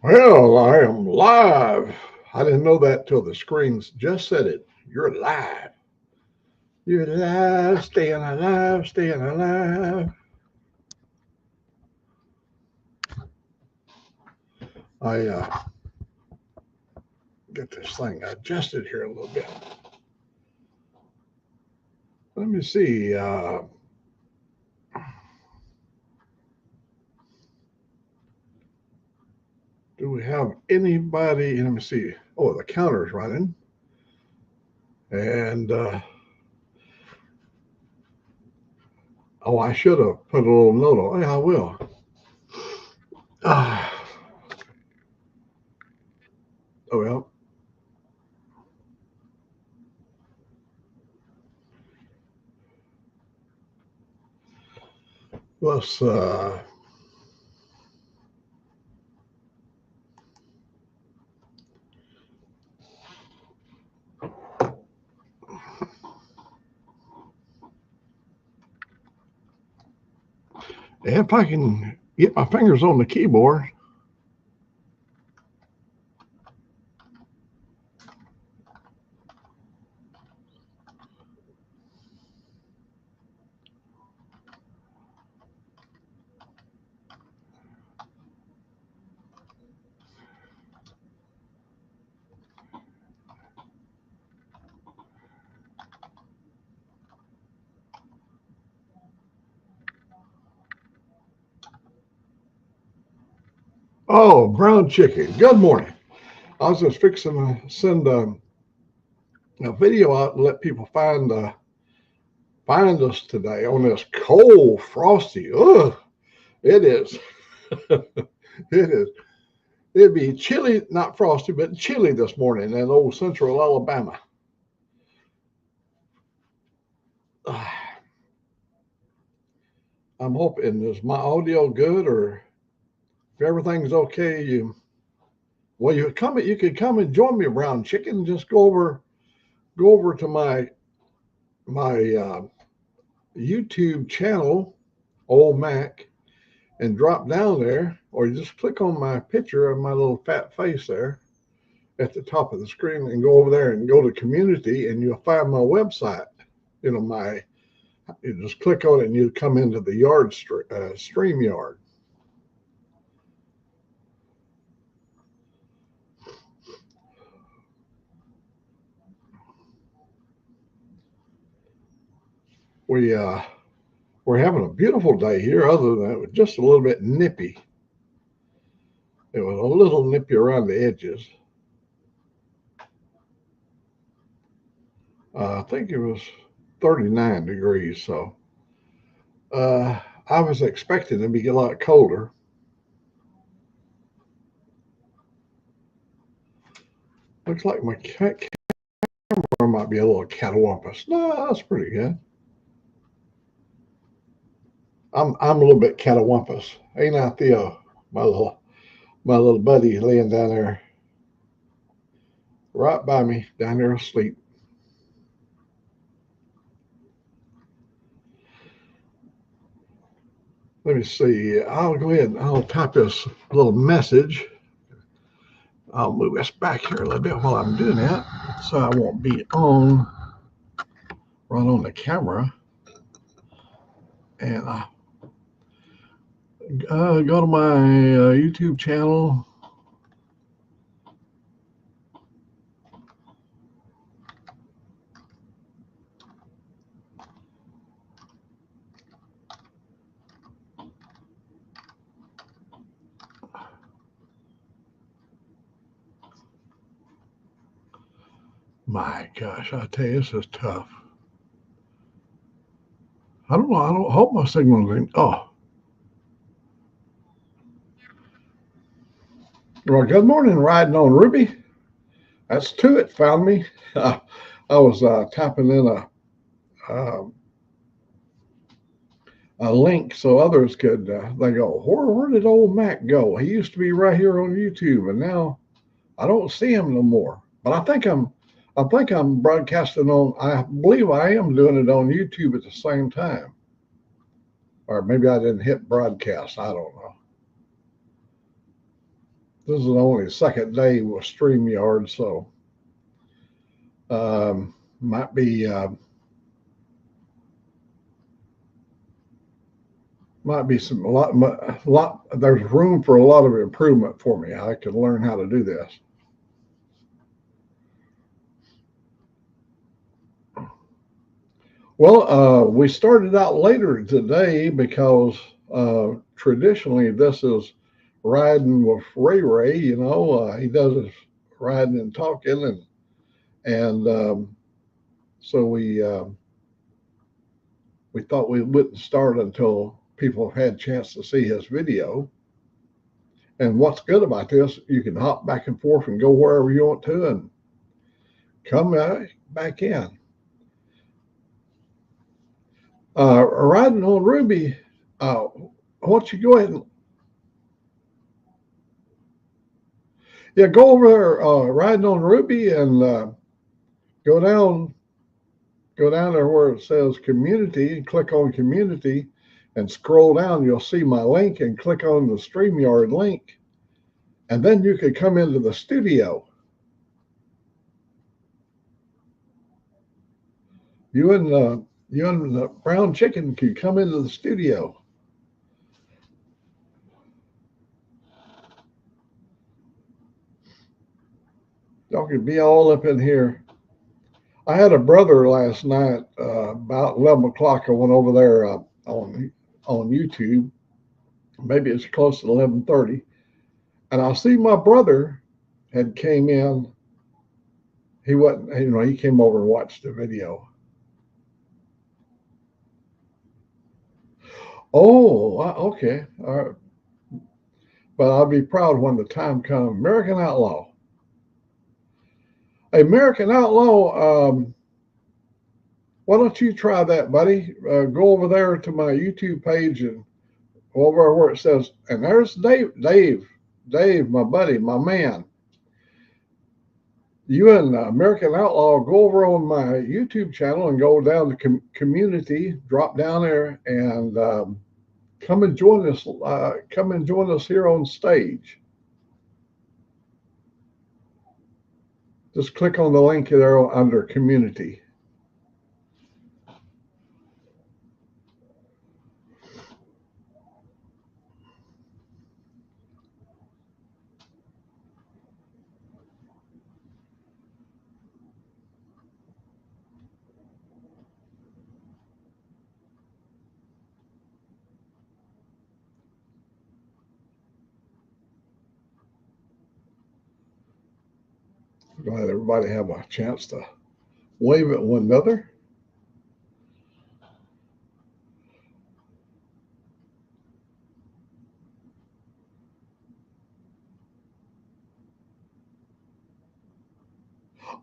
Well, I am live. I didn't know that till the screens just said it. You're live. You're alive, staying alive, staying alive. I get this thing adjusted here a little bit. Let me see. Do we have anybody? Let me see. Oh, the counter's running. And, oh, I should have put a little note on. Yeah, I will. Oh, well. Let's, if I can get my fingers on the keyboard. Oh, brown chicken. Good morning. I was just fixing to send a video out and let people find us today on this cold, frosty. Ugh, it is. It is. It'd be chilly, not frosty, but chilly this morning in old central Alabama. I'm hoping, is my audio good, or if everything's okay, you could come and join me, brown chicken. Just go over to my YouTube channel, Old Mac, and drop down there, or you just click on my picture of my little fat face there at the top of the screen and go over there and go to community, and you'll find my website. You just click on it and you come into the stream yard. We're having a beautiful day here, other than it was just a little bit nippy. It was a little nippy around the edges. I think it was 39 degrees, so I was expecting it to be a lot colder. Looks like my camera might be a little catawampus. No, that's pretty good. I'm a little bit catawampus. Ain't I, Theo? My little buddy laying down there right by me, down there asleep. Let me see. I'll go ahead and I'll type this little message. I'll move this back here a little bit while I'm doing that, so I won't be right on the camera. And go to my YouTube channel. My gosh, I tell you, this is tough. I don't know. I don't hope my signal's. Oh. Well, good morning, riding on Ruby. That's two. It found me. I was typing in a link so others could. They go, where did Old Mac go? He used to be right here on YouTube, and now I don't see him no more. But I think I'm broadcasting on. I believe I am doing it on YouTube at the same time, or maybe I didn't hit broadcast. I don't know. This is only the second day with StreamYard, so might be some a lot. There's room for a lot of improvement for me. I could learn how to do this. Well, we started out later today because traditionally this is riding with Ray Ray. You know, he does his riding and talking, and so we thought we wouldn't start until people have had a chance to see his video. And what's good about this, you can hop back and forth and go wherever you want to and come back in. Riding on Ruby, why don't you go ahead and go over there, riding on Ruby, and go down there where it says community and click on community and scroll down. You'll see my link and click on the StreamYard link, and then you could come into the studio. You and the brown chicken could come into the studio. Y'all could be all up in here. I had a brother last night, about 11 o'clock. I went over there on YouTube. Maybe it's close to 11:30. And I see my brother had came in. He wasn't, he came over and watched the video. Oh, okay. All right. But I'll be proud when the time comes. American Outlaw. American Outlaw, why don't you try that, buddy? Go over there to my YouTube page and go over where it says, and there's Dave, my buddy, my man. You and American Outlaw, go over on my YouTube channel and go down to community, drop down there, and come and join us. Come and join us here on stage. Just click on the link there under community. Glad everybody have a chance to wave at one another.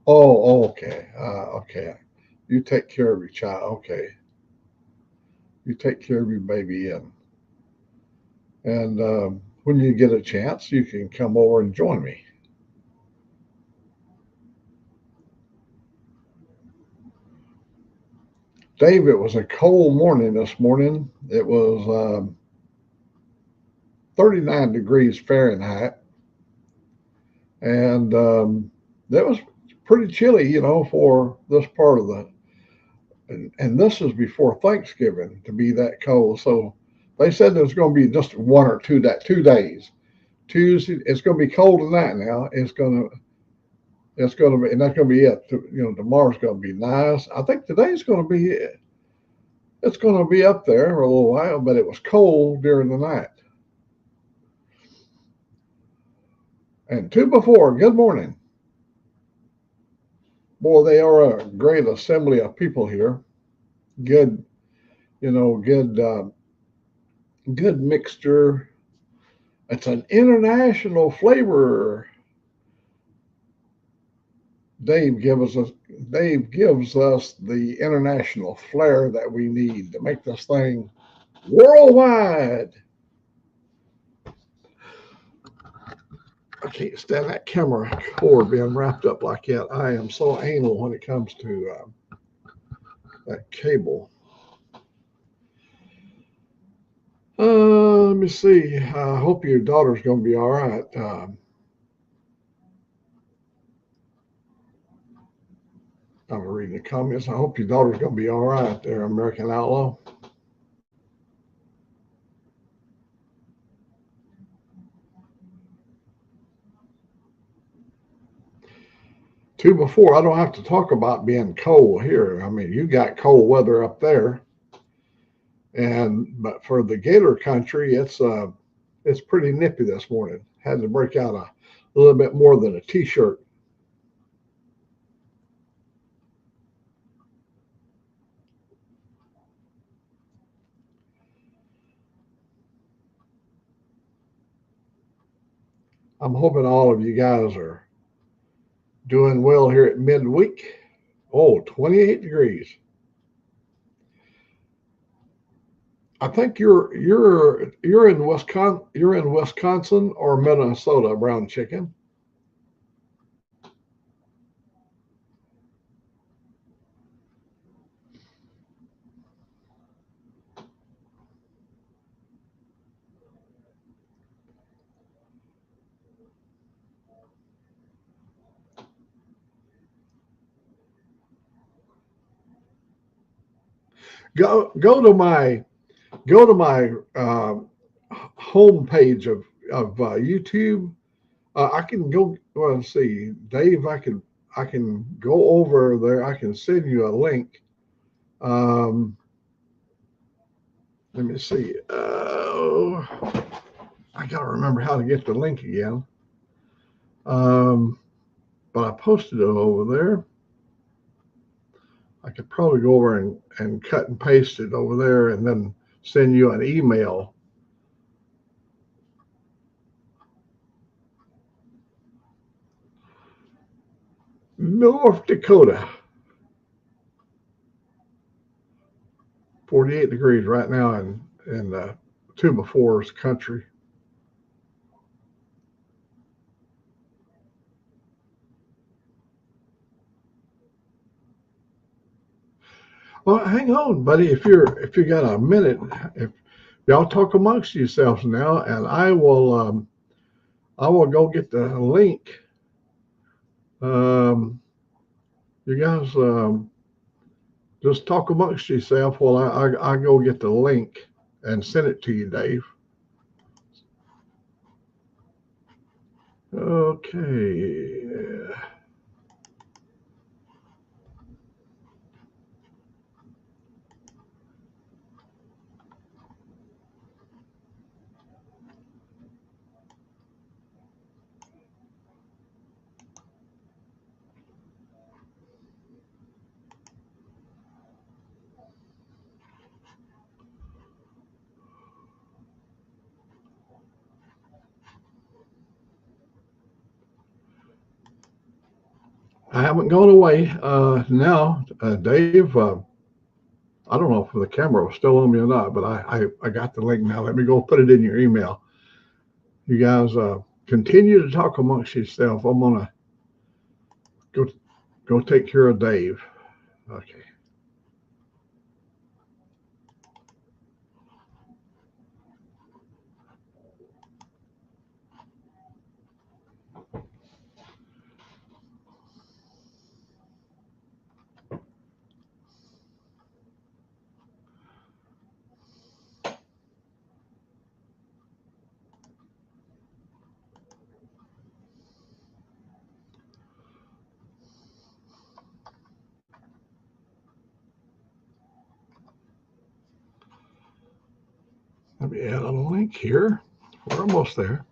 Oh, okay. Okay. You take care of your child. Okay. You take care of your baby, and when you get a chance, you can come over and join me. Dave, it was a cold morning this morning. It was 39 degrees Fahrenheit, and that was pretty chilly, for this part of and this is before Thanksgiving to be that cold. So they said there's going to be just 1 or 2 days. Tuesday, it's going to be cold tonight. Now it's going to be, and that's going to be it. Tomorrow's going to be nice. I think today's going to be, it's going to be up there for a little while, but it was cold during the night. And 2 before, good morning. Boy, they are a great assembly of people here. Good, good mixture. It's an international flavor. Dave gives us the international flair that we need to make this thing worldwide. I can't stand that camera cord being wrapped up like that. I am so anal when it comes to that cable. Let me see. I hope your daughter's going to be all right. I'm reading the comments. I hope your daughter's going to be all right there, American Outlaw. Two before, I don't have to talk about being cold here. I mean, you got cold weather up there, but for the Gator country, it's pretty nippy this morning. Had to break out a little bit more than a t-shirt. I'm hoping all of you guys are doing well here at midweek. Oh, 28 degrees. I think you're in Wisconsin or Minnesota, brown chicken. Go to my home page of YouTube. I can go. Well, let's see, Dave. I can go over there. I can send you a link. Let me see. I gotta remember how to get the link again. But I posted it over there. I could probably go over and cut and paste it over there and then send you an email. North Dakota, 48 degrees right now in the two before's country. Well, hang on, buddy. If you got a minute, if y'all talk amongst yourselves now, and I will go get the link. You guys just talk amongst yourself while I go get the link and send it to you, Dave. Okay. I haven't gone away. Now, Dave, I don't know if the camera was still on me or not, but I got the link now. Let me go put it in your email. You guys continue to talk amongst yourself. I'm going to go take care of Dave. Okay. Let me add a link here. We're almost there.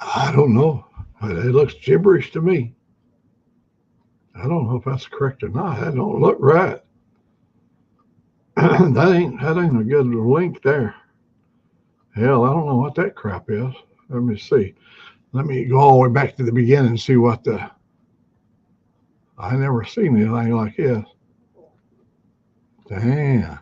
I don't know. It looks gibberish to me. I don't know if that's correct or not. That don't look right. that ain't a good link there. Hell, I don't know what that crap is. Let me see. Let me go all the way back to the beginning and see what I never seen anything like this. Damn.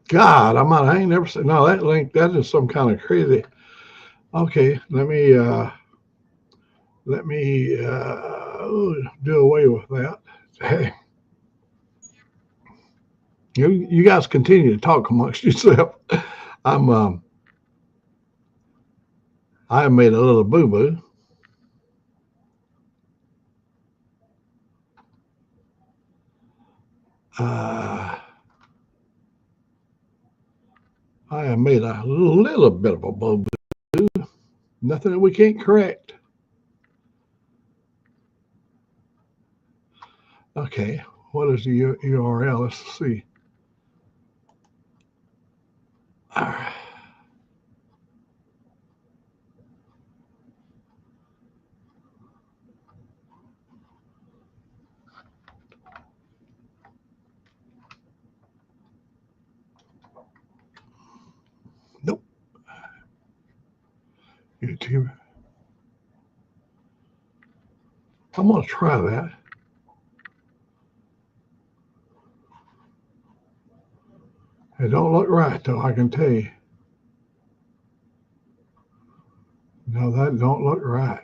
God, I ain't never seen. No, that link, that is some kind of crazy. Okay, let me do away with that. Hey, you guys continue to talk amongst yourself. I'm I made a little boo-boo. I have made a little bit of a boo-boo. Nothing that we can't correct. Okay, what is the URL? Let's see. All right. Nope. YouTube. I'm going to try that. It don't look right, though, I can tell you. No, that don't look right.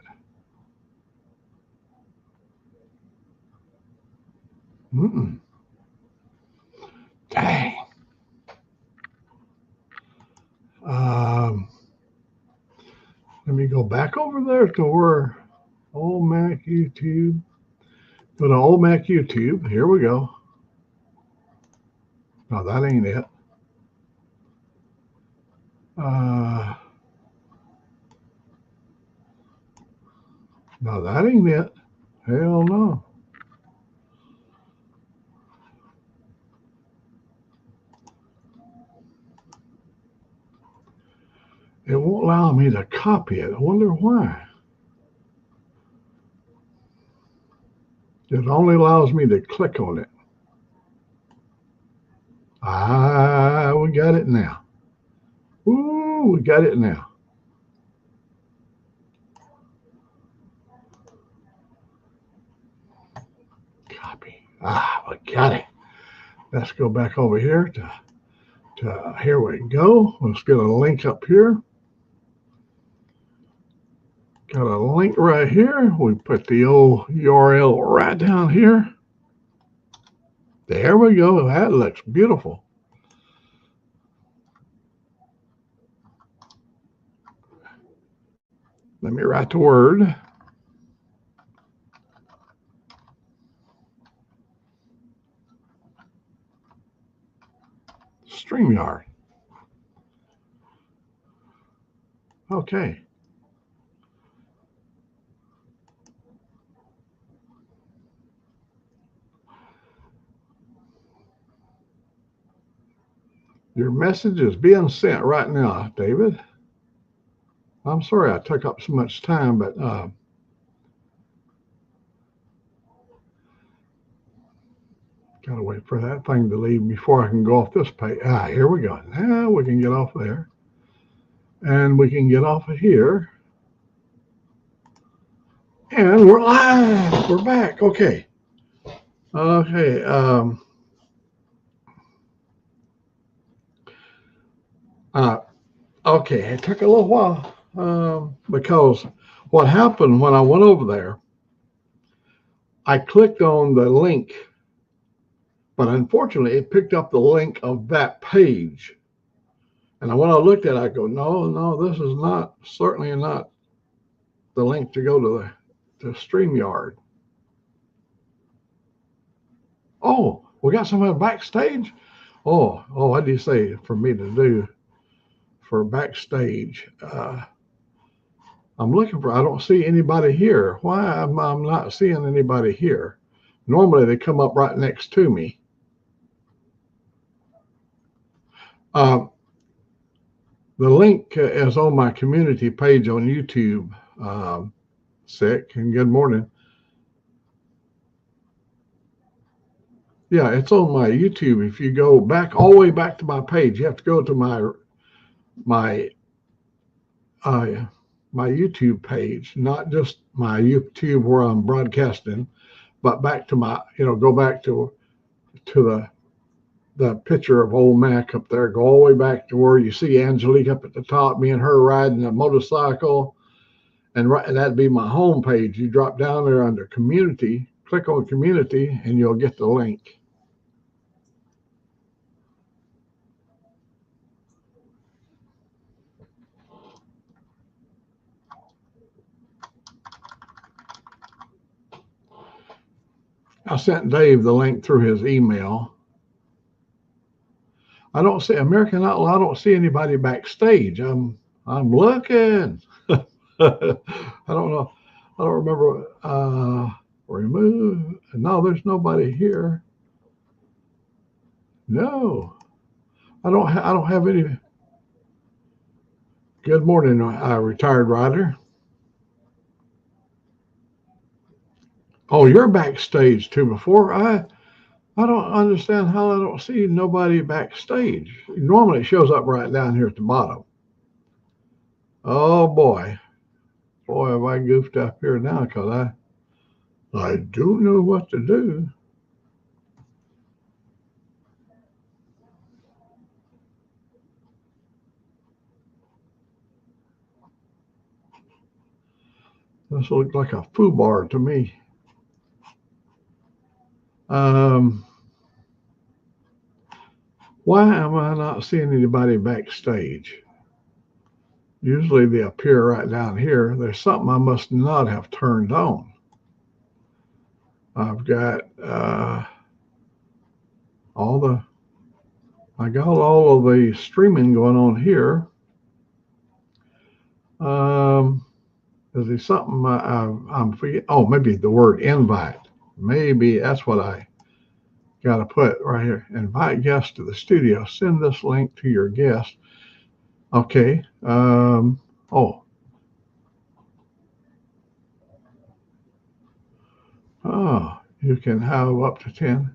Mm-mm. Dang. Let me go back over there to where Old Mac YouTube. Go to Old Mac YouTube. Here we go. No, that ain't it. No, that ain't it. Hell no. It won't allow me to copy it. I wonder why. It only allows me to click on it. We got it now. Ooh, we got it now. Copy. We got it. Let's go back over here to here we go. Let's get a link up here. Got a link right here. We put the old URL right down here. There we go. That looks beautiful. Let me write the word. StreamYard. Okay. Your message is being sent right now, David. I'm sorry I took up so much time, but gotta wait for that thing to leave before I can go off this page. Here we go. Now we can get off there. And we can get off of here. And we're live. We're back. Okay. Okay. Okay. It took a little while because what happened when I went over there, I clicked on the link, but unfortunately it picked up the link of that page. And when I looked at it, I go, no, this is not, certainly not the link to go to the StreamYard. Oh, we got somebody backstage? Oh, what do you say for me to do for backstage? I'm looking for, I don't see anybody here. Why am I not seeing anybody here? Normally they come up right next to me. The link is on my community page on YouTube. Sick and good morning. Yeah, it's on my YouTube. If you go back all the way back to my page, you have to go to my YouTube page, not just my YouTube where I'm broadcasting, but back to my, go back to the picture of Old Mac up there. Go all the way back to where you see Angelique up at the top, me and her riding a motorcycle, and that'd be my home page. You drop down there under community, click on community, and you'll get the link. I sent Dave the link through his email. I don't see American Outlaw. I don't see anybody backstage. I'm looking. I don't know. I don't remember. Remove. No, there's nobody here. No, I don't have any. Good morning, retired rider. Oh, you're backstage too. Before I don't understand how I don't see nobody backstage. Normally it shows up right down here at the bottom. Oh boy, have I goofed up here now because I don't know what to do. This looks like a foobar to me. Why am I not seeing anybody backstage? Usually they appear right down here. There's something I must not have turned on. I've got I got all of the streaming going on here. Is there something I'm forgetting? Oh, maybe the word invite. Maybe that's what I got to put right here. Invite guests to the studio. Send this link to your guest. Okay. Oh, you can have up to 10.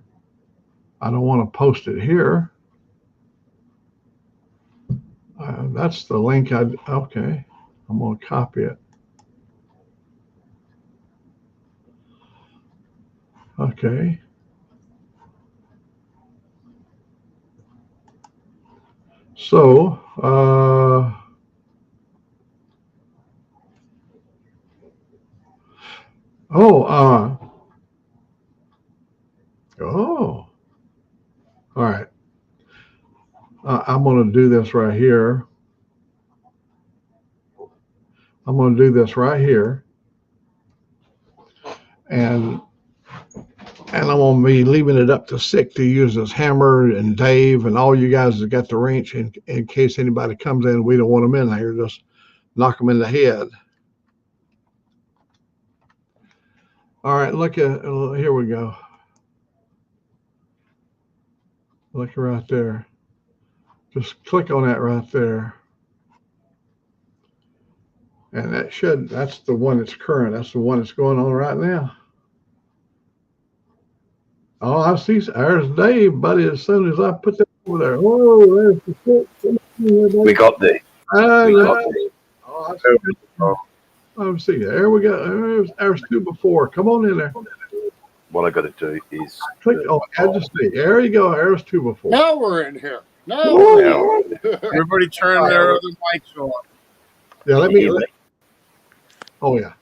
I don't want to post it here. That's the link. Okay. I'm going to copy it. Okay. So, oh, all right. I'm going to do this right here. I'm going to do this right here. And I'm going to be leaving it up to Sick to use as Hammer and Dave and all you guys that got the wrench in case anybody comes in. We don't want them in there. Just knock them in the head. All right, look at, here we go. Look right there. Just click on that right there. And that's the one that's current. That's the one that's going on right now. Oh, I see. There's Dave, buddy. As soon as I put that over there. Oh, there's the foot. We got the. Oh, see. There we go. There's two before. Come on in there. What I got to do is click. Oh, add to see. There you go. There's two before. Now we're in here. Now everybody turn their other mics off. Yeah, let me. Oh yeah.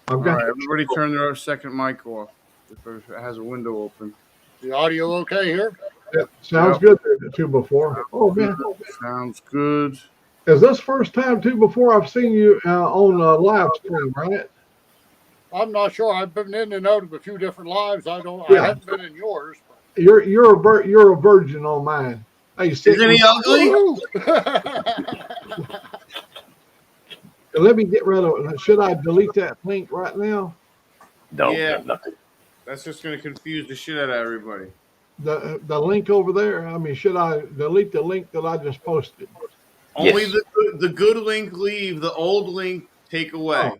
I've got. All right, everybody turn their second mic off. If it has a window open. The audio okay here? Yeah, sounds good. Two before. Oh man. Sounds good. Is this first time two before I've seen you on a live stream, right? I'm not sure. I've been in and out of a few different lives. I haven't been in yours. You're a virgin on mine. Hey, isn't he ugly? Let me get rid of it. Should I delete that link right now? No, nothing. That's just going to confuse the shit out of everybody. The link over there. I mean, should I delete the link that I just posted? Only the good link leave. The old link take away.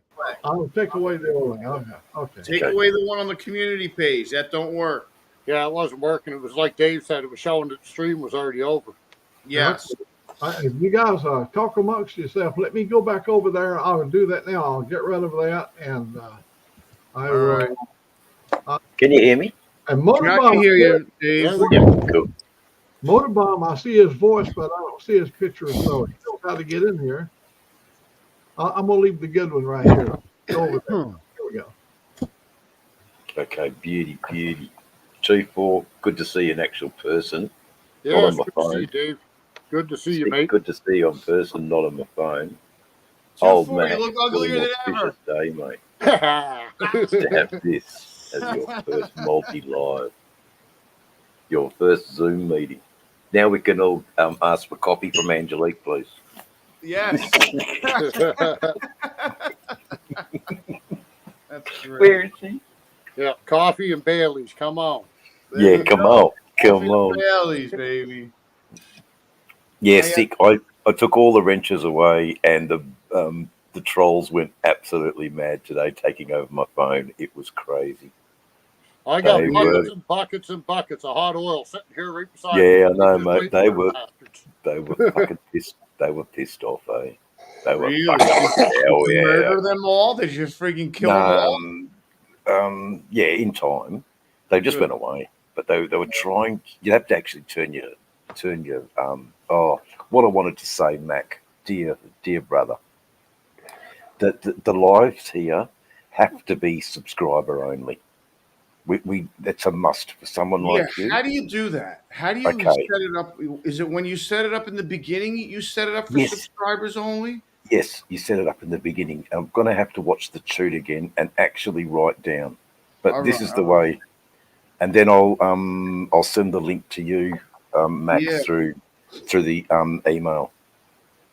I'll take away the old link. Okay. Take away the one on the community page. That don't work. Yeah, it wasn't working. It was like Dave said. It was showing that the stream was already over. Yes. If you guys talk amongst yourself, let me go back over there. I'll do that now. I'll get rid of that, and I will. Right. Can you hear me? And Motorbomb, I can hear you, Dave. Cool. Motorbomb, I see his voice, but I don't see his picture, so he knows how to get in here. I'm going to leave the good one right here. Go over there. Here we go. Okay, beauty. 2-4, good to see an actual person. Yeah, not on my good phone. to see you, Dave. Good to see you, mate. Good to see you on person, not on my phone. 2-4, you look uglier than ever. Day, mate. To have this. as your first multi-live, your first Zoom meeting. Now we can all ask for copy from Angelique, please. Yes. That's great. Where is she? Yeah, coffee and Bailey's. Come on. There Yeah, you come go. on. Come on. Bailey's, baby. Yeah, sick. I took all the wrenches away, and the trolls went absolutely mad today, taking over my phone. It was crazy. I got They buckets were- and buckets and buckets of hot oil sitting here right beside Yeah, me. I know, Just mate. waiting They for the were bastards. they were fucking pissed. They were pissed off, eh? They were Really? fucking Did hell you yeah. murder them all? Did you freaking kill them all? Yeah, in time. They just Good. went away. But they were trying. You have to actually turn your oh, what I wanted to say, Mac, dear brother. The lives here have to be subscriber only. We that's a must for someone Yeah, like you. how do you do that? How do you Okay. set it up? Is it when you set it up in the beginning, you set it up for Yes. subscribers only? Yes, you set it up in the beginning. I'm going to have to watch the shoot again and actually write down. But All this right, is the way. And then I'll send the link to you, Max, Yeah. through the email.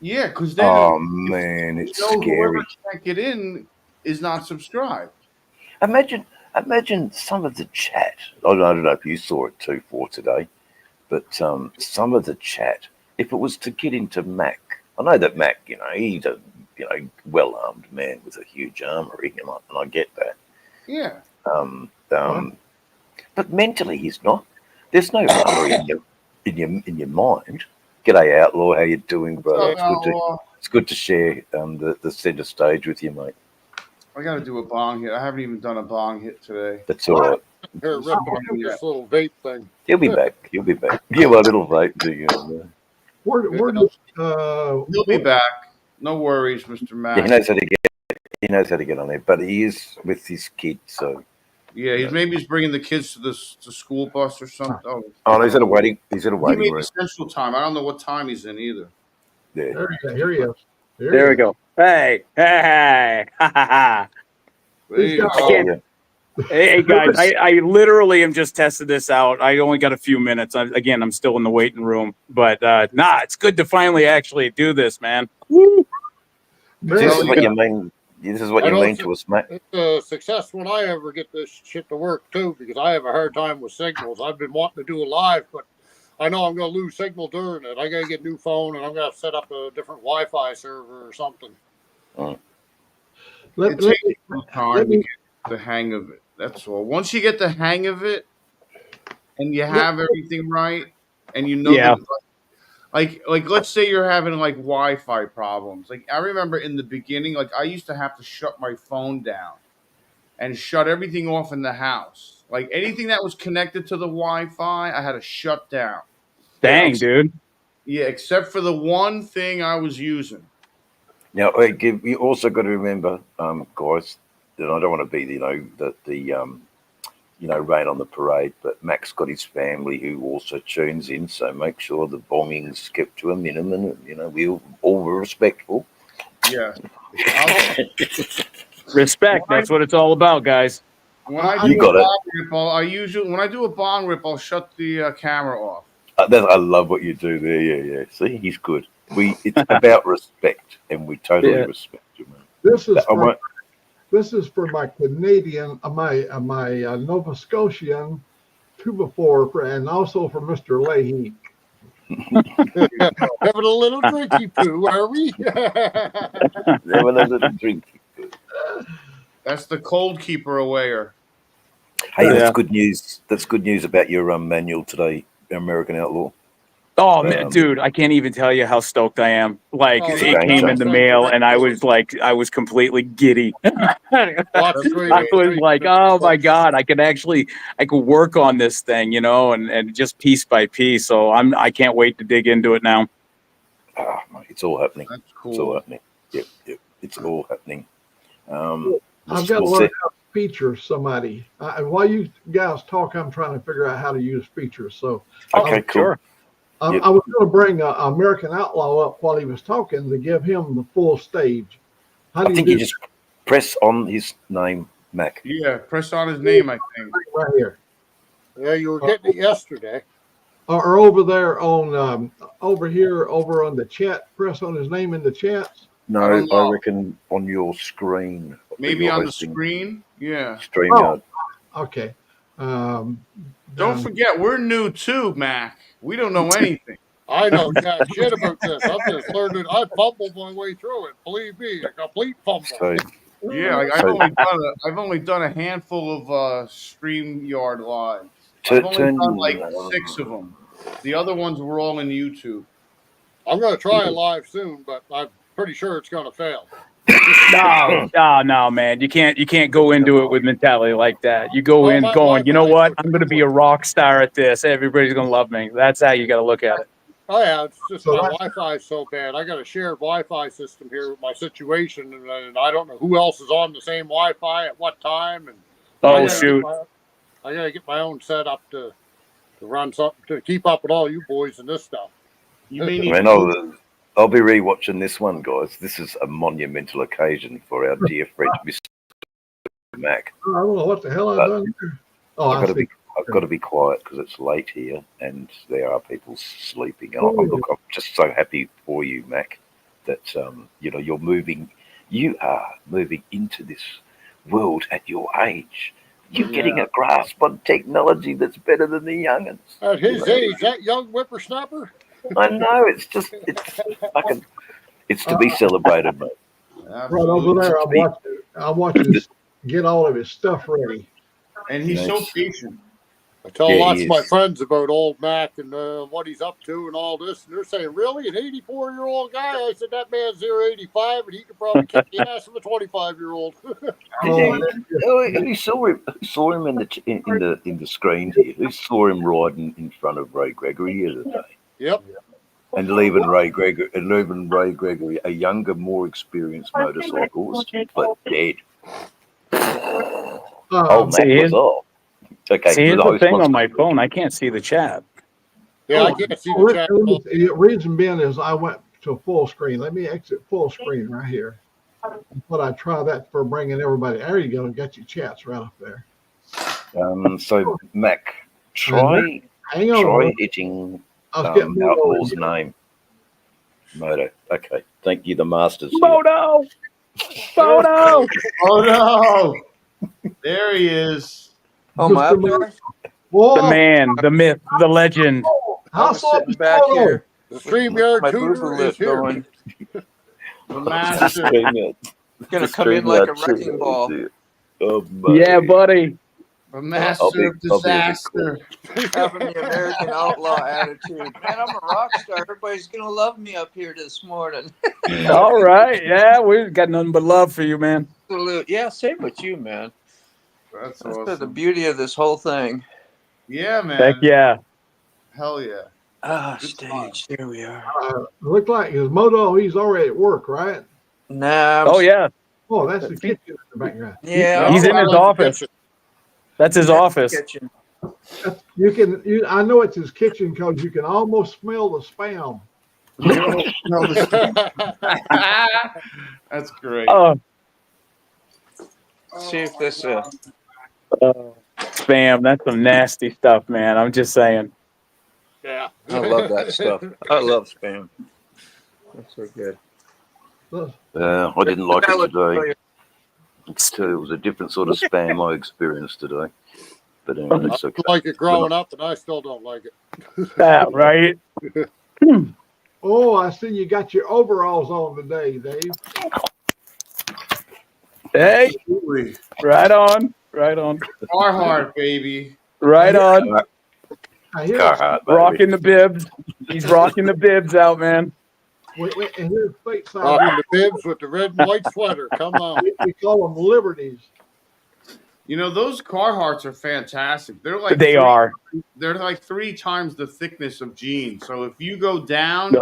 Yeah, because then Oh man, it's whoever scary. can't get in is not subscribed. Imagine some of the chat. I don't know if you saw it too for today, but some of the chat. If it was to get into Mac, I know that Mac, he's a well-armed man with a huge armory, and I get that. Yeah. But mentally, he's not. There's no armory in your mind. G'day, Outlaw. How you doing, brother? It's good to share the center stage with you, mate. I got to do a bong hit. I haven't even done a bong hit today. That's all right. Here, ripping up this little vape thing. He'll be back. He'll be back. Give a little vape to you. He'll be back. No worries, Mr. Mac. Yeah, he knows how to get. He knows how to get on there, but he is with his kids. So yeah, he's bringing the kids to the school bus or something. Oh, no, he's at a waiting. He's at a he waiting made room. the Central Time. I don't know what time he's in either. Yeah. Here he is. There we go. Hey. There you go. Hey guys, I literally am just testing this out. I only got a few minutes. I'm still in the waiting room, but it's good to finally actually do this, man. Woo! This is what you mean. This is what you mean to us, Matt. It's a success when I ever get this shit to work too, because I have a hard time with signals. I've been wanting to do a live, but I know I'm going to lose signal during it. I got to get a new phone, and I'm going to set up a different Wi-Fi server or something. It takes some time to get the hang of it. That's all. Once you get the hang of it, and you have everything right, and you know that, like let's say you're having like Wi-Fi problems. Like I remember in the beginning, like I used to have to shut my phone down and shut everything off in the house. Like anything that was connected to the Wi-Fi, I had to shut down. Dang, dude. Yeah, except for the one thing I was using. Now, you also got to remember, guys, that I don't want to be, rain on the parade, but Mac's got his family who also tunes in, so make sure the bombing's kept to a minimum. We all were respectful. Yeah. Respect. That's what it's all about, guys. When I do a bong rip, I'll shut the camera off. I love what you do there. Yeah. See, he's good. It's about respect, and we totally respect you, man. This is for my Canadian, my Nova Scotian 2x4, and also for Mr. Leahy. Having a little drinky poo, are we? Having a little drinky poo. That's the cold keeper awayer. Hey, that's good news. That's good news about your manual today, American Outlaw. Oh, man, dude, I can't even tell you how stoked I am. Like, it came in the mail, and I was completely giddy. I was like, oh my God, I could work on this thing, and just piece by piece. So I can't wait to dig into it now. Oh, mate, it's all happening. That's cool. It's all happening. Yep. It's all happening. I've got to learn how to feature somebody. While you guys talk, I'm trying to figure out how to use features. So okay, cool. Sure. I was going to bring American Outlaw up while he was talking to give him the full stage. I think you just press on his name Mac. Yeah, press on his name, I think. Right here. Yeah, you were getting it yesterday. Or over there on over on the chat. Press on his name in the chats. No, I don't I know. reckon on your screen. that Maybe you're on the hosting screen. Yeah. StreamYard. Okay. Don't Down- forget, we're new too, Mac. We don't know anything. I know jack shit about this. I'm just learning. I fumbled my way through it. Believe me, a complete fumble. So Yeah, like I've only done a handful of StreamYard lives. I've only turn. done like 6 of them. The other ones were all in YouTube. I'm going to try it live soon, but I'm pretty sure it's going to fail. No, man. You can't go into it with mentality like that. You go Well, in my going, you know Wi-Fi what? is I'm going to be a rock star at this. Everybody's going to love me. That's how you got to look at it. Oh yeah, it's just So my that's- Wi-Fi is so bad. I got a shared Wi-Fi system here with my situation, and I don't know who else is on the same Wi-Fi at what time. And Oh, shoot. I gotta get my own setup to run something to keep up with all you boys and this stuff. You may I need mean, to I'll be rewatching this one, guys. This is a monumental occasion for our dear friend, Mr. Mac. I don't know what the hell I've done here. Oh, I've I got see. to be quiet because it's late here and there are people sleeping. And I'm just so happy for you, Mac, that you're moving. You are moving into this world at your age. You're getting a grasp on technology that's better than the youngins. At his age, that young whippersnapper. I know it's fucking. It's to be celebrated, mate. Right over there, I'm watching this get all of his stuff ready. And he's so patient. I tell Yeah, lots he of my is. friends about Old Mac and what he's up to and all this, and they're saying, "Really, an 84-year-old guy?" I said, "That man's 085, and he could probably kick the ass of a 25-year-old." Who saw him in the screen here? Who saw him riding in front of Ray Gregory the other day? Yep. And leaving Ray Gregory, a younger, more experienced motorcyclist, but dead. Old Mac was off. Okay, See, here's the the host thing wants on my phone. I can't see the chat. Yeah, I can't see the chat. The reason being is I went to full screen. Let me exit full screen right here. But I try that for bringing everybody. There you go. Got your chats right up there. So Mac, try hitting Outlaw's name. Moto. Okay, thank you, the masters. Moto. Moto. Oh no! There he is. Oh, my up there? The man, the myth, the legend. I'm sitting back here. The StreamYard My boo-boo tutor is lip here. going. The master. It's gonna come in like a wrecking ball. Oh, Yeah, buddy. The master of disaster. Having the American outlaw attitude. Man, I'm a rock star. Everybody's gonna love me up here this morning. All right. Yeah, we've got nothing but love for you, man. Absolute. Yeah, same with you, man. That's That's awesome. the beauty of this whole thing. Yeah, man. Heck yeah. Hell yeah. Stage. There we are. Look like his moto. He's already at work, right? Nah. Oh, yeah. Oh, that's the kitchen in the background. Yeah. He's in his office. That's his office. Kitchen. I know it's his kitchen because you can almost smell the spam. That's great. Oh, See if this. spam. That's some nasty stuff, man. I'm just saying. Yeah. I love that stuff. I love spam. That's so good. I didn't like it today. It was a different sort of spam I experienced today. But anyway, it's okay. I like it growing up, and I still don't like it. That right. Oh, I see you got your overalls on today, Dave. Hey, Absolutely. right on. Right on. Carhartt, baby. Right on. I hear Carhartt, baby. Rocking the bibs. He's rocking the bibs out, man. wait, and here's stateside. Rocking the bibs with the red and white sweater. Come on. We call them liberties. You know, those Carhartts are fantastic. They're like They're like 3 times the thickness of jeans. So if you go down,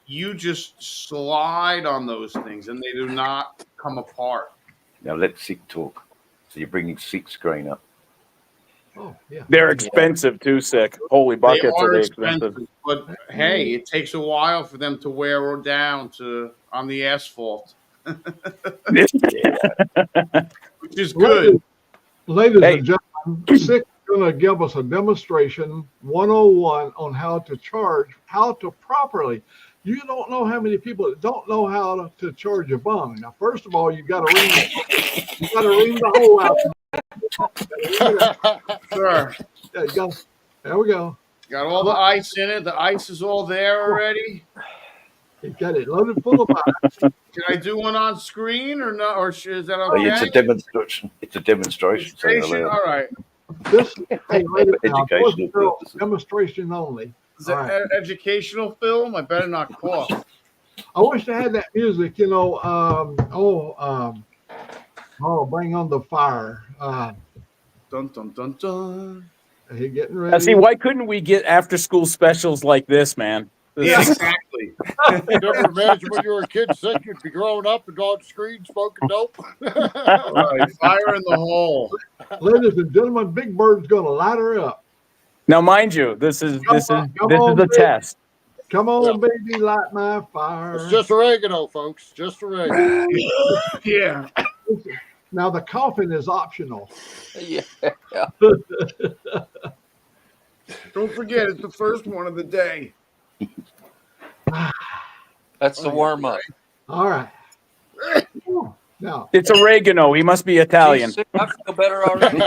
you just slide on those things, and they do not come apart. Now let Sick talk. So you're bringing Sick screen up. Oh, yeah. They're expensive too, Sick. Holy buckets are they expensive. But hey, it takes a while for them to wear down on the asphalt, which is good. Ladies and gentlemen, Sick is going to give us a demonstration 101 on how to charge, how to properly. You don't know how many people that don't know how to charge a bong. Now, first of all, you got to ring the hole out. Sure. There you go. There we go. Got all the ice in it. The ice is all there already. You got it loaded full of ice. Can I do one on screen or not? Or is that okay? It's a demonstration. It's a demonstration. So All right. This educational purposes. Demonstration only. Is it educational film? I better not cough. I wish I had that music, you know. Bring on the fire. Dun dun dun dun. Are you getting ready? See, why couldn't we get after school specials like this, man? Yeah, exactly. Never imagine when you were a kid, Sick, you'd be growing up and on screen smoking dope. Right, fire in the hole. Ladies and gentlemen, Big Bird's going to light her up. Now, mind you, this is a test. Come on, baby, light my fire. It's just oregano, folks. Just oregano. Yeah. Now the coughing is optional. Yeah. Don't forget, it's the first one of the day. That's the warm up. All right. Now it's oregano. He must be Italian. I feel better already.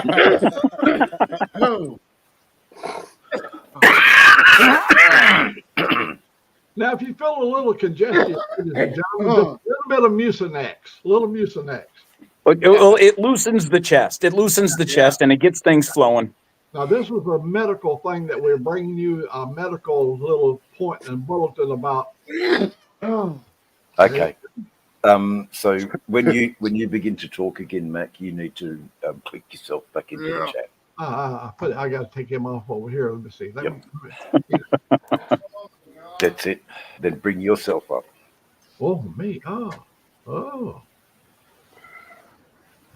Now, if you feel a little congested, a little bit of Mucinex. It loosens the chest. It loosens the chest, and it gets things flowing. Now, this was a medical thing that we're bringing you a medical little point and bulletin about. Okay. So when you begin to talk again, Mac, you need to click yourself back into the chat. I got to take him off over here. Let me see. That's it. Then bring yourself up. Oh, me. Oh.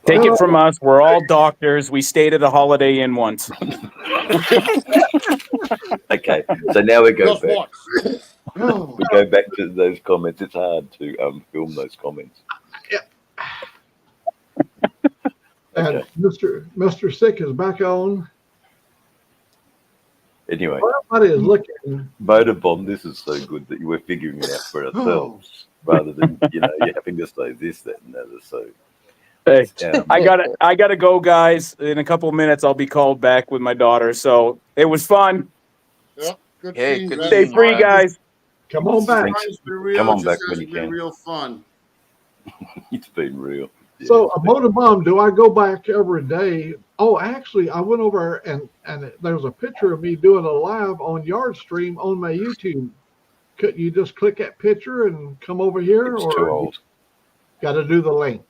Take it from us. We're all doctors. We stayed at a Holiday Inn once. Okay. So now we go back. Oh. We go back to those comments. It's hard to film those comments. And Okay. Mr. Sick is back on. Anyway, Everybody is looking. Motorbond, this is so good that we're figuring it out for ourselves rather than you're having to say this, that, and the other. So, hey, I gotta go, guys. In a couple of minutes, I'll be called back with my daughter. So it was fun. Yep. Good Hey, seeing good you. Stay free, guys. Come on back. Come on back when you can. Real fun. It's been real. So a Motorbomb, do I go back every day? Oh, actually, I went over and there was a picture of me doing a live on Yard Stream on my YouTube. Could you just click that picture and come over here, It's or too old. got to do the link?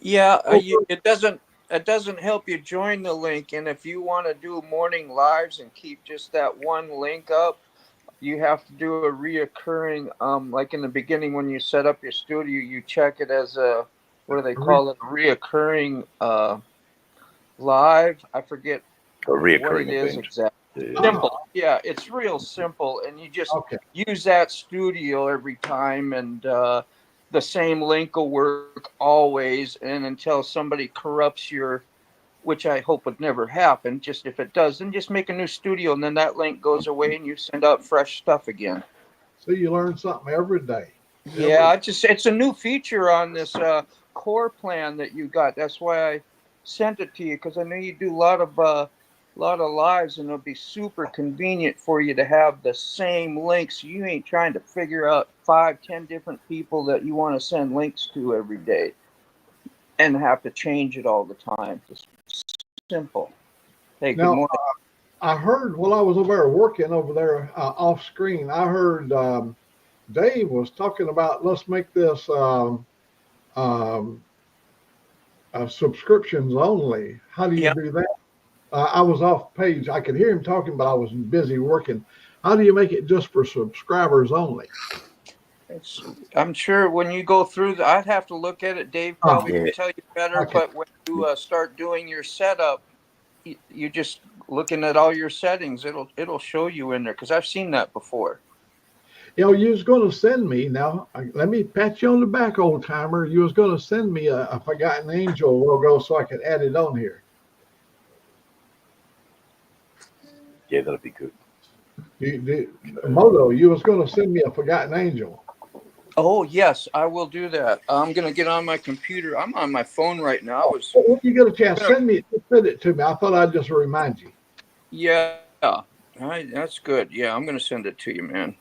Yeah, it doesn't help you join the link, and if you want to do morning lives and keep just that one link up, you have to do a reoccurring, like in the beginning when you set up your studio, you check it as a, what do they call it, a reoccurring live. I forget A reoccurring what it is event. exactly. Yeah. Simple. Yeah, it's real simple, and you just use that studio every time, and the same link will work always, and until somebody corrupts your, which I hope would never happen. Just if it does, then just make a new studio, and then that link goes away, and you send out fresh stuff again. So you learn something every day. Yeah, it's a new feature on this core plan that you got. That's why I sent it to you, because I know you do a lot of lives, and it'll be super convenient for you to have the same links. You ain't trying to figure out 5-10 different people that you want to send links to every day and have to change it all the time. Just simple. Hey, good morning. I heard while I was over there working over there off screen, I heard Dave was talking about, let's make this subscriptions only. How do you do that? I was off page. I could hear him talking, but I was busy working. How do you make it just for subscribers only? I'm sure when you go through, I'd have to look at it. Dave probably can tell you better. Okay. But when you start doing your setup, you're just looking at all your settings. It'll show you in there, because I've seen that before. you was going to send me now. Let me pat you on the back, old timer. You was going to send me a Forgotten Angel logo so I could add it on here. Yeah, that'd be good. Moto, you was going to send me a Forgotten Angel. Oh yes, I will do that. I'm gonna get on my computer. I'm on my phone right now. When you get a chance, send it to me. I thought I'd just remind you. Yeah, all right, that's good. Yeah, I'm gonna send it to you, man.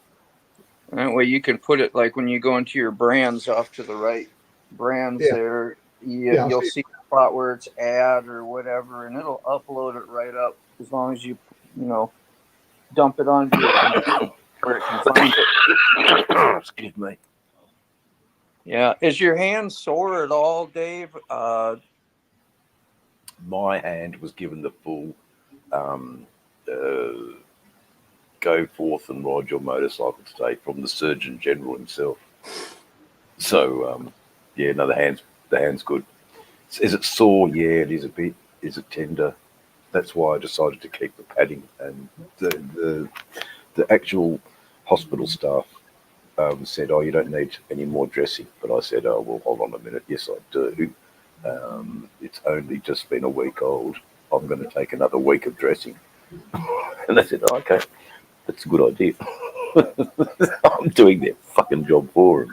That way you can put it like when you go into your brands off to the right, brands there. You'll see the spot where it's add or whatever, and it'll upload it right up as long as you dump it onto your computer where it can find it. Excuse me. Yeah. Is your hand sore at all, Dave? My hand was given the full go forth and ride your motorcycle today from the Surgeon General himself. So, the hand's good. Is it sore? Yeah, it is a bit. Is it tender? That's why I decided to keep the padding. And the actual hospital staff said, "Oh, you don't need any more dressing." But I said, "Oh, well, hold on a minute. Yes, I do. It's only just been a week old. I'm going to take another week of dressing." And they said, "Oh, okay, that's a good idea." I'm doing their fucking job for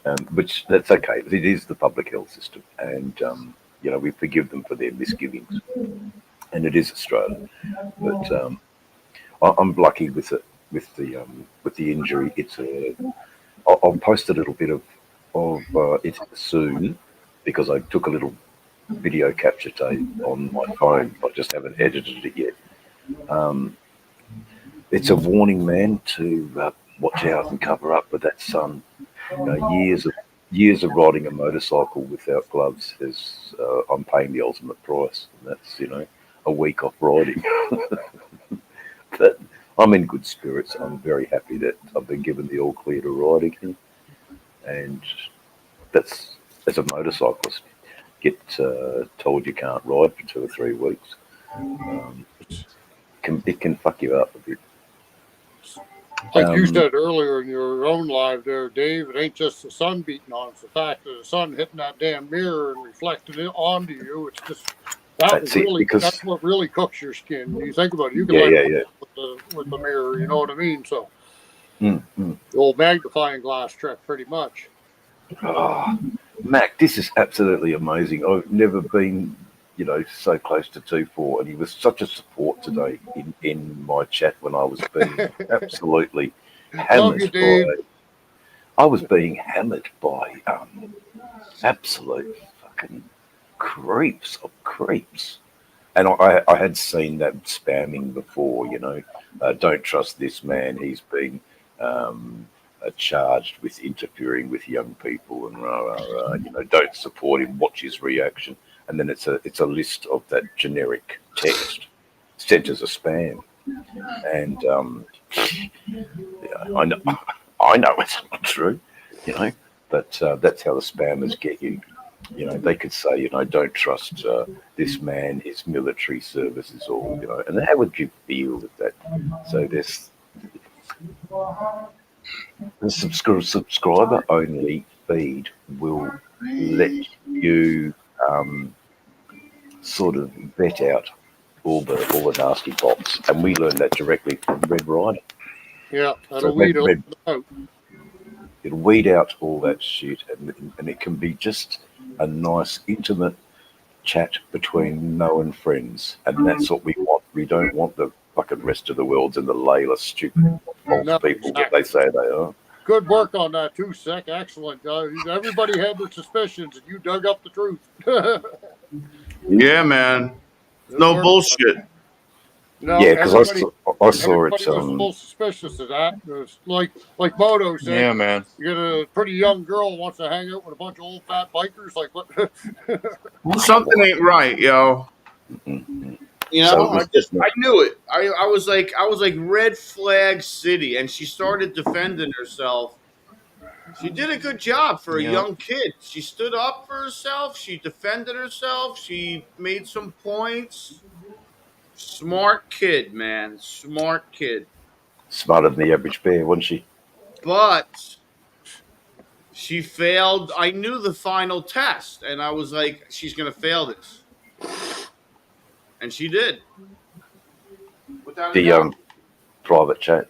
them, which that's okay. It is the public health system, and we forgive them for their misgivings. And it is Australia, but I'm lucky with it. With the injury, I'll post a little bit of it soon because I took a little video capture tape on my phone. I just haven't edited it yet. It's a warning, man, to watch out and cover up with that sun. Years of riding a motorcycle without gloves I'm paying the ultimate price, and that's a week off riding. But I'm in good spirits. I'm very happy that I've been given the all clear to ride again, and that's as a motorcyclist get told you can't ride for 2 or 3 weeks. It can fuck you up a bit. Like you said earlier in your own live there, Dave, it ain't just the sun beating on. It's the fact that the sun hitting that damn mirror and reflecting it onto you. It's just that's what really cooks your skin. You think about it, you can with the mirror. You know what I mean? So the old magnifying glass trick, pretty much. Oh, Mac, this is absolutely amazing. I've never been, so close to 2-4, and he was such a support today in my chat when I was being absolutely hammered I was being hammered by absolute fucking creeps of creeps. And I had seen that spamming before, don't trust this man. He's been charged with interfering with young people and don't support him. Watch his reaction. And then it's a list of that generic text sent as a spam. And I know it's not true, but that's how the spammers get you. They could say, don't trust this man, his military services, or, and how would you feel with that? So there's the subscriber only feed will let you sort of vet out all the nasty bots, and we learned that directly from Red Rider. Yeah, it'll weed out all that shit, and it can be just a nice, intimate chat between known friends, and that's what we want. We don't want the fucking rest of the world and the layla, stupid, false people that they say they are. Good work on that too, Sec. Excellent. Everybody had their suspicions, and you dug up the truth. Yeah, man. No bullshit. No, yeah, because I saw it. Was a little suspicious of that. Like Moto said. Yeah, man. You get a pretty young girl who wants to hang out with a bunch of old fat bikers. Like what? Something ain't right, yo. I knew it. I was like red flag city, and she started defending herself. She did a good job for a young kid. She stood up for herself. She defended herself. She made some points. Smart kid, man. Smart kid. Smarter than the average bear, wasn't she? but she failed. I knew the final test, and I was like, she's going to fail this. And she did. Without a The doubt. private chat.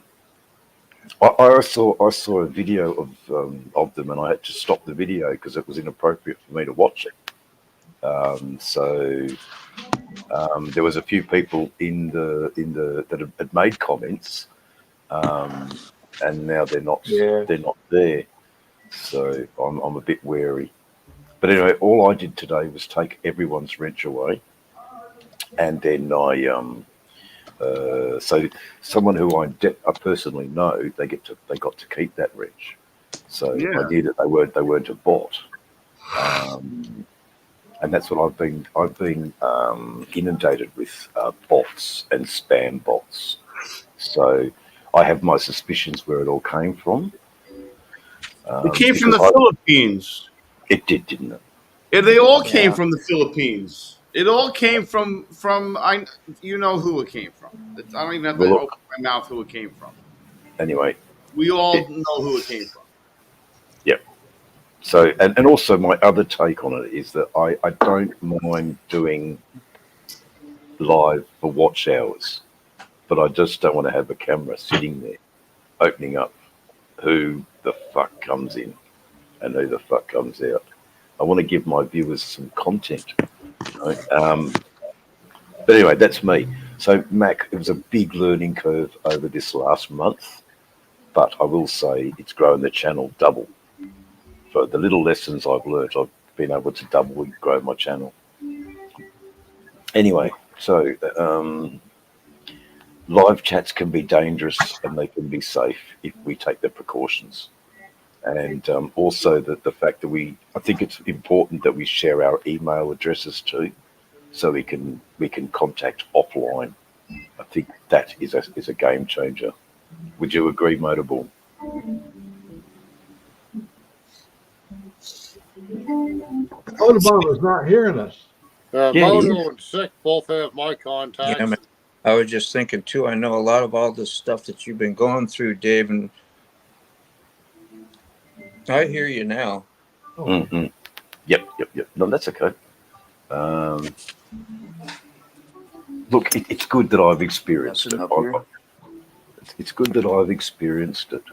I saw a video of them, and I had to stop the video because it was inappropriate for me to watch it. So there was a few people in the that had made comments, and now they're not there. So I'm a bit wary. But anyway, all I did today was take everyone's wrench away, and then so someone who I personally know, they got to keep that wrench. So Yeah. I knew that they weren't a bot, and that's what I've been inundated with, bots and spam bots. So I have my suspicions where it all came from. It came from the because Philippines. It did, didn't it? Yeah, they all came from the Philippines. It all came from you know who it came from. I don't even have to open my mouth who it came from. Anyway, we all know who it came from. Yep. So and also my other take on it is that I don't mind doing live for watch hours, but I just don't want to have a camera sitting there opening up who the fuck comes in and who the fuck comes out. I want to give my viewers some content. But anyway, that's me. So, Mac, it was a big learning curve over this last month, but I will say it's grown the channel double. For the little lessons I've learned, I've been able to double and grow my channel. Anyway, so live chats can be dangerous and they can be safe if we take the precautions. And also the fact that I think it's important that we share our email addresses too, so we can contact offline. I think that is a game changer. Would you agree, Motorball? Motorball is not hearing us. Moto and Sick both have my contacts. Yeah, I was just thinking too. I know a lot of all this stuff that you've been going through, Dave, and I hear you now. Mm-hmm. Yep. No, that's okay. Look, it's good that I've experienced it. It's good that I've experienced it,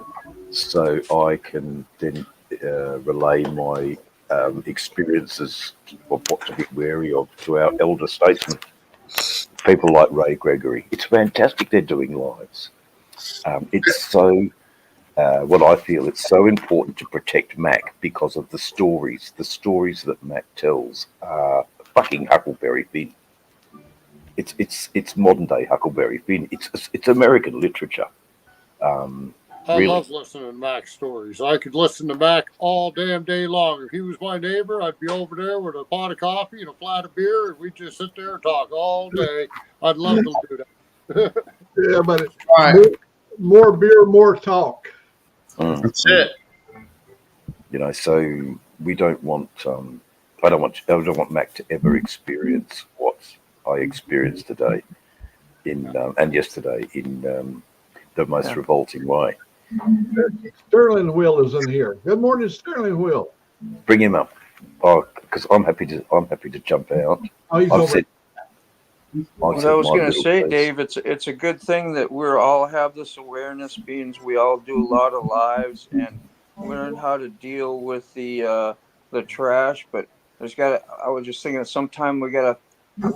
so I can then relay my experiences of what to be wary of to our elder statesmen, people like Ray Gregory. It's fantastic they're doing lives. It's so, what I feel, it's so important to protect Mac because of the stories. The stories that Mac tells are fucking Huckleberry Finn. It's modern day Huckleberry Finn. It's American literature. I love listening to Mac's stories. I could listen to Mac all damn day long. If he was my neighbor, I'd be over there with a pot of coffee and a flat of beer, and we'd just sit there and talk all day. I'd love to do that. Yeah, but more beer, more talk. That's it. You know, so we don't want. I don't want Mac to ever experience what I experienced today and yesterday in the most revolting way. Sterling Will is in here. Good morning, Sterling Will. Bring him up. Oh, because I'm happy to jump out. What I was going to say, Dave, it's a good thing that we all have this awareness, being we all do a lot of lives and learn how to deal with the trash. But I was just thinking, sometime we got to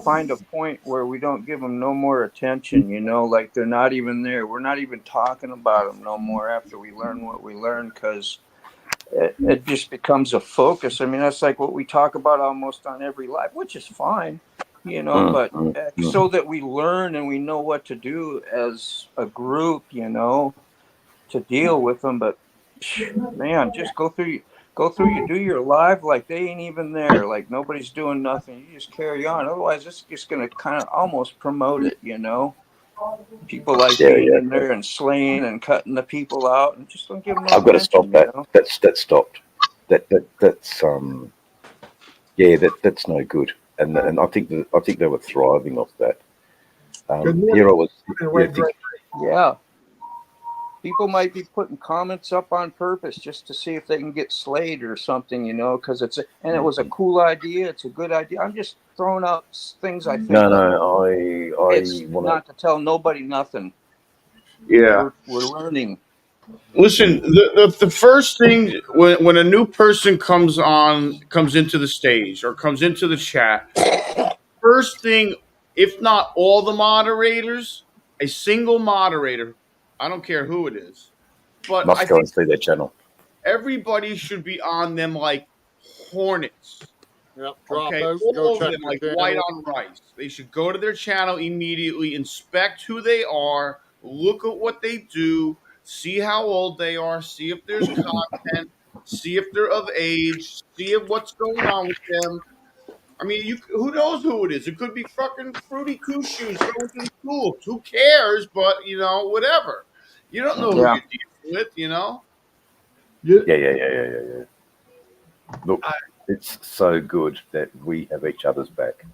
find a point where we don't give them no more attention. You know, like they're not even there. We're not even talking about them no more after we learn what we learn, because it just becomes a focus. I mean, that's like what we talk about almost on every live, which is fine. You know, but so that we learn and we know what to do as a group, you know, to deal with them. But man, just go through, you do your live like they ain't even there, like nobody's doing nothing. You just carry on. Otherwise, it's just going to kind of almost promote it, you know. People like being in there and slaying and cutting the people out, and just don't give them no I've got to stop that. You know? That stopped. That's that's no good. And I think they were thriving off that. Here I was. people might be putting comments up on purpose just to see if they can get slayed or something, you know, because it was a cool idea. It's a good idea. I'm just throwing out things I think. It's not to tell nobody nothing. Yeah. We're learning. Listen, the first thing when a new person comes into the stage or comes into the chat, first thing, if not all the moderators, a single moderator, I don't care who it is, but must go and see their channel. Everybody should be on them like hornets. Yep, okay, out, all of them like white on rice. They should go to their channel immediately, inspect who they are, look at what they do, see how old they are, see if there's content, see if they're of age, see if what's going on with them. I mean, who knows who it is? It could be fucking Fruity Shoes going to the school. Who cares? But, you know, whatever. You don't know who you're dealing with, you know? Yeah. Look, it's so good that we have each other's back.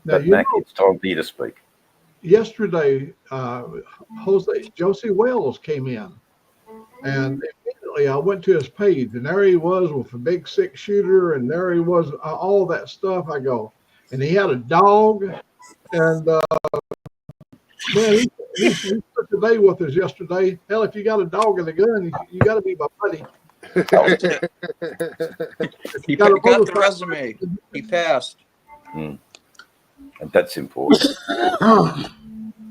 But Mac, it's time for you to speak. Yesterday, Josie Wells came in, and immediately I went to his page, and there he was with a big 6-shooter, and there he was, all that stuff. I go, and he had a dog, and man, he took the day with us yesterday. Hell, if you got a dog and a gun, you got to be my buddy. He got the resume. He passed. And that's important.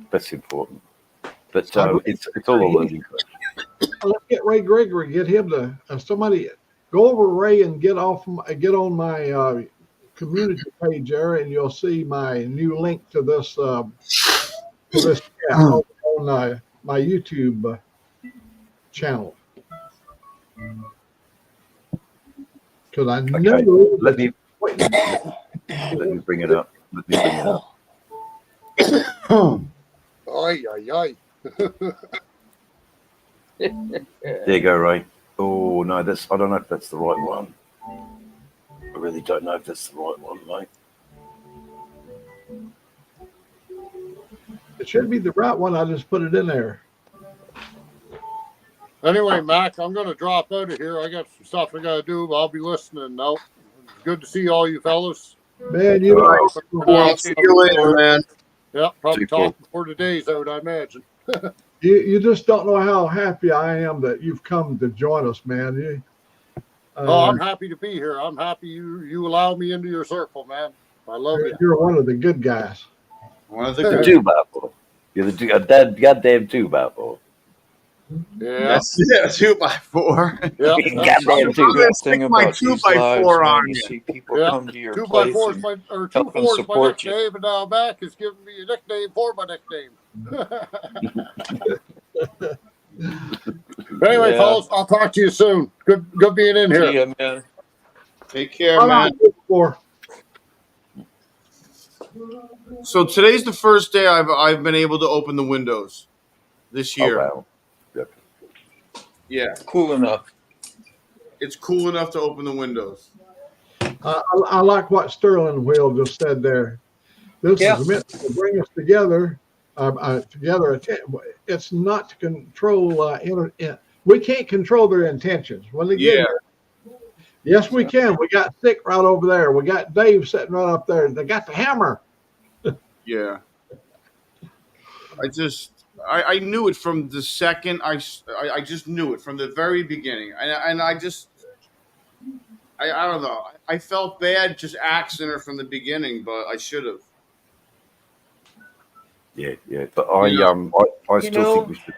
That's important. But it's all a learning curve. Let's get Ray Gregory. Get him to somebody go over Ray and get on my community page there, and you'll see my new link to this chat on my YouTube channel. Because I know. Let me bring it up. Ay. There you go, Ray. Oh no, I don't know if that's the right one. I really don't know if that's the right one, mate. It should be the right one. I just put it in there. Anyway, Mac, I'm going to drop out of here. I got some stuff I got to do, but I'll be listening now. It's good to see all you fellas. Man, see you later, man. Yeah, probably talking before the day's out, I imagine. You just don't know how happy I am that you've come to join us, man. I'm happy to be here. I'm happy you allow me into your circle, man. I love you. You're one of the good guys. One of the good 2x4. You're the goddamn 2x4. Yeah, that's it. 2x4. Yeah, goddamn 2x4. My 2x4 on you. See people come to your 2x4 is my 2x4 is my nickname, and now Mac is giving me a nickname for my nickname. Anyway, fellas, I'll talk to you soon. Good being in here. See ya, man. Take care, man. So today's the first day I've been able to open the windows this year. Oh, wow. Yep. Yeah, cool enough. It's cool enough to open the windows. I like what Sterling Will just said there. This is meant to bring us together. It's not to control. We can't control their intentions when they get here. Yes, we can. We got Thick right over there. We got Dave sitting right up there. They got the hammer. Yeah. I knew it from the second. I just knew it from the very beginning, and I don't know. I felt bad just axing her from the beginning, but I should have. Yeah. But I still think we should.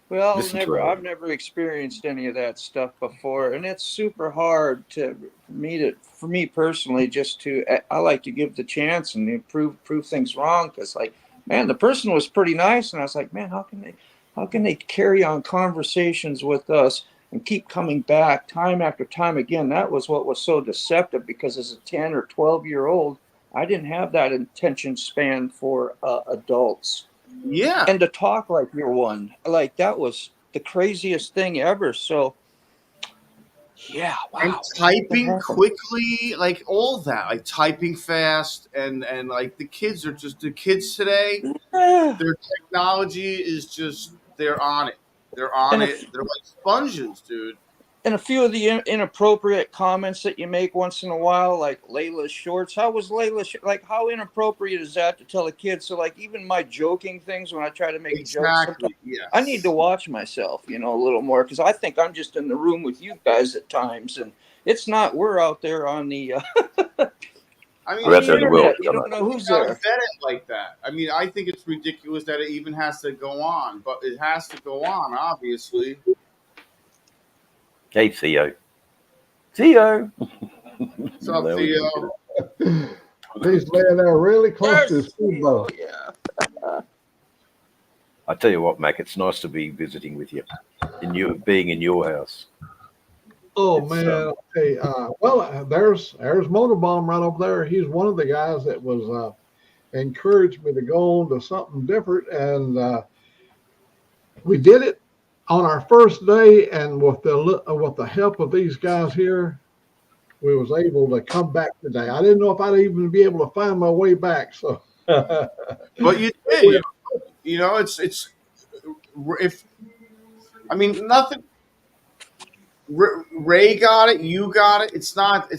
Well, I've never experienced any of that stuff before, and it's super hard for me personally. I like to give the chance and prove things wrong, because, like, man, the person was pretty nice, and I was like, man, how can they carry on conversations with us and keep coming back time after time again? That was what was so deceptive, because as a 10 or 12-year-old, I didn't have that attention span for adults. Yeah. And to talk like you're one, like, that was the craziest thing ever. So, yeah, wow. And typing quickly, like all that, like typing fast, and like the kids today, their technology is just they're on it. They're on it. They're like sponges, dude. And a few of the inappropriate comments that you make once in a while, like Layla's shorts. How was Layla's like? How inappropriate is that to tell a kid? So like, even my joking things when I try to make jokes, yes. I need to watch myself, a little more, because I think I'm just in the room with you guys at times, and it's not. We're out there on the. I mean, We're out there in the world. You don't know who's there. there. Vet it like that. I mean, I think it's ridiculous that it even has to go on, but it has to go on, obviously. Hey, Theo. Theo. What's up, Theo? He's laying there really close to his football. Yeah. I tell you what, Mac, it's nice to be visiting with you, being in your house. Oh man! Hey, well, there's Motorbomb right over there. He's one of the guys that was encouraged me to go on to something different, and we did it on our first day. And with the help of these guys here, we was able to come back today. I didn't know if I'd even be able to find my way back. So, but you did. It's if I mean nothing. Ray got it. You got it. It's not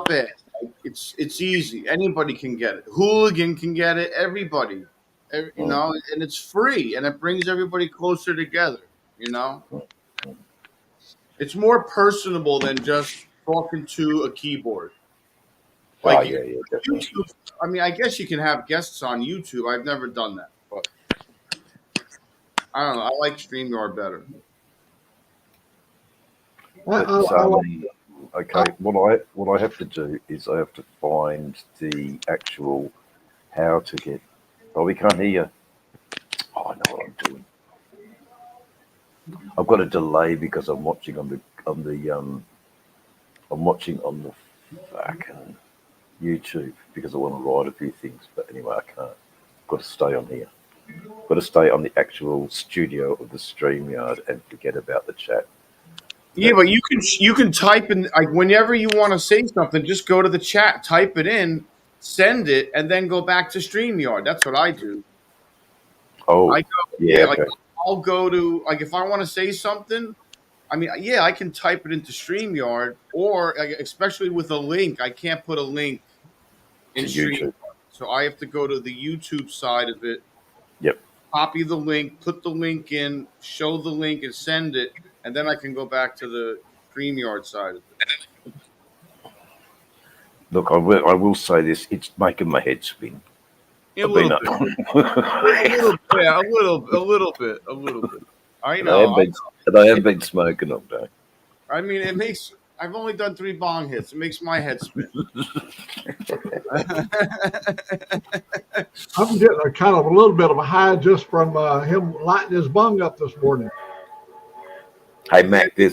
bad. It's easy. Anybody can get it. Hooligan can get it. Everybody, and it's free, and it brings everybody closer together. It's more personable than just talking to a keyboard. Like YouTube. I mean, I guess you can have guests on YouTube. I've never done that, but I don't know. I like StreamYard better. Okay, what I have to do is I have to find the actual how to get. Oh, we can't hear you. Oh, I know what I'm doing. I've got a delay because I'm watching on the fucking YouTube because I want to write a few things. But anyway, I can't. I've got to stay on here. Got to stay on the actual studio of the StreamYard and forget about the chat. Yeah, but you can type in, like, whenever you want to say something, just go to the chat, type it in, send it, and then go back to StreamYard. That's what I do. Oh, like I'll go to, like, if I want to say something, I mean, yeah, I can type it into StreamYard, or especially with a link, I can't put a link in StreamYard. So I have to go to the YouTube side of it. Yep. Copy the link, put the link in, show the link, and send it. And then I can go back to the StreamYard side of it. Look, I will say this: it's making my head spin. A little bit. I know. I have been smoking all day. I mean, I've only done 3 bong hits. It makes my head spin. I'm getting a kind of a little bit of a high just from him lighting his bong up this morning. Hey, Mac, I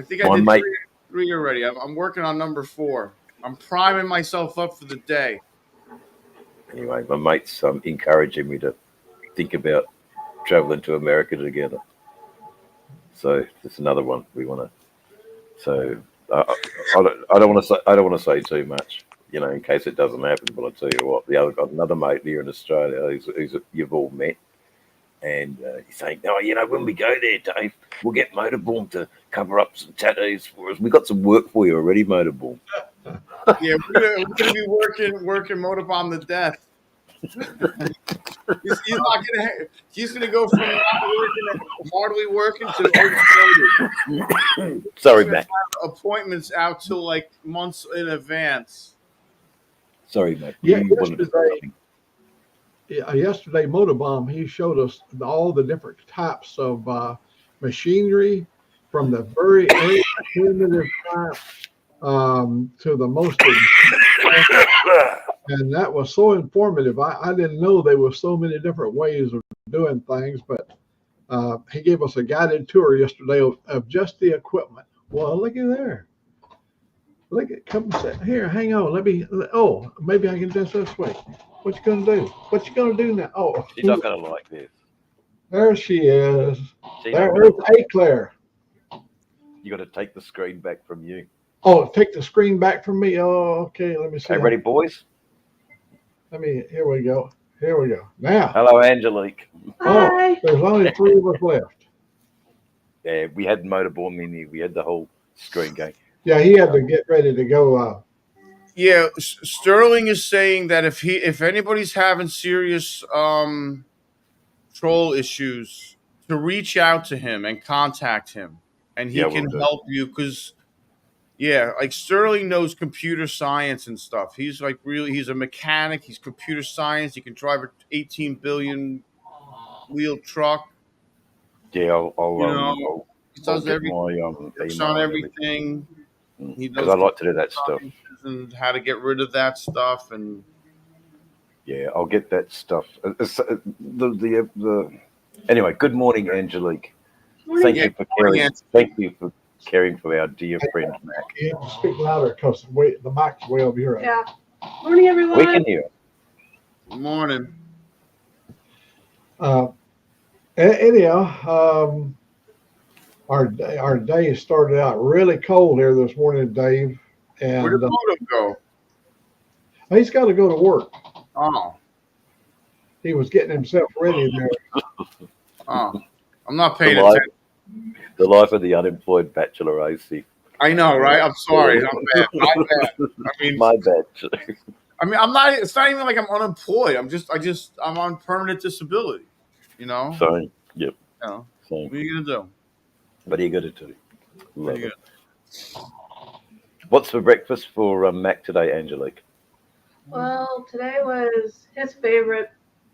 think I did 3 already. I'm working on number 4. I'm priming myself up for the day. Anyway, my mate's encouraging me to think about traveling to America together. So it's another one we want to. So I don't want to say too much, in case it doesn't happen. But I'll tell you what, I've got another mate here in Australia who's you've all met. And he's saying, when we go there, Dave, we'll get Motorboom to cover up some tattoos for us. We got some work for you already, Motorboom. Yeah, we're gonna be working Motorbomb to death. He's gonna go from hardly working to overloaded. Sorry, Matt. Appointments out till like months in advance. Sorry, Matt. Yeah, yesterday, Motorbomb, he showed us all the different types of machinery, from the very primitive type to the most and that was so informative. I didn't know there were so many different ways of doing things, but he gave us a guided tour yesterday of just the equipment. Well, look at there. Look at, come sit here, hang on. Maybe I can just this way. What you gonna do? What you gonna do now? Oh, she's not gonna like this. There she is. There's A-Claire. You got to take the screen back from you. Oh, take the screen back from me. Oh, okay. Let me see. Okay, ready, boys? Here we go. Here we go. Now. Hello, Angelique. Oh, there's only 3 of us left. Yeah, we had Motorball Mini. We had the whole screen going. Yeah, he had to get ready to go. Yeah, Sterling is saying that if anybody's having serious troll issues, to reach out to him and contact him, and he can help you because. Yeah, like Sterling knows computer science and stuff. He's like he's a mechanic. He's computer science. He can drive an 18 billion wheel truck. Yeah, he does everything. Works on everything. Because I like to do that stuff. And how to get rid of that stuff and. Yeah, I'll get that stuff. Anyway, good morning, Angelique. Thank you for caring. Thank you for caring for our dear friend Mac. You have to speak louder because the mic's way over here. Yeah. Morning, everyone. We can hear. Good morning. Anyhow, our day started out really cold here this morning, Dave. And where did Moto go? He's got to go to work. Oh. He was getting himself ready there. Oh, I'm not paying attention. The life of the unemployed bachelor AC. I know, right? I'm sorry. I'm bad. My bad. I mean, my bad. I mean, I'm not. It's not even like I'm unemployed. I'm on permanent disability. You know. Sorry. Yep. You know, what are you gonna do? What are you gonna do? Love it. What's for breakfast for Mac today, Angelique? Well, today was his favorite,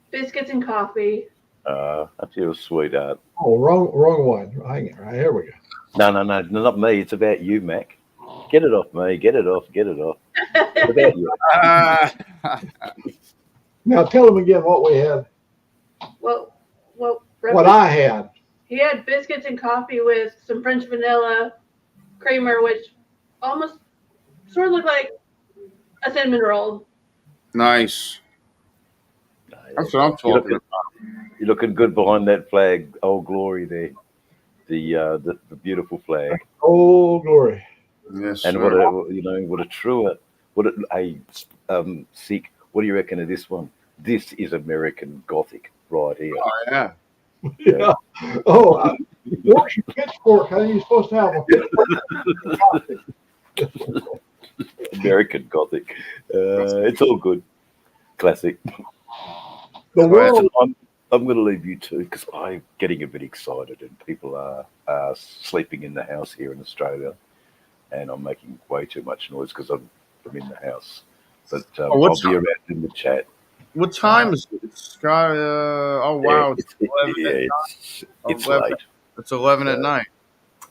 biscuits and coffee. That's your sweetheart. Oh, wrong one. Hang on, right, here we go. No, not me. It's about you, Mac. Get it off me. Get it off. It's about you. Now tell him again what we had. What I had. He had biscuits and coffee with some French vanilla creamer, which almost sort of looked like a cinnamon roll. Nice. That's what I'm talking about. You're looking good behind that flag. Old Glory there. The beautiful flag. Old Glory. Yes. And Sikh. What do you reckon of this one? This is American Gothic right here. Oh yeah. Yeah. Oh, what's your pitchfork? How are you supposed to have a pitchfork? American Gothic. It's all good. Classic. The world. I'm going to leave you too because I'm getting a bit excited and people are sleeping in the house here in Australia and I'm making way too much noise because I'm in the house. But I'll be around in the chat. What time is it? It's got, oh, wow. It's late. It's 11 at night.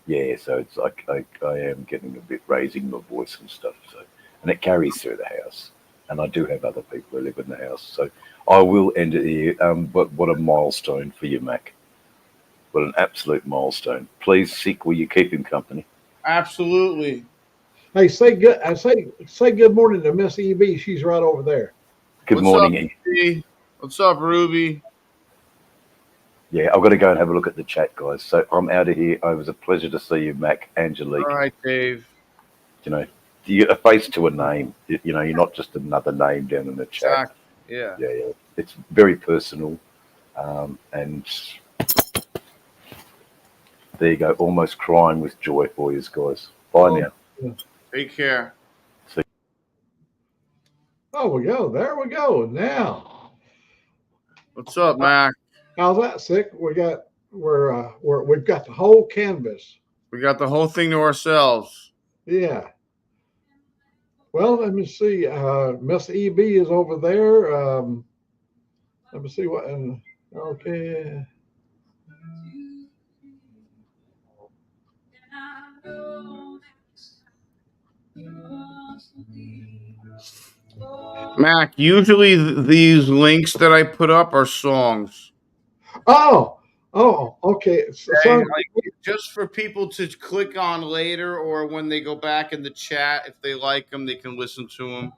Yeah, so it's like I am getting a bit raising my voice and stuff. So, and it carries through the house. And I do have other people who live in the house. So I will end it here. But what a milestone for you, Mac. What an absolute milestone. Please, Sikh, will you keep him company? Absolutely. Hey, say good morning to Miss EB. She's right over there. Good morning, EB. What's up, Ruby? Yeah, I've got to go and have a look at the chat, guys. So I'm out of here. It was a pleasure to see you, Mac. Angelique. All right, Dave. You know, a face to a name. You know, you're not just another name down in the chat. Exactly. Yeah. Yeah. It's very personal. And there you go. Almost crying with joy for you guys. Bye now. Yeah. Take care. Oh, we go. There we go. Now. What's up, Mac? How's that, Sikh? We've got the whole canvas. We got the whole thing to ourselves. Yeah. Well, let me see. Miss EB is over there. Let me see what. Okay. Mac, usually these links that I put up are songs. Oh, okay. Like, just for people to click on later or when they go back in the chat, if they like them, they can listen to them.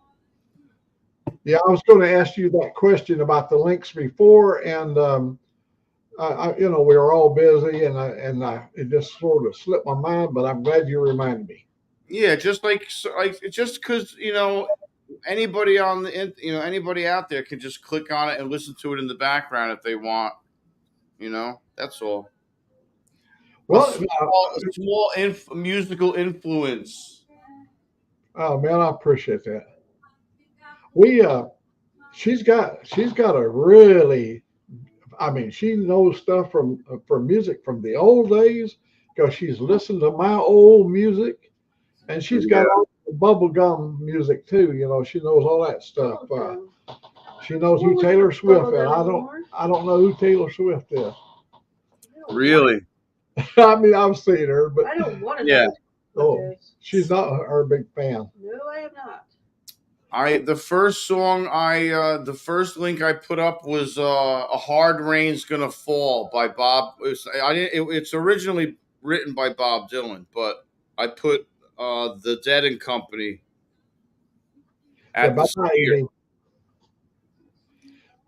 Yeah, I was going to ask you that question about the links before, and we were all busy, and it just sort of slipped my mind. But I'm glad you reminded me. Yeah, just because anybody on the anybody out there can just click on it and listen to it in the background if they want. That's all. Well, a small musical influence. Oh man, I appreciate that. She's got a really, I mean, she knows stuff from music from the old days because she's listened to my old music, and she's got all the bubblegum music too. She knows all that stuff. She knows who Taylor Swift is. I don't know who Taylor Swift is. Really? I mean, I've seen her, but I don't want to. Yeah. Oh, she's not her big fan. No, I am not. The first link I put up was "A Hard Rain's Gonna Fall" by Bob. It's originally written by Bob Dylan, but I put the Dead and Company at the start.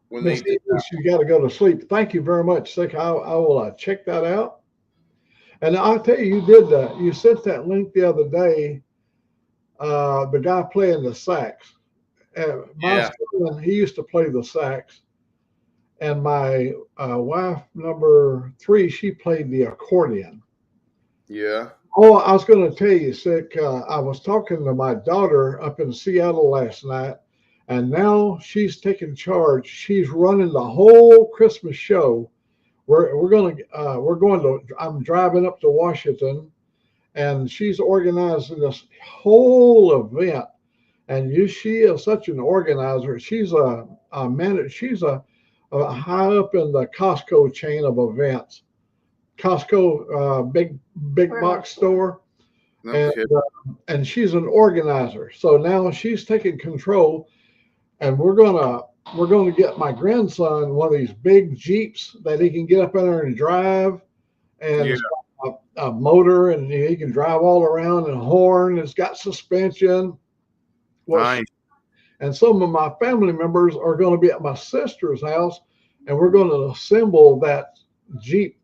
When they did that. You got to go to sleep. Thank you very much, Sick. I will check that out. And I'll tell you, you sent that link the other day. The guy playing the sax. My son, he used to play the sax, and my wife, number 3, she played the accordion. Yeah. Oh, I was going to tell you, Sick. I was talking to my daughter up in Seattle last night, and now she's taking charge. She's running the whole Christmas show. I'm driving up to Washington, and she's organizing this whole event. And she is such an organizer. She's a high up in the Costco chain of events. Costco, big box store, and she's an organizer. So now she's taking control, and we're gonna get my grandson one of these big Jeeps that he can get up in there and drive, and it's got a motor, and he can drive all around, and horn. It's got suspension. Nice. And some of my family members are going to be at my sister's house, and we're going to assemble that Jeep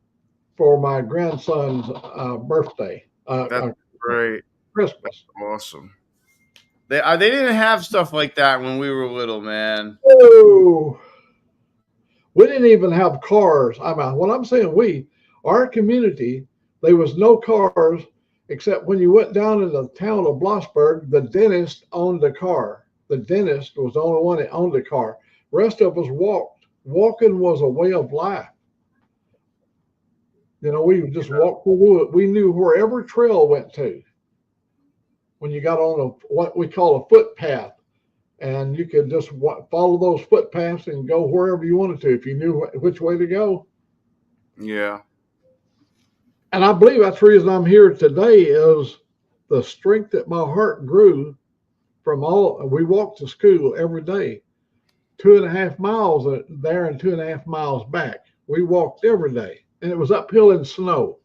for my grandson's birthday. That's great. Christmas. That's awesome. They didn't have stuff like that when we were little, man. Oh, we didn't even have cars. When I'm saying our community, there was no cars. Except when you went down in the town of Blossburg, the dentist owned a car. The dentist was the only one that owned a car. The rest of us walked. Walking was a way of life. We just walked. We knew wherever trail went to. When you got on what we call a footpath, and you could just follow those footpaths and go wherever you wanted to if you knew which way to go. Yeah. And I believe that's the reason I'm here today is the strength that my heart grew from we walked to school every day, 2.5 miles there and 2.5 miles back. We walked every day, and it was uphill in snow.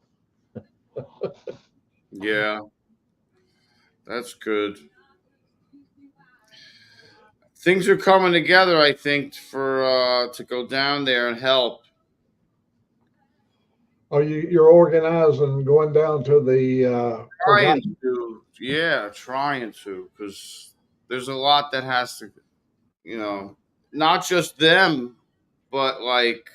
Yeah, that's good. Things are coming together, I think, for to go down there and help. Are you're organizing going down to the trying to, because there's a lot that has to, not just them, but like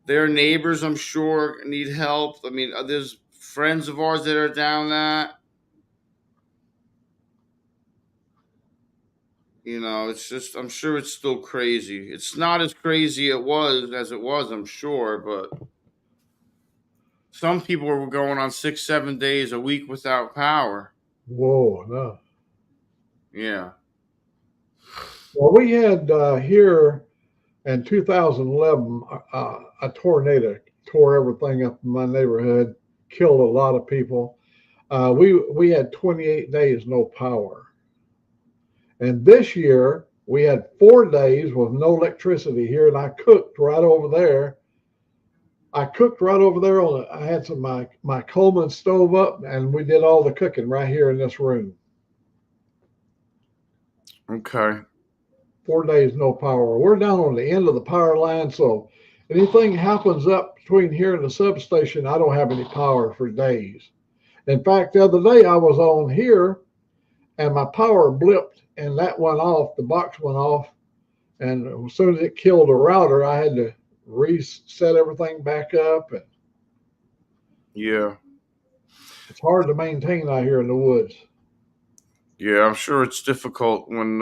their neighbors, I'm sure, need help. I mean, there's friends of ours that are down that. It's just, I'm sure it's still crazy. It's not as crazy as it was, I'm sure, but some people were going on 6-7 days a week without power. Whoa, no. Yeah. Well, we had here in 2011 a tornado tore everything up in my neighborhood, killed a lot of people. We had 28 days no power. And this year we had 4 days with no electricity here, and I cooked right over there. I had my Coleman stove up, and we did all the cooking right here in this room. Okay. 4 days no power. We're down on the end of the power line, so anything happens up between here and the substation, I don't have any power for days. In fact, the other day I was on here, and my power blipped, and that went off. The box went off, and as soon as it killed the router, I had to reset everything back up. And Yeah. it's hard to maintain out here in the woods. Yeah, I'm sure it's difficult when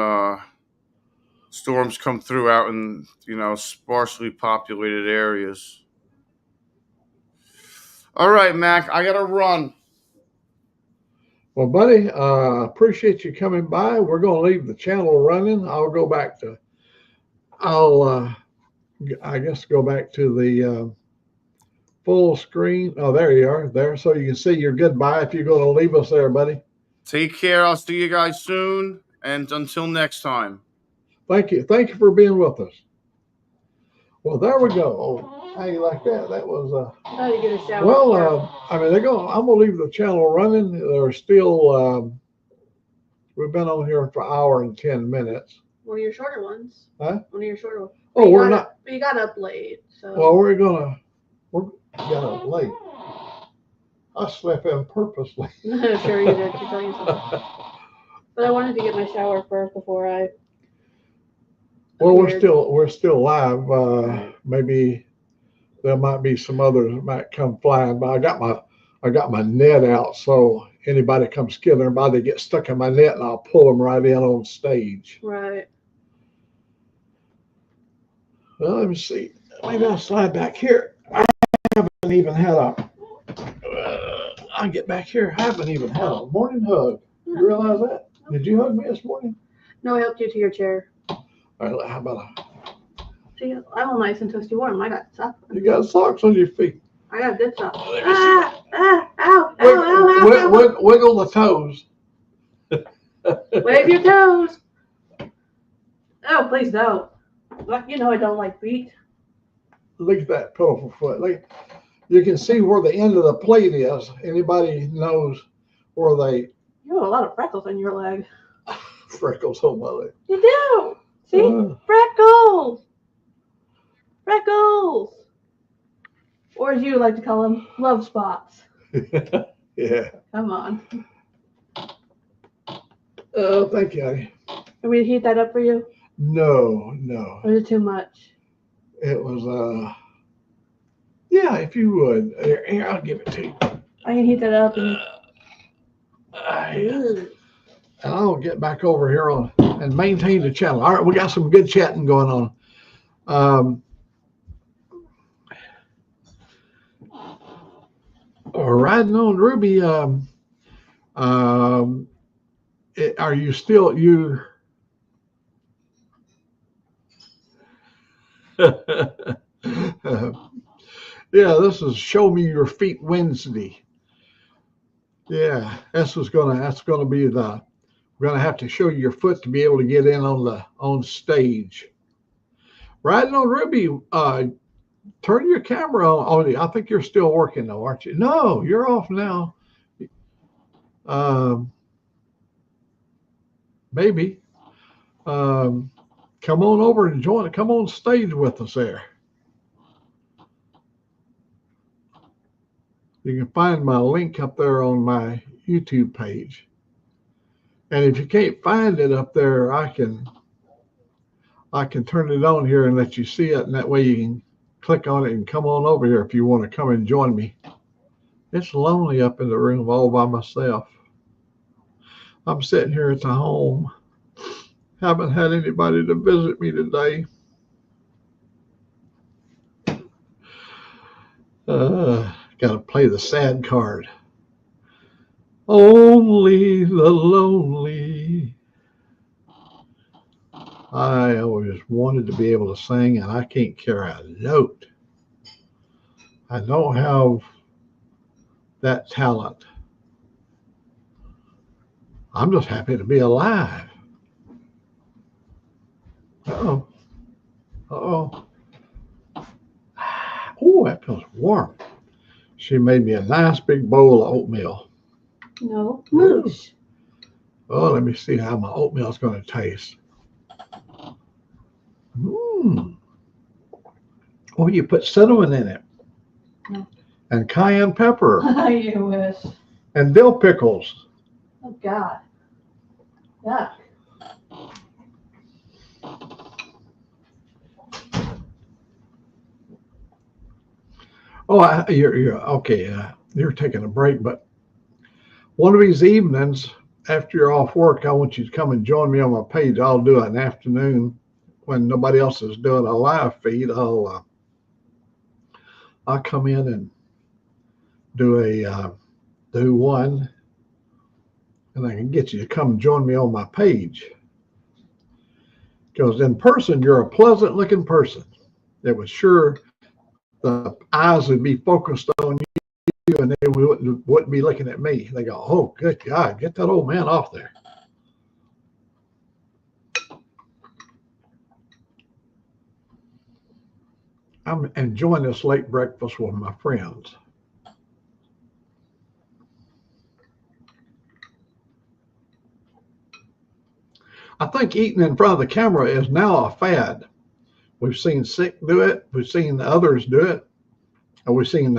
storms come through out in, sparsely populated areas. All right, Mac, I gotta run. Well, buddy, appreciate you coming by. We're going to leave the channel running. I'll go back to, I guess, go back to the full screen. Oh, there you are, there. So you can see your goodbye if you're going to leave us there, buddy. Take care. I'll see you guys soon. And until next time. Thank you. Thank you for being with us. Well, there we go. Oh, how you like that? That was How do you get a shower? well, I mean, I'm gonna leave the channel running. They're still we've been on here for an hour and 10 minutes. One of your shorter ones. Huh? One of your shorter ones. Oh, we're not. You got up late, so. Well, we got up late. I slept in purposely. Sure you did. You're telling yourself. But I wanted to get my shower first before I. Well, we're still live. Maybe there might be some others that might come flying by. I got my net out, so anybody comes skidding by, they get stuck in my net, and I'll pull them right in on stage. Right. Well, let me see. Maybe I'll slide back here. I haven't even had I'll get back here. I haven't even had a morning hug. You realize that? Did you hug me this morning? No, I helped you to your chair. All right, how about See, I'm all nice and toasty warm. I got socks. you got socks on your feet? I got good socks. Ow, Ow, ow. Wiggle the toes. Wave your toes. Oh, please don't. You know I don't like feet. Look at that pitiful foot. You can see where the end of the plate is. Anybody knows where they You have a lot of freckles on your leg. freckles on my leg. You do. See? Freckles. Freckles. Or as you like to call them, love spots. Yeah. Come on. Oh, thank you, honey. Want me to heat that up for you? No. Or is it too much? It was, yeah, if you would. Here, I'll give it to you. I can heat that up and. And I'll get back over here and maintain the channel. All right, we got some good chatting going on. Riding on Ruby. Are you still you? Yeah, this is Show Me Your Feet Wednesday. Yeah, that's gonna be we're gonna have to show you your foot to be able to get in on stage. Riding on Ruby, turn your camera on. I think you're still working though, aren't you? No, you're off now. Maybe. Come on over and join. Come on stage with us there. You can find my link up there on my YouTube page. And if you can't find it up there, I can turn it on here and let you see it. And that way you can click on it and come on over here if you want to come and join me. It's lonely up in the room all by myself. I'm sitting here at the home. Haven't had anybody to visit me today. Got to play the sad card. Only the lonely. I always wanted to be able to sing, and I can't carry a note. I don't have that talent. I'm just happy to be alive. Uh-oh. Uh-oh. Oh, that feels warm. She made me a nice big bowl of oatmeal. No, moosh. Oh, let me see how my oatmeal is going to taste. Oh, you put cinnamon in it. No. And cayenne pepper. You wish. And dill pickles. Oh, God. Yeah. Oh, you're okay. You're taking a break, but one of these evenings after you're off work, I want you to come and join me on my page. I'll do an afternoon when nobody else is doing a live feed. I'll come in and do one, and I can get you to come join me on my page. Because in person, you're a pleasant looking person. It was sure the eyes would be focused on you and they wouldn't be looking at me. They go, oh, good God, get that old man off there. I'm enjoying this late breakfast with my friends. I think eating in front of the camera is now a fad. We've seen Sick do it. We've seen others do it. And we've seen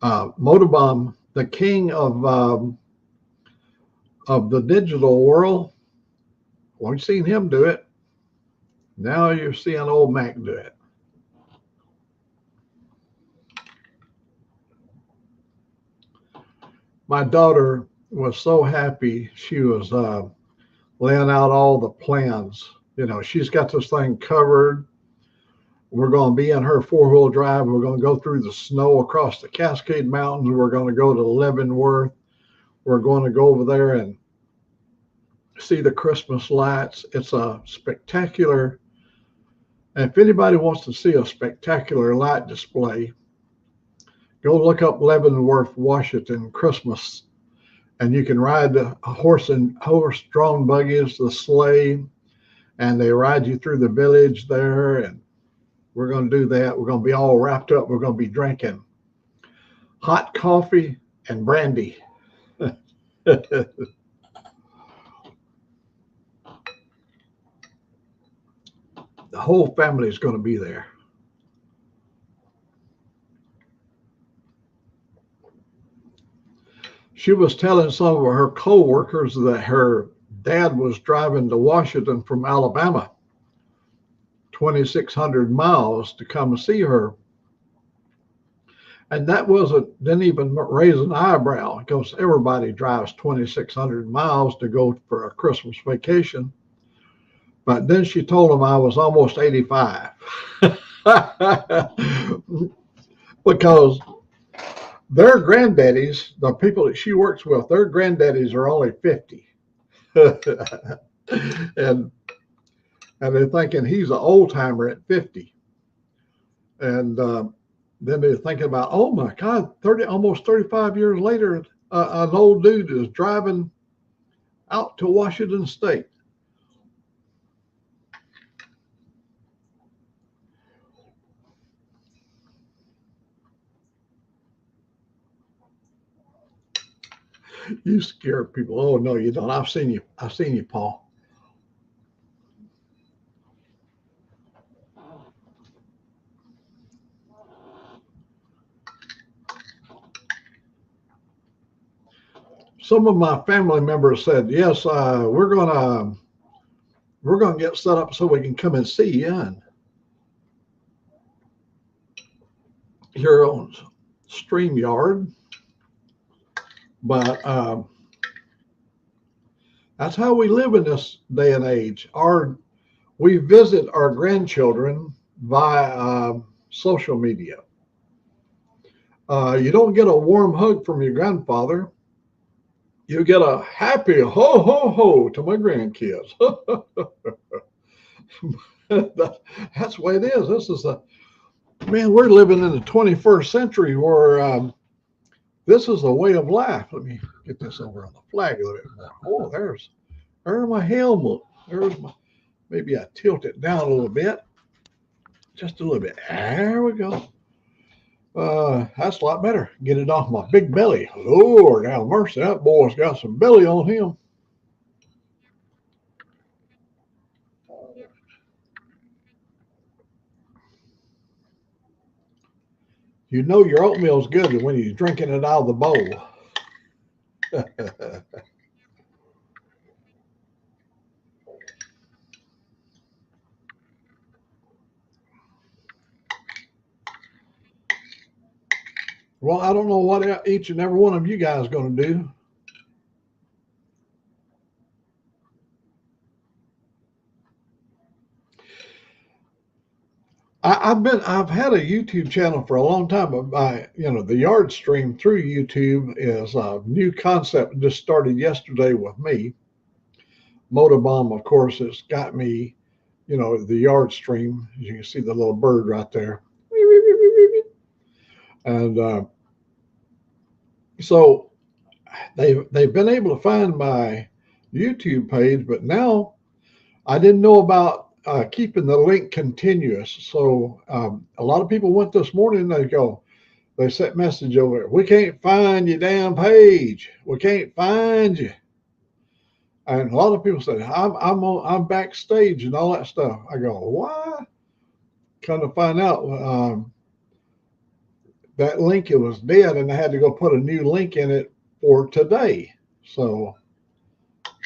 Motorbomb, the king of the digital world. We've seen him do it. Now you're seeing Old Mac do it. My daughter was so happy. She was laying out all the plans. You know, she's got this thing covered. We're going to be in her four-wheel drive. We're going to go through the snow across the Cascade Mountains. We're going to go to Leavenworth. We're going to go over there and see the Christmas lights. It's a spectacular. And if anybody wants to see a spectacular light display, go look up Leavenworth, Washington Christmas, and you can ride the horse-drawn buggies, the sleigh, and they ride you through the village there. And we're going to do that. We're going to be all wrapped up. We're going to be drinking hot coffee and brandy. The whole family is going to be there. She was telling some of her co-workers that her dad was driving to Washington from Alabama, 2,600 miles to come see her. And that didn't even raise an eyebrow, because everybody drives 2,600 miles to go for a Christmas vacation. But then she told them I was almost 85. Because their granddaddies, the people that she works with, their granddaddies are only 50. and they're thinking he's an old timer at 50. And then they're thinking about, oh my God, almost 35 years later, an old dude is driving out to Washington State. You scare people. Oh no, you don't. I've seen you, Paul. Some of my family members said, yes, we're gonna get set up so we can come and see you and here on StreamYard. But that's how we live in this day and age. We visit our grandchildren via social media. You don't get a warm hug from your grandfather. You get a happy ho, ho, ho to my grandkids. That's the way it is. We're living in the 21st century where this is a way of life. Let me get this over on the flag a little bit more. Oh, there's my helmet. Maybe I tilt it down a little bit. Just a little bit. There we go. That's a lot better. Get it off my big belly. Lord have mercy, that boy's got some belly on him. You know your oatmeal's good when you're drinking it out of the bowl. Well, I don't know what each and every one of you guys are going to do. I've had a YouTube channel for a long time, but the yard stream through YouTube is a new concept that just started yesterday with me. Motorbomb, of course, has got me, the yard stream. As you can see the little bird right there. And so they've been able to find my YouTube page, but now I didn't know about keeping the link continuous. So a lot of people went this morning. They sent message over there. We can't find your damn page. We can't find you. And a lot of people said, I'm backstage and all that stuff. I go, what? Kind of find out that link, it was dead, and I had to go put a new link in it for today. So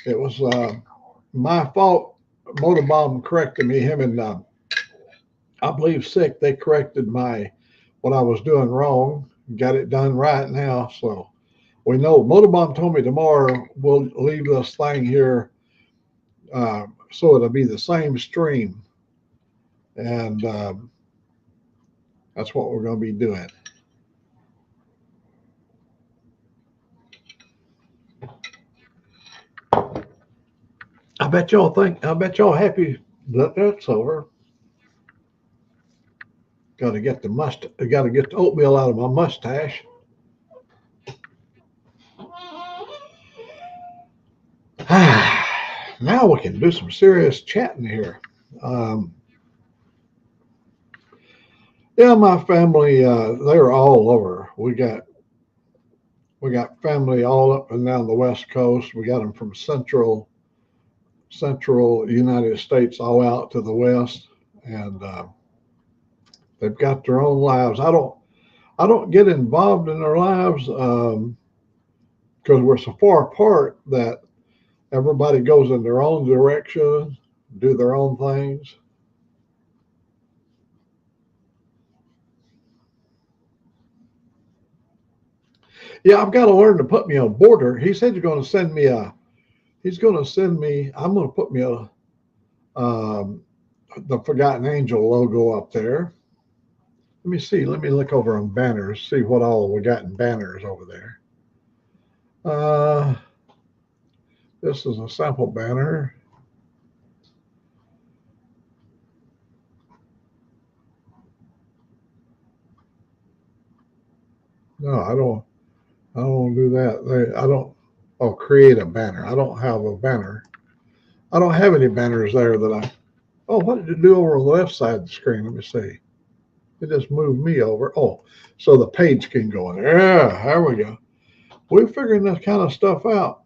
it was my fault. Motorbomb corrected me. Him and I believe Sick, they corrected what I was doing wrong. Got it done right now. So we know. Motorbomb told me tomorrow we'll leave this thing here so it'll be the same stream. And that's what we're going to be doing. I bet y'all happy that that's over. Got to get the oatmeal out of my mustache. Now we can do some serious chatting here. Yeah, my family, they're all over. We got family all up and down the West Coast. We got them from central United States all out to the West, and they've got their own lives. I don't get involved in their lives because we're so far apart that everybody goes in their own direction, do their own things. Yeah, I've got to learn to put me on border. He said he's going to send me I'm going to put me the Forgotten Angel logo up there. Let me see. Let me look over on banners, see what all we got in banners over there. This is a sample banner. No, I don't do that. Create a banner. I don't have a banner. I don't have any banners there what did it do over on the left side of the screen? Let me see. It just moved me over. Oh, so the page can go in there. Yeah, there we go. We're figuring this kind of stuff out.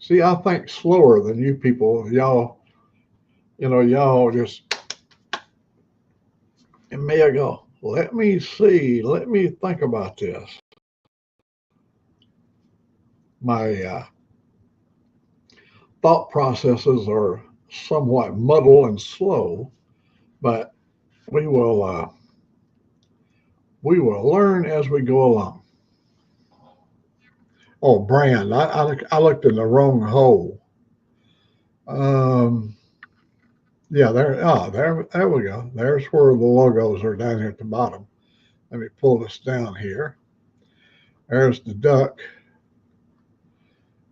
See, I think slower than you people. Y'all just, and me, I go, let me see. Let me think about this. My thought processes are somewhat muddled and slow, but we will learn as we go along. Oh, brand! I looked in the wrong hole. Yeah, there we go. There's where the logos are down here at the bottom. Let me pull this down here. There's the duck.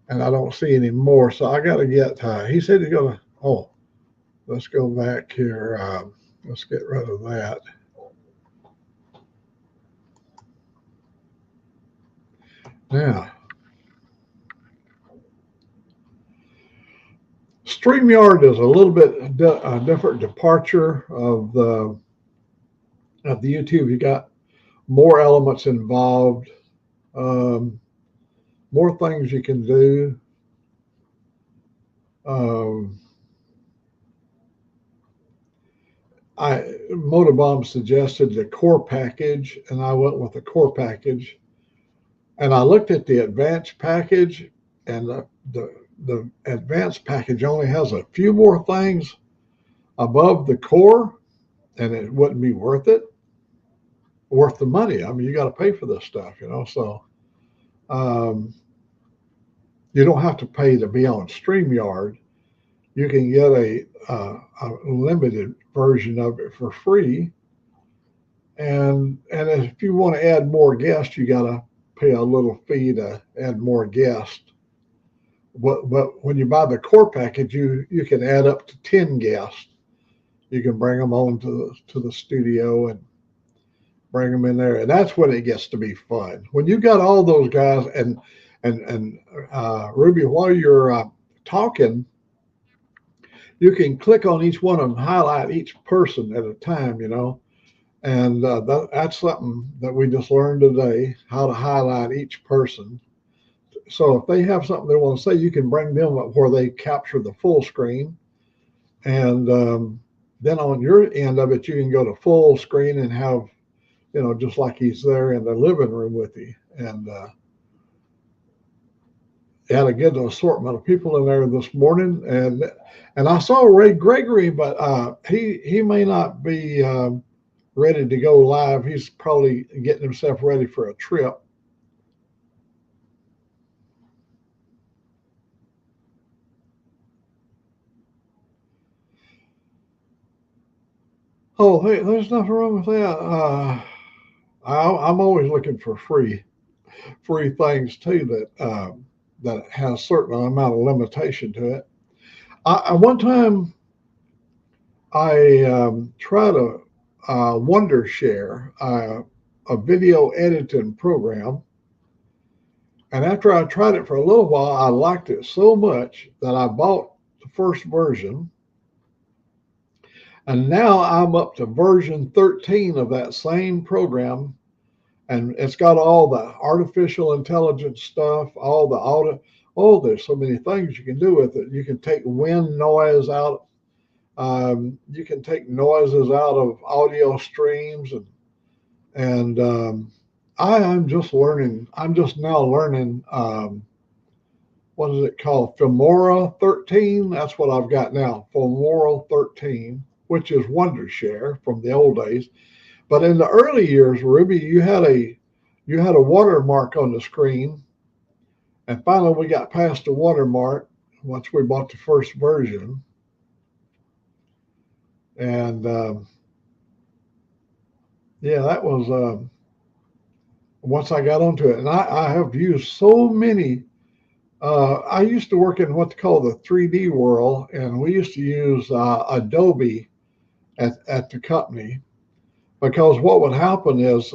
And I don't see any more, so I got to get. He said he's gonna. Oh, let's go back here. Let's get rid of that. Now, StreamYard is a little bit a different departure of the YouTube. You got more elements involved. More things you can do. Motorbomb suggested the core package, and I went with the core package. And I looked at the advanced package, and the advanced package only has a few more things above the core, and it wouldn't be worth it. worth the money. I mean, you got to pay for this stuff, So you don't have to pay to be on StreamYard. You can get a limited version of it for free. And if you want to add more guests, you got to pay a little fee to add more guests. But when you buy the core package, you can add up to 10 guests. You can bring them on to the studio and bring them in there, and that's when it gets to be fun. When you got all those guys, and Ruby, while you're talking, you can click on each one of them, highlight each person at a time, and that's something that we just learned today, how to highlight each person. So if they have something they want to say, you can bring them up where they capture the full screen, and then on your end of it, you can go to full screen and have, just like he's there in the living room with you. And had a good assortment of people in there this morning. And I saw Ray Gregory, but he may not be ready to go live. He's probably getting himself ready for a trip. Oh, hey, there's nothing wrong with that. I'm always looking for free things too that has a certain amount of limitation to it. One time I tried a Wondershare, a video editing program, and after I tried it for a little while, I liked it so much that I bought the first version. And now I'm up to version 13 of that same program. And it's got all the artificial intelligence stuff, all the audio. Oh, there's so many things you can do with it. You can take wind noise out. You can take noises out of audio streams. And I am just learning. I'm just now learning, what is it called? Filmora 13. That's what I've got now, Filmora 13. Which is Wondershare from the old days. But in the early years, Ruby, you had a watermark on the screen. And finally we got past the watermark once we bought the first version. And yeah, that was once I got onto it. And I have used so many. I used to work in what they call the 3D world, and we used to use Adobe at the company, because what would happen is,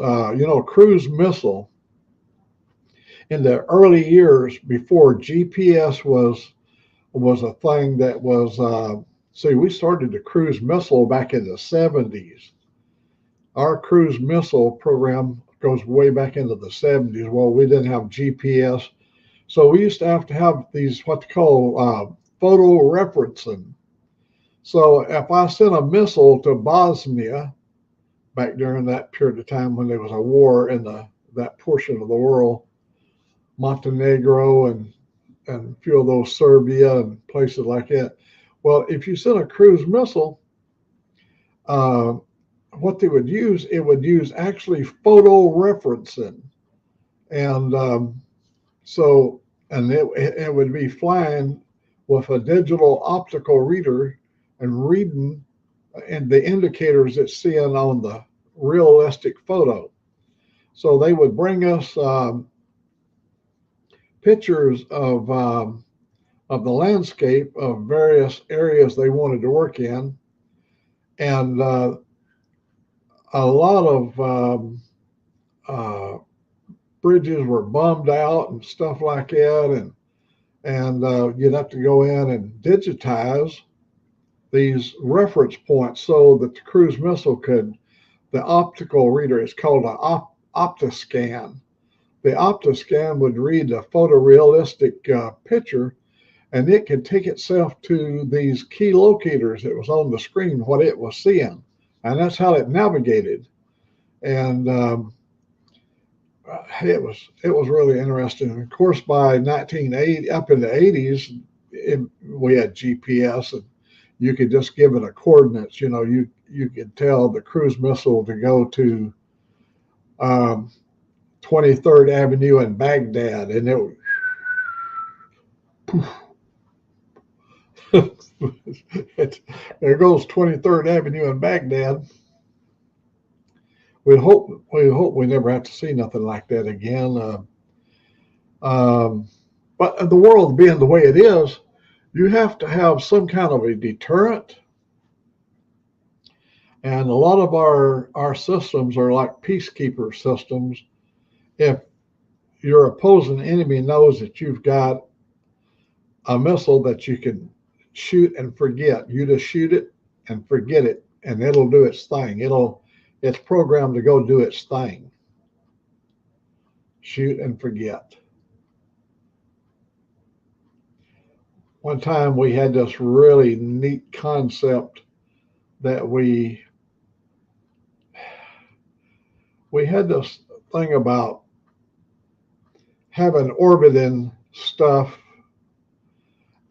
cruise missile in the early years before GPS was a thing that was, see, we started the cruise missile back in the 70s. Our cruise missile program goes way back into the 70s. Well, we didn't have GPS. So we used to have these, what they call photo referencing. So if I sent a missile to Bosnia back during that period of time when there was a war in that portion of the world, Montenegro and a few of those, Serbia and places like that. Well, if you sent a cruise missile, what they would use, it would use actually photo referencing. And and it would be flying with a digital optical reader and reading and the indicators it's seeing on the realistic photo. So they would bring us pictures of the landscape of various areas they wanted to work in, and a lot of bridges were bummed out and stuff like that, and you'd have to go in and digitize these reference points so that the cruise missile could, the optical reader, it's called an optiscan. The optiscan would read the photorealistic picture, and it could take itself to these key locators that was on the screen, what it was seeing, and that's how it navigated. And it was really interesting. And of course, by 1980, up in the 80s, we had GPS, and you could just give it a coordinates. You could tell the cruise missile to go to 23rd Avenue in Baghdad, and it there goes 23rd Avenue in Baghdad. We hope we never have to see nothing like that again. But the world being the way it is, you have to have some kind of a deterrent. And a lot of our systems are like peacekeeper systems. If your opposing enemy knows that you've got a missile that you can shoot and forget, you just shoot it and forget it, and it'll do its thing. It's programmed to go do its thing. Shoot and forget. One time we had this really neat concept that we had this thing about having orbiting stuff,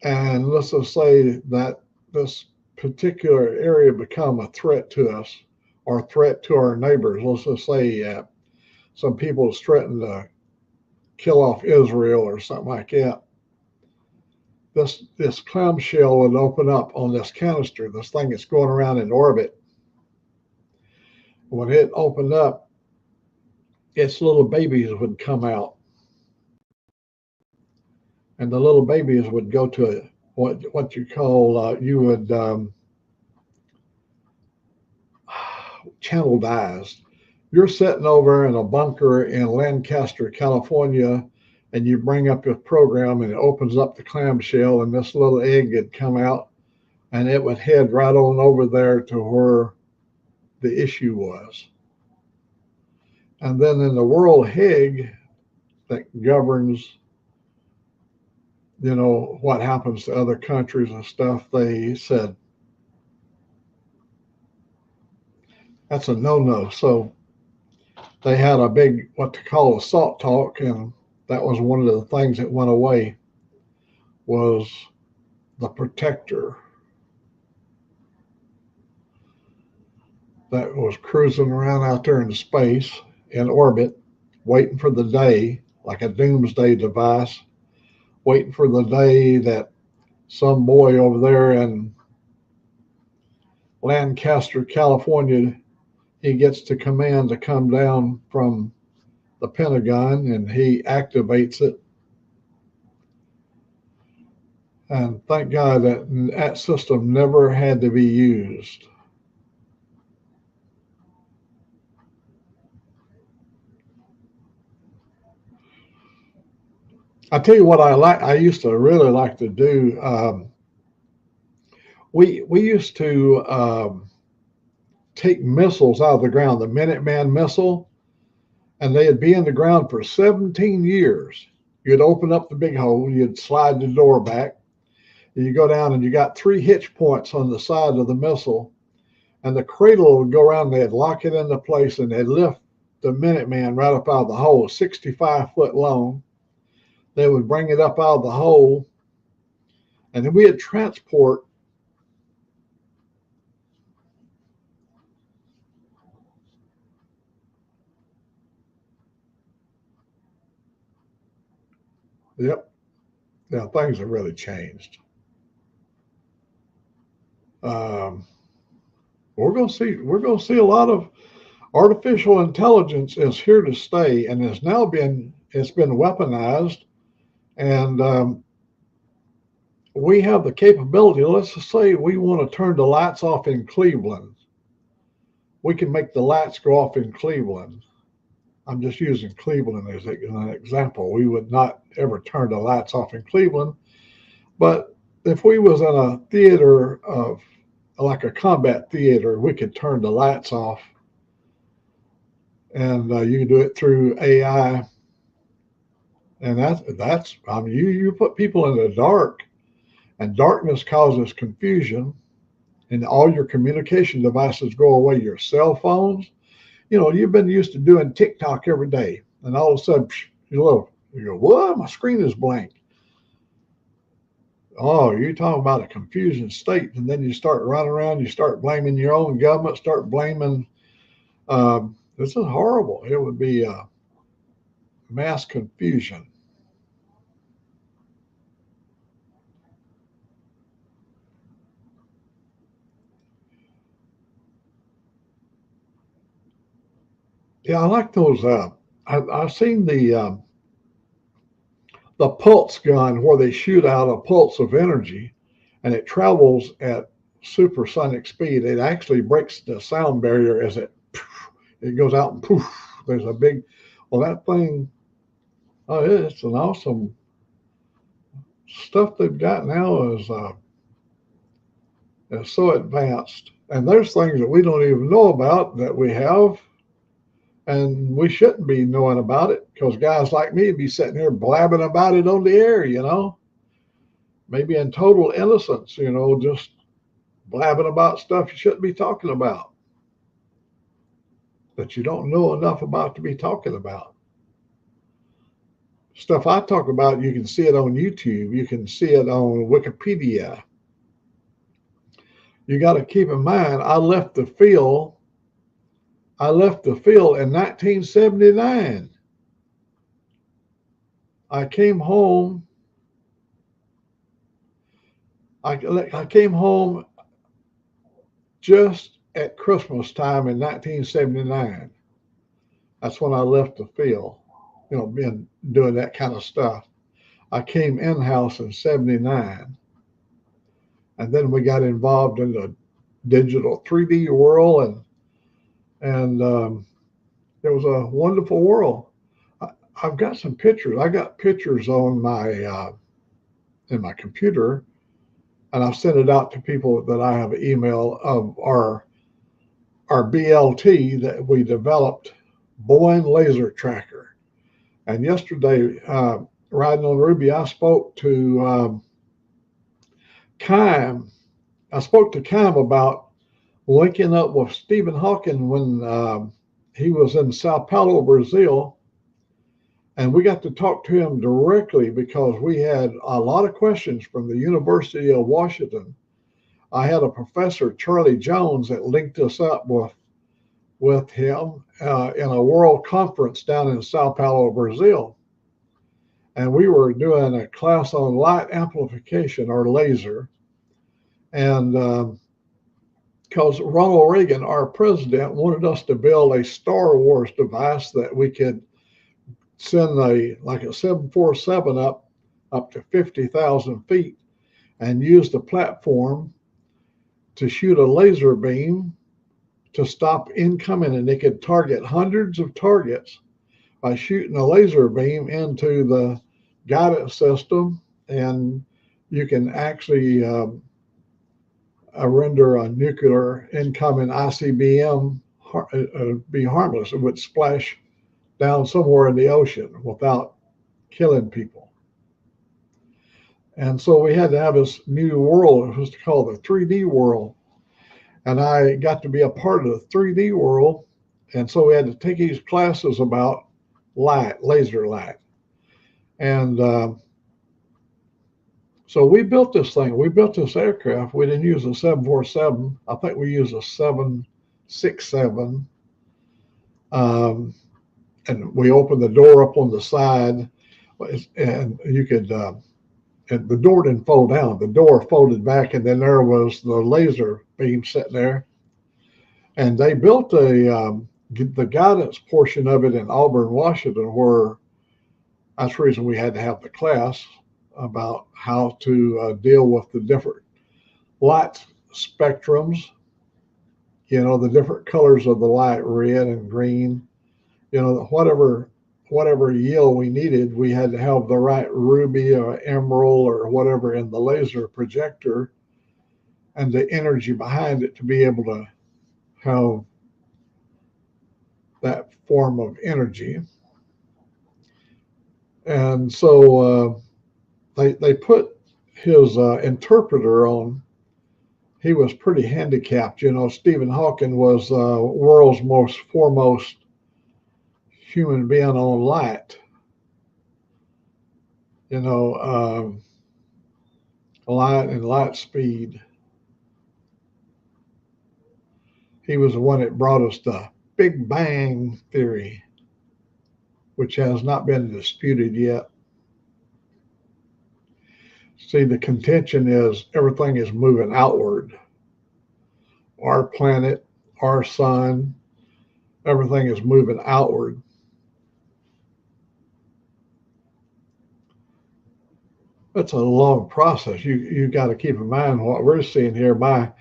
and let's just say that this particular area become a threat to us or a threat to our neighbors. Let's just say some people threaten to kill off Israel or something like that. This clamshell would open up on this canister, this thing that's going around in orbit. When it opened up, its little babies would come out. And the little babies would go to what you call, you would channeled eyes. You're sitting over in a bunker in Lancaster, California, and you bring up your program and it opens up the clamshell, and this little egg would come out, and it would head right on over there to where the issue was. And then in the World Hague that governs, what happens to other countries and stuff, they said, that's a no-no. So they had a big, what they call a salt talk, and that was one of the things that went away, was the protector that was cruising around out there in space in orbit, waiting for the day, like a doomsday device, waiting for the day that some boy over there in Lancaster, California, he gets the command to come down from the Pentagon, and he activates it. And thank God that system never had to be used. I tell you what I used to really like to do. We used to take missiles out of the ground, the Minuteman missile, and they'd be in the ground for 17 years. You'd open up the big hole, you'd slide the door back, and you go down, and you got 3 hitch points on the side of the missile, and the cradle would go around, they'd lock it into place, and they'd lift the Minuteman right up out of the hole, 65 foot long. They would bring it up out of the hole, and then we'd transport Yep. Yeah, things have really changed. We're going to see a lot of artificial intelligence is here to stay, and it's been weaponized, and we have the capability. Let's just say we want to turn the lights off in Cleveland. We can make the lights go off in Cleveland. I'm just using Cleveland as an example. We would not ever turn the lights off in Cleveland, but if we was in a theater of like a combat theater, we could turn the lights off, and you can do it through AI. And that's I mean, you put people in the dark, and darkness causes confusion, and all your communication devices go away. Your cell phones, you've been used to doing TikTok every day, and all of a sudden, you go, what? My screen is blank. Oh, you're talking about a confusion state, and then you start running around. You start blaming your own government. Start blaming This is horrible. It would be mass confusion. Yeah, I like those. I've seen the pulse gun where they shoot out a pulse of energy, and it travels at supersonic speed. It actually breaks the sound barrier as it goes out and poof. There's a big. Well, that thing. Oh, it's an awesome stuff they've got now is so advanced. And there's things that we don't even know about that we have, and we shouldn't be knowing about it because guys like me be sitting here blabbing about it on the air, maybe in total innocence, just blabbing about stuff you shouldn't be talking about, that you don't know enough about to be talking about. Stuff I talk about, you can see it on YouTube, you can see it on Wikipedia. You got to keep in mind, I left the field in 1979. I came home. I came home just at Christmas time in 1979. That's when I left the field, been doing that kind of stuff. I came in-house in 79. And then we got involved in the digital 3D world, and it was a wonderful world. I've got some pictures. I got pictures on in my computer, and I've sent it out to people that I have email of our BLT that we developed, Boeing laser tracker. And yesterday, riding on Ruby, I spoke to Kime. I spoke to Kime about linking up with Stephen Hawking when he was in Sao Paulo, Brazil. And we got to talk to him directly because we had a lot of questions from the University of Washington. I had a professor, Charlie Jones, that linked us up with him in a world conference down in Sao Paulo, Brazil. And we were doing a class on light amplification, or laser. And because Ronald Reagan, our president, wanted us to build a Star Wars device that we could send a 747 up to 50,000 feet and use the platform to shoot a laser beam to stop incoming, and they could target hundreds of targets by shooting a laser beam into the guidance system, and you can actually render a nuclear incoming ICBM be harmless. It would splash down somewhere in the ocean without killing people. And so we had to have this new world. It was called the 3D world. And I got to be a part of the 3D world. And so we had to take these classes about light, laser light. And so we built this thing. We built this aircraft. We didn't use a 747. I think we used a 767. And we opened the door up on the side, and you could, and the door didn't fold down. The door folded back, and then there was the laser beam sitting there. And they built the guidance portion of it in Auburn, Washington, where that's the reason we had to have the class about how to deal with the different light spectrums, the different colors of the light, red and green. Whatever yield we needed, we had to have the right ruby or emerald or whatever in the laser projector and the energy behind it to be able to have that form of energy. And so they put his interpreter on. He was pretty handicapped. Stephen Hawking was world's most foremost human being on light. Light and light speed. He was the one that brought us the Big Bang Theory, which has not been disputed yet. See, the contention is everything is moving outward. Our planet, our sun, everything is moving outward. It's a long process. You got to keep in mind what we're seeing here. My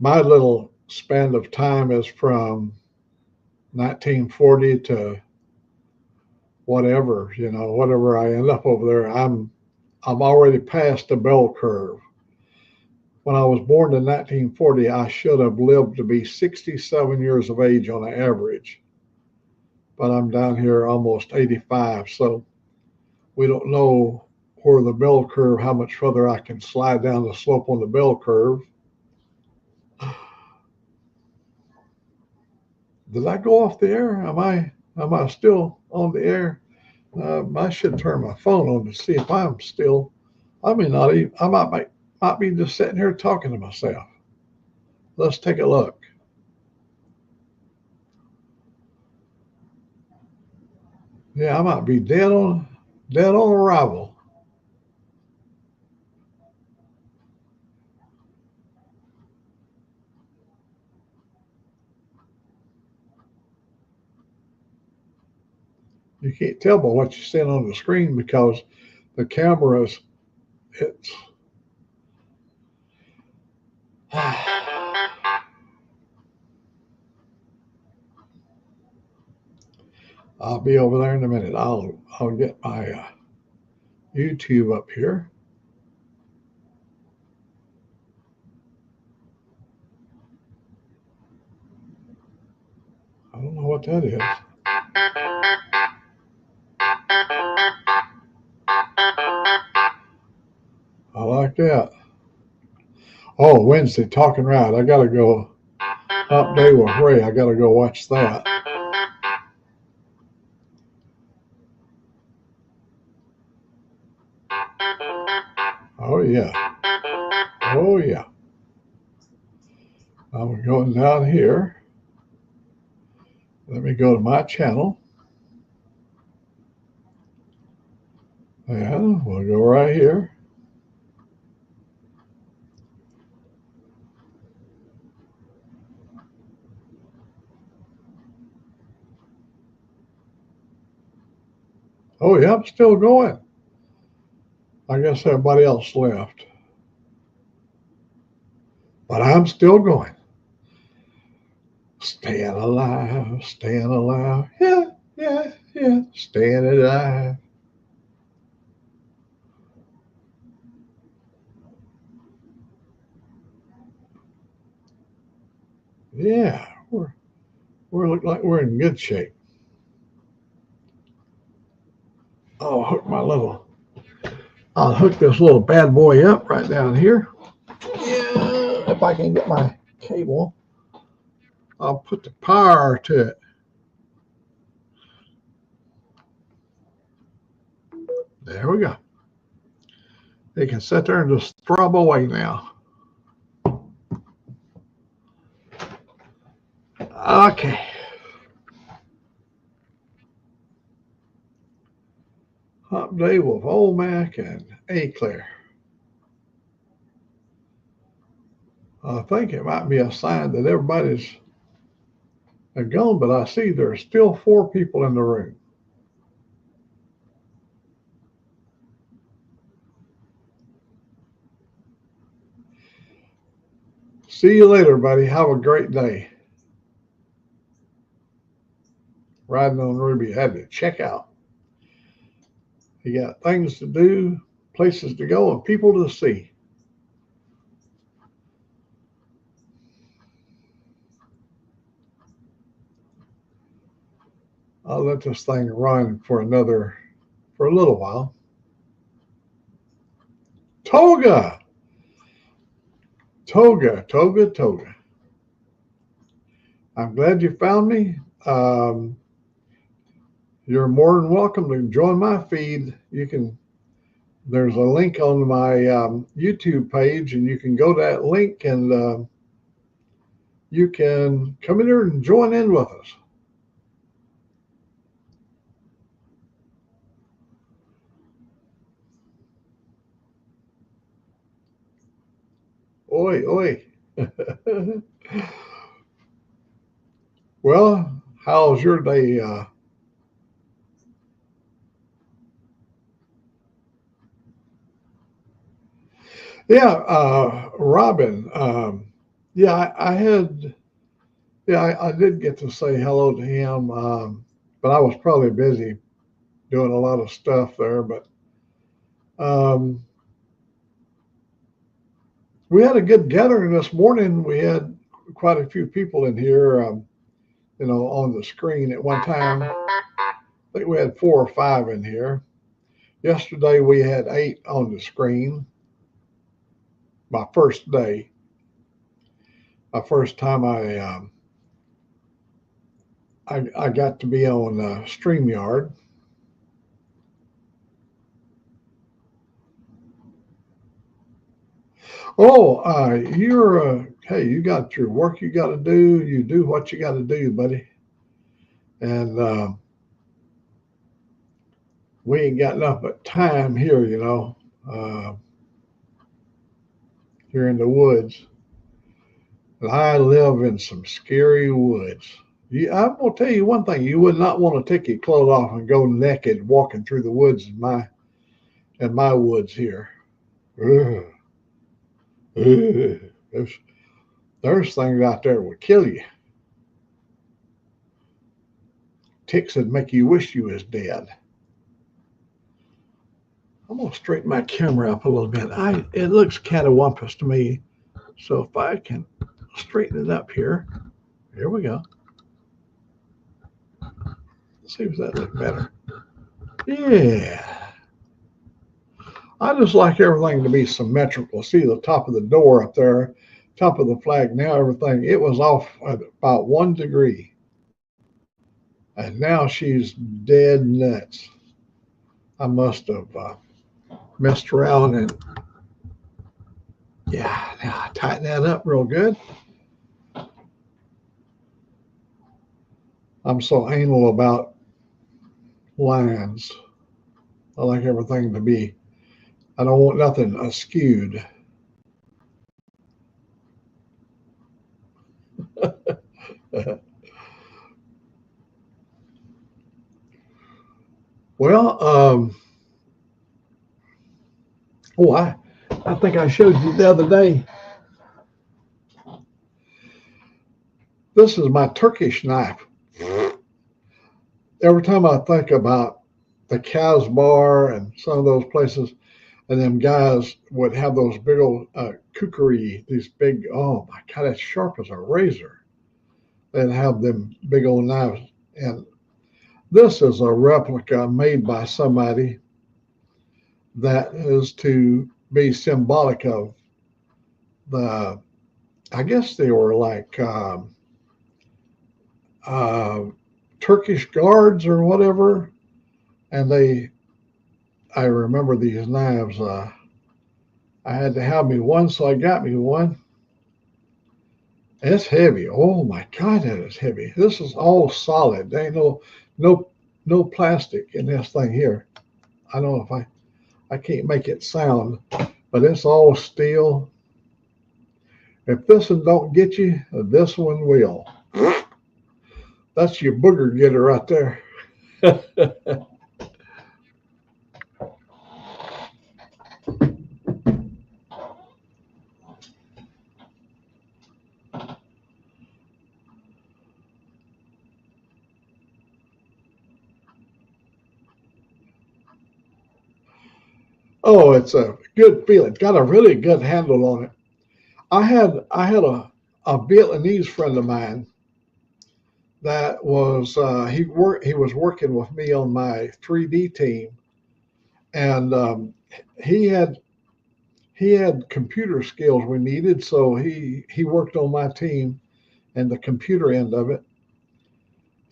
little span of time is from 1940 to whatever, whatever I end up over there. I'm already past the bell curve. When I was born in 1940, I should have lived to be 67 years of age on an average. But I'm down here almost 85, so we don't know where the bell curve, how much further I can slide down the slope on the bell curve. Did I go off the air? Am I still on the air? I should turn my phone on to see if I'm still. I may not even. I might be just sitting here talking to myself. Let's take a look. Yeah, I might be dead on arrival. You can't tell by what you see on the screen because the camera's, it's. I'll be over there in a minute. I'll get my YouTube up here. I don't know what that is. I like that. Oh, Wednesday, Talking Right. I got to go. Humpday with Ray. I got to go watch that. Oh, yeah. Oh, yeah. I'm going down here. Let me go to my channel. And we'll go right here. Oh, yeah, I'm still going. I guess everybody else left. But I'm still going. Staying alive, staying alive. Yeah, yeah, yeah, staying alive. Yeah, we look like we're in good shape. I'll hook this little bad boy up right down here. Yeah, if I can get my cable, I'll put the power to it. There we go. They can sit there and just throb away now. Okay. Humpday with Old Mack and A-Claire. I think it might be a sign that everybody's gone, but I see there's still 4 people in the room. See you later, buddy. Have a great day. Riding on Ruby, had to check out. You got things to do, places to go, and people to see. I'll let this thing run for a little while. Toga. I'm glad you found me. You're more than welcome to join my feed. There's a link on my YouTube page, and you can go to that link and you can come in here and join in with us. Oi, oi. Well, how's your day? Yeah, Robin. Yeah, I did get to say hello to him, but I was probably busy doing a lot of stuff there. But um, we had a good gathering this morning. We had quite a few people in here, on the screen at one time. I think we had 4 or 5 in here. Yesterday we had 8 on the screen. My first day, my first time I got to be on StreamYard. Oh, hey, you got your work you got to do. You do what you got to do, buddy. And we ain't got enough but time here, here in the woods. And I live in some scary woods. I'm gonna tell you one thing: you would not want to take your clothes off and go naked walking through the woods in my woods here. Ugh. Ugh. There's things out there that would kill you. Ticks would make you wish you was dead. I'm gonna straighten my camera up a little bit. It looks catawampus to me, so if I can straighten it up here, here we go. Let's see if that looks better. Yeah. I just like everything to be symmetrical. See the top of the door up there, top of the flag. Now everything, it was off at about 1 degree. And now she's dead nuts. I must have messed around and yeah, now I tighten that up real good. I'm so anal about lines. I like everything to be, I don't want nothing askewed. Well, I think I showed you the other day. This is my Turkish knife. Every time I think about the Casbah and some of those places, and them guys would have those big old kukri, these big, oh my God, it's sharp as a razor. They'd have them big old knives. And this is a replica made by somebody that is to be symbolic of I guess they were like Turkish guards or whatever. And I remember these knives. I had to have me one, so I got me one. It's heavy. Oh my God, that is heavy. This is all solid. There ain't no plastic in this thing here. I don't know if I can't make it sound, but it's all steel. If this one don't get you, this one will. That's your booger getter right there. Oh, it's a good feeling. Got a really good handle on it. I had a Vietnamese friend of mine that was he was working with me on my 3D team, and he had computer skills we needed, so he worked on my team and the computer end of it,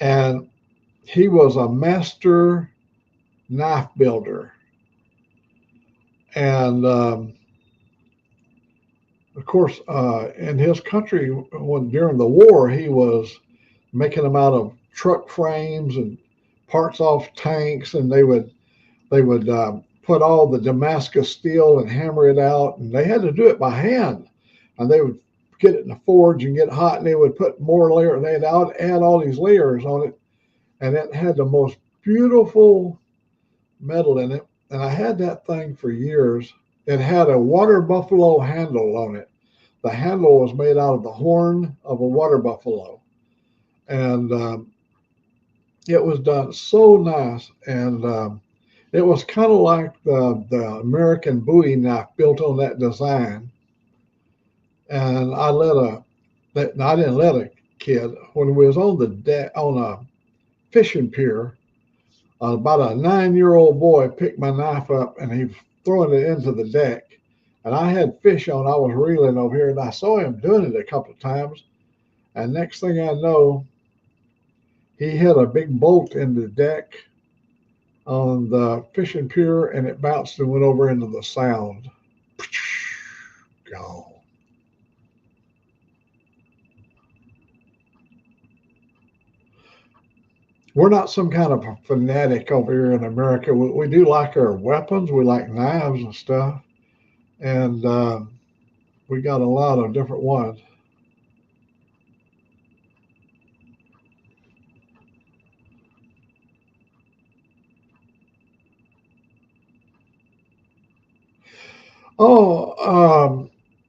and he was a master knife builder. And of course, in his country, during the war, he was making them out of truck frames and parts off tanks, and they would put all the Damascus steel and hammer it out, and they had to do it by hand. and they would get it in the forge and get hot, and they would put more layer. They'd add all these layers on it, and it had the most beautiful metal in it. And I had that thing for years. It had a water buffalo handle on it. The handle was made out of the horn of a water buffalo, and it was done so nice. And it was kind of like the American Bowie knife built on that design. And I didn't let a kid, when we was on the deck on a fishing pier, about a 9-year-old boy picked my knife up and he was throwing it into the deck. And I had fish on, I was reeling over here, and I saw him doing it a couple of times. And next thing I know, he hit a big bolt in the deck on the fishing pier, and it bounced and went over into the sound. Gone. We're not some kind of a fanatic over here in America. We do like our weapons. We like knives and stuff. And we got a lot of different ones.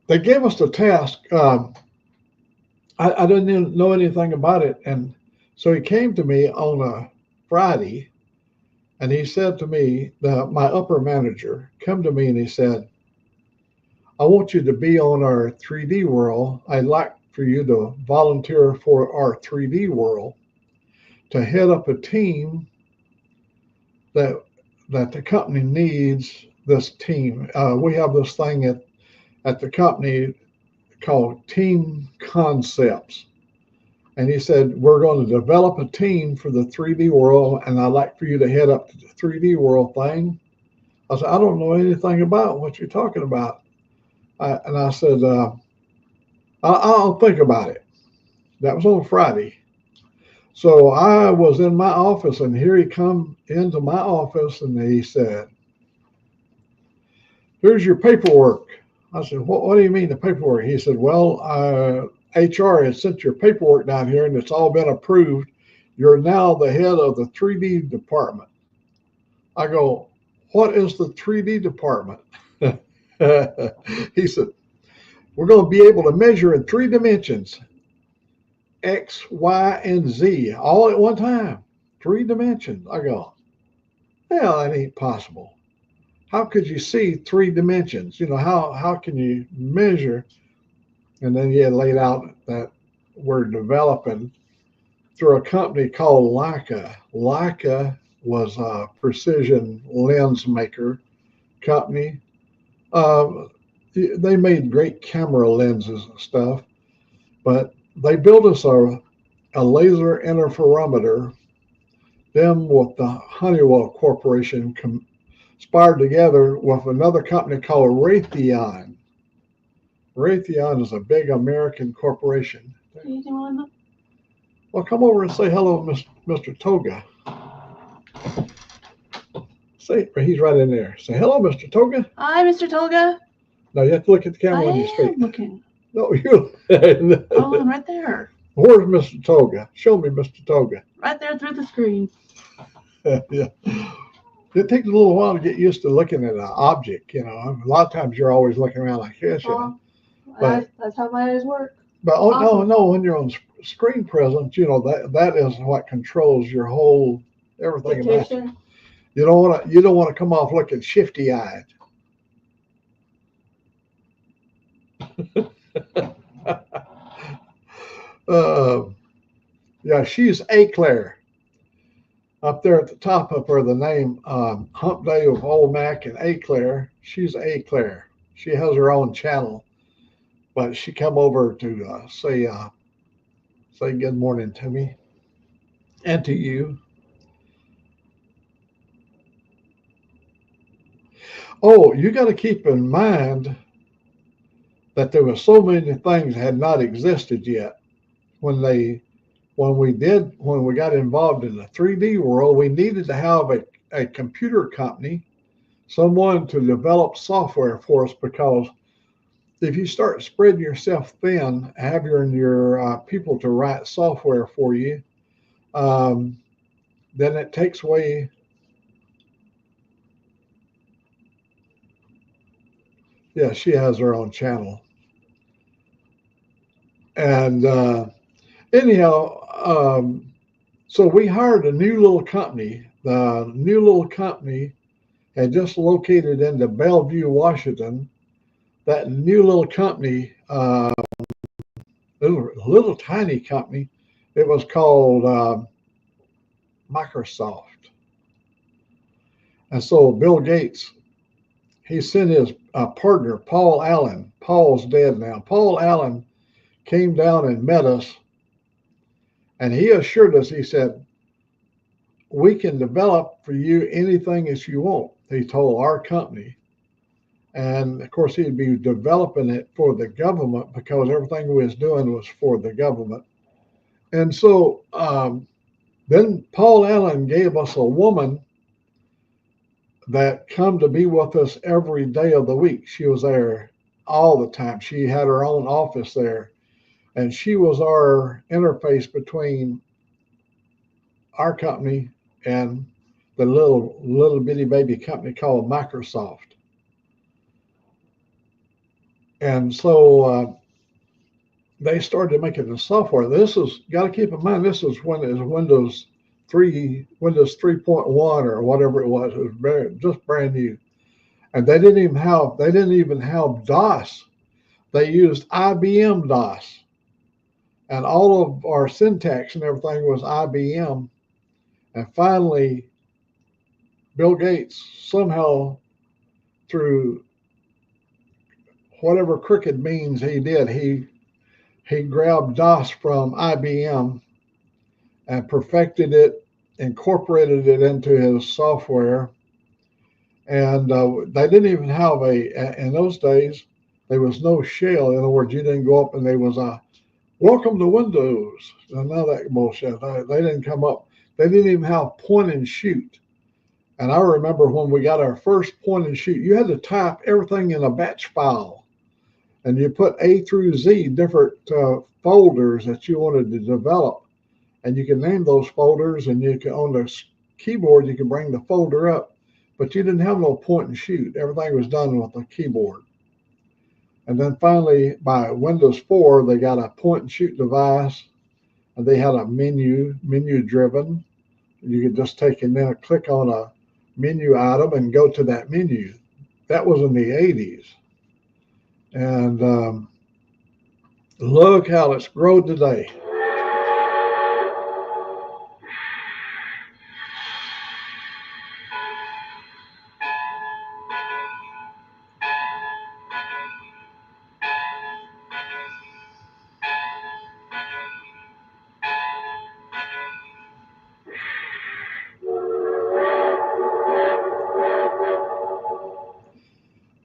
They gave us the task. I didn't even know anything about it. And so he came to me on a Friday, and he said to me, my upper manager come to me and he said, I want you to be on our 3D world. I'd like for you to volunteer for our 3D world to head up a team that the company needs. This team. We have this thing at the company called Team Concepts. And he said, we're going to develop a team for the 3D world, and I'd like for you to head up to the 3D world thing. I said, I don't know anything about what you're talking about. And I said, I'll think about it. That was on Friday. So I was in my office, and here he come into my office, and he said, here's your paperwork. I said, what do you mean the paperwork? He said, well, HR has sent your paperwork down here and it's all been approved. You're now the head of the 3D department. I go, what is the 3D department? He said, we're going to be able to measure in 3 dimensions, X, Y, and Z, all at one time, 3 dimensions. I go, hell, that ain't possible. How could you see 3 dimensions? You know, how can you measure? And then he had laid out that we're developing through a company called Leica. Leica was a precision lens maker company. They made great camera lenses and stuff, but they built us a laser interferometer. Them with the Honeywell Corporation conspired together with another company called Raytheon. Raytheon is a big American corporation. Well, come over and say hello, Mr. Toga. Say, he's right in there. Say hello, Mr. Toga. Hi, Mr. Toga. No, you have to look at the camera when you speak. I am looking. No, you. Oh, I'm right there. Where's Mr. Toga? Show me Mr. Toga. Right there through the screen. Yeah. It takes a little while to get used to looking at an object, you know. A lot of times you're always looking around like this, you know. But, that's how my eyes work. But no, when you're on screen presence, you know, that is what controls your whole everything about you. You don't want to come off looking shifty-eyed. Yeah, she's A-Claire. Up there at the top of her, the name Humpday of Old Mack and A-Claire. She's A-Claire. She has her own channel, but she come over to say good morning to me and to you. Oh, you got to keep in mind that there were so many things that had not existed yet when we got involved in the 3D world. We needed to have a computer company, someone to develop software for us, because if you start spreading yourself thin, having your people to write software for you, then it takes away. Yeah, she has her own channel. And anyhow, so we hired a new little company. The new little company had just located into Bellevue, Washington. That new little company, little tiny company, it was called Microsoft. And so Bill Gates, he sent his partner, Paul Allen. Paul's dead now. Paul Allen came down and met us, and he assured us, he said, we can develop for you anything that you want, he told our company. And of course, he'd be developing it for the government because everything we was doing was for the government. And so then Paul Allen gave us a woman that come to be with us every day of the week. She was there all the time. She had her own office there. And she was our interface between our company and the little bitty baby company called Microsoft. And so they started making the software. This is, got to keep in mind, this is when it was Windows 3.1 or whatever it was. It was just brand new. And they didn't even have DOS. They used IBM DOS. And all of our syntax and everything was IBM. And finally, Bill Gates, somehow through whatever crooked means he did, he grabbed DOS from IBM and perfected it, incorporated it into his software. And they didn't even have in those days, there was no shell. In other words, you didn't go up and there was a welcome to Windows. None of that bullshit. They didn't come up. They didn't even have point and shoot. And I remember when we got our first point and shoot, you had to type everything in a batch file. And you put A through Z, different folders that you wanted to develop. And you can name those folders, and you can, on the keyboard, you can bring the folder up. But you didn't have no point and shoot. Everything was done with a keyboard. And then finally, by Windows 4, they got a point and shoot device, and they had a menu driven. You could just take and then click on a menu item and go to that menu. That was in the 80s. And look how it's grown today.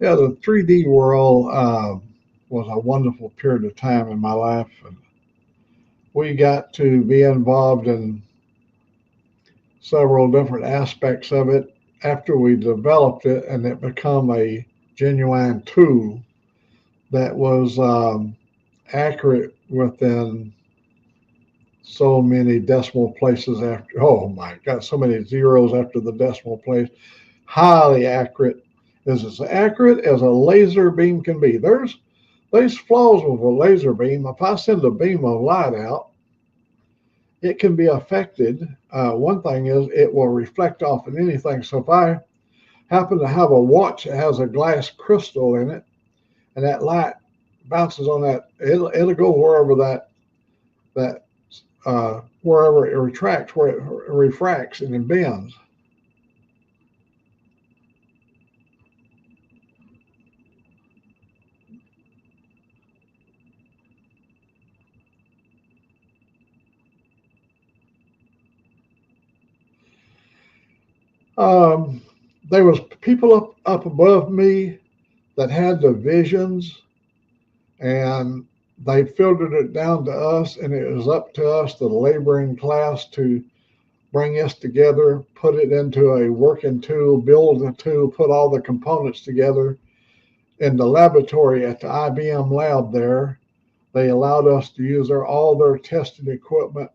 Yeah, the 3D world was a wonderful period of time in my life. And we got to be involved in several different aspects of it after we developed it, and it became a genuine tool that was accurate within so many decimal places after, oh my God, so many zeros after the decimal place. Highly accurate. Is as accurate as a laser beam can be. There's flaws with a laser beam. If I send a beam of light out, it can be affected. One thing is it will reflect off of anything. So if I happen to have a watch that has a glass crystal in it, and that light bounces on that, it'll go wherever wherever it retracts, where it refracts and it bends. There was people up above me that had the visions, and they filtered it down to us, and it was up to us, the laboring class, to bring us together, put it into a working tool, build a tool, put all the components together in the laboratory at the IBM lab there. They allowed us to use all their testing equipment.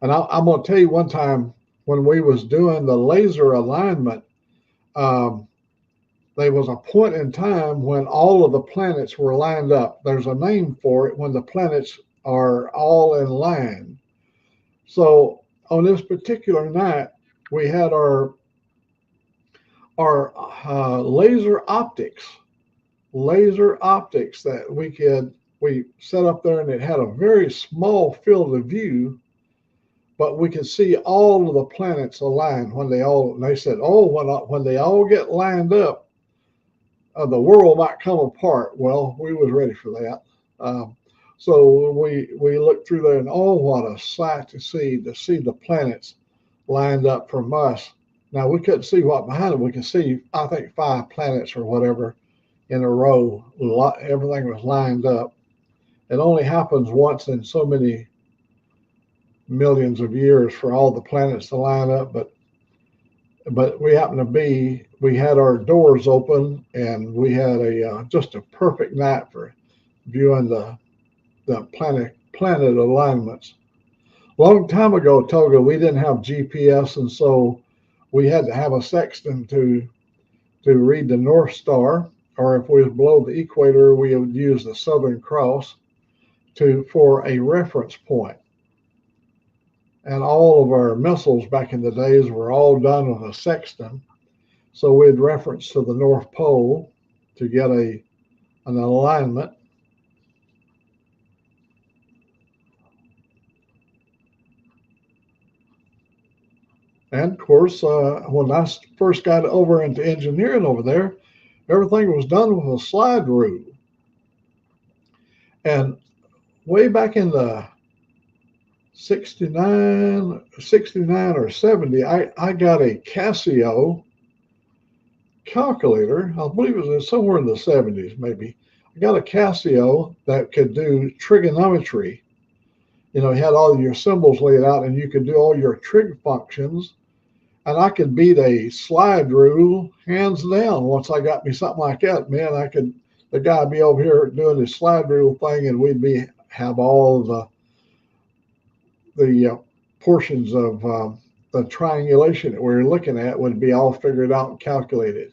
And I'm going to tell you one time when we was doing the laser alignment, there was a point in time when all of the planets were lined up. There's a name for it when the planets are all in line. So on this particular night, we had our laser optics that we set up there, and it had a very small field of view, but we could see all of the planets aligned when they said, oh, when they all get lined up, the world might come apart. Well, we was ready for that. So we looked through there, and oh, what a sight to see the planets lined up from us. Now, we couldn't see what behind them. We could see, I think, 5 planets or whatever in a row. Everything was lined up. It only happens once in so many millions of years for all the planets to line up, but we had our doors open, and we had just a perfect night for viewing the planet alignments. Long time ago, Toga, we didn't have GPS, and so we had to have a sextant to read the North Star, or if we was below the equator, we would use the Southern Cross for a reference point. And all of our missiles back in the days were all done with a sextant. So we'd reference to the North Pole to get an alignment. And of course, when I first got over into engineering over there, everything was done with a slide rule. And way back in the 69 or 70, I got a Casio calculator. I believe it was somewhere in the 70s, maybe. I got a Casio that could do trigonometry. You know, it had all your symbols laid out, and you could do all your trig functions. And I could beat a slide rule hands down. Once I got me something like that, man, the guy would be over here doing his slide rule thing, and we'd have all the portions of the triangulation that we were looking at would be all figured out and calculated.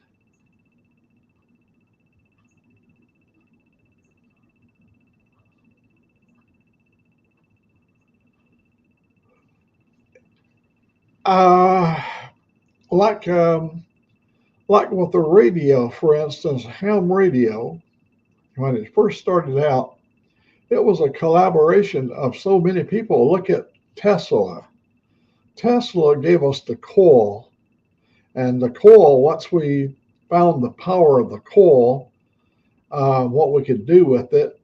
Like with the radio, for instance, ham radio, when it first started out, it was a collaboration of so many people. Look at Tesla. Tesla gave us the coil, and the coil, once we found the power of the coil, what we could do with it,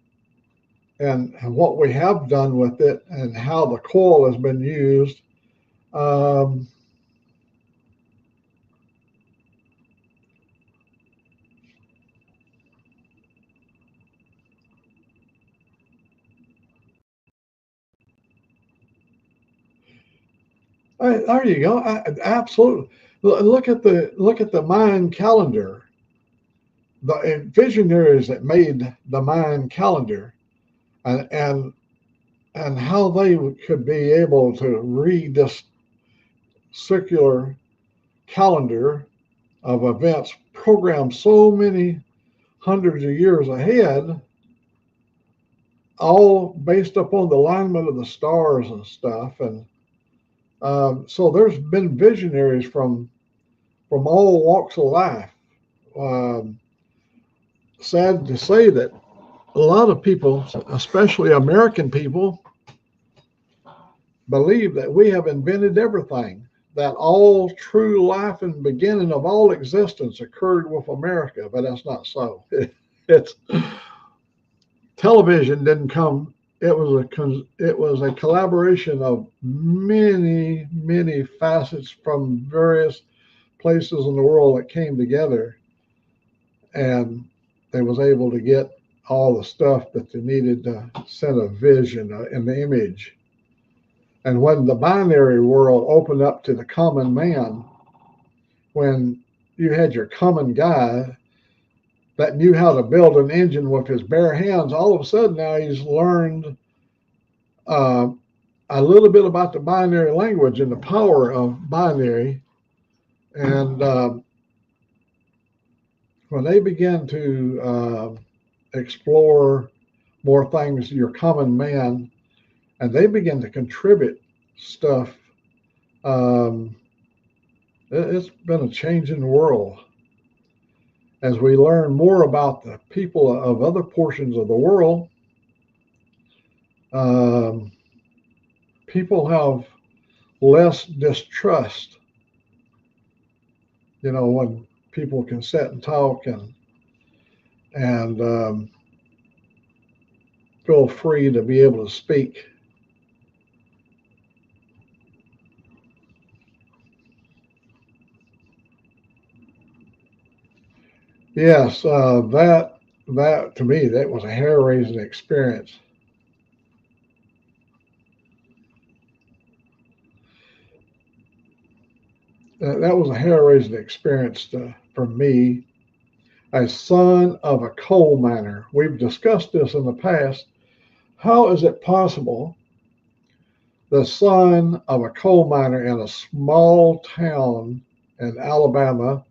and what we have done with it, and how the coil has been used. There you go. Absolutely. Look at the Mayan calendar. The visionaries that made the Mayan calendar, and how they could be able to read this circular calendar of events programmed so many hundreds of years ahead, all based upon the alignment of the stars and stuff. And so there's been visionaries from all walks of life. Sad to say that a lot of people, especially American people, believe that we have invented everything, that all true life and beginning of all existence occurred with America, but that's not so. It's television didn't come. It was a collaboration of many facets from various places in the world that came together, and they was able to get all the stuff that they needed to send a vision, an image. And when the binary world opened up to the common man, when you had your common guy, that knew how to build an engine with his bare hands, all of a sudden now he's learned a little bit about the binary language and the power of binary. And when they begin to explore more things, your common man, and they begin to contribute stuff, it's been a change in the world. As we learn more about the people of other portions of the world, people have less distrust. You know, when people can sit and talk and feel free to be able to speak. Yes, that to me, that was a hair-raising experience. That was a hair-raising experience for me, a son of a coal miner. We've discussed this in the past. How is it possible the son of a coal miner in a small town in Alabama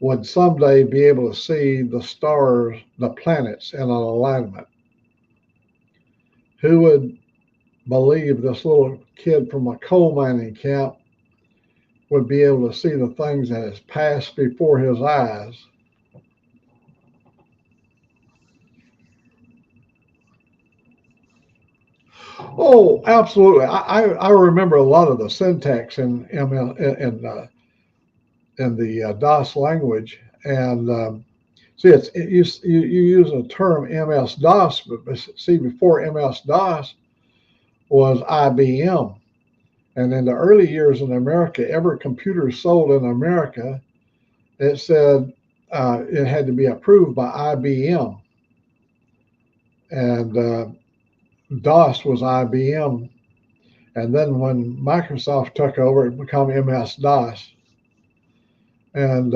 would someday be able to see the stars, the planets in an alignment? Who would believe this little kid from a coal mining camp would be able to see the things that has passed before his eyes? Oh, absolutely. I remember a lot of the syntax in the DOS language, and see, you use a term MS-DOS, but see, before MS-DOS was IBM, and in the early years in America, every computer sold in America, it said it had to be approved by IBM, and DOS was IBM, and then when Microsoft took over, it became MS-DOS. And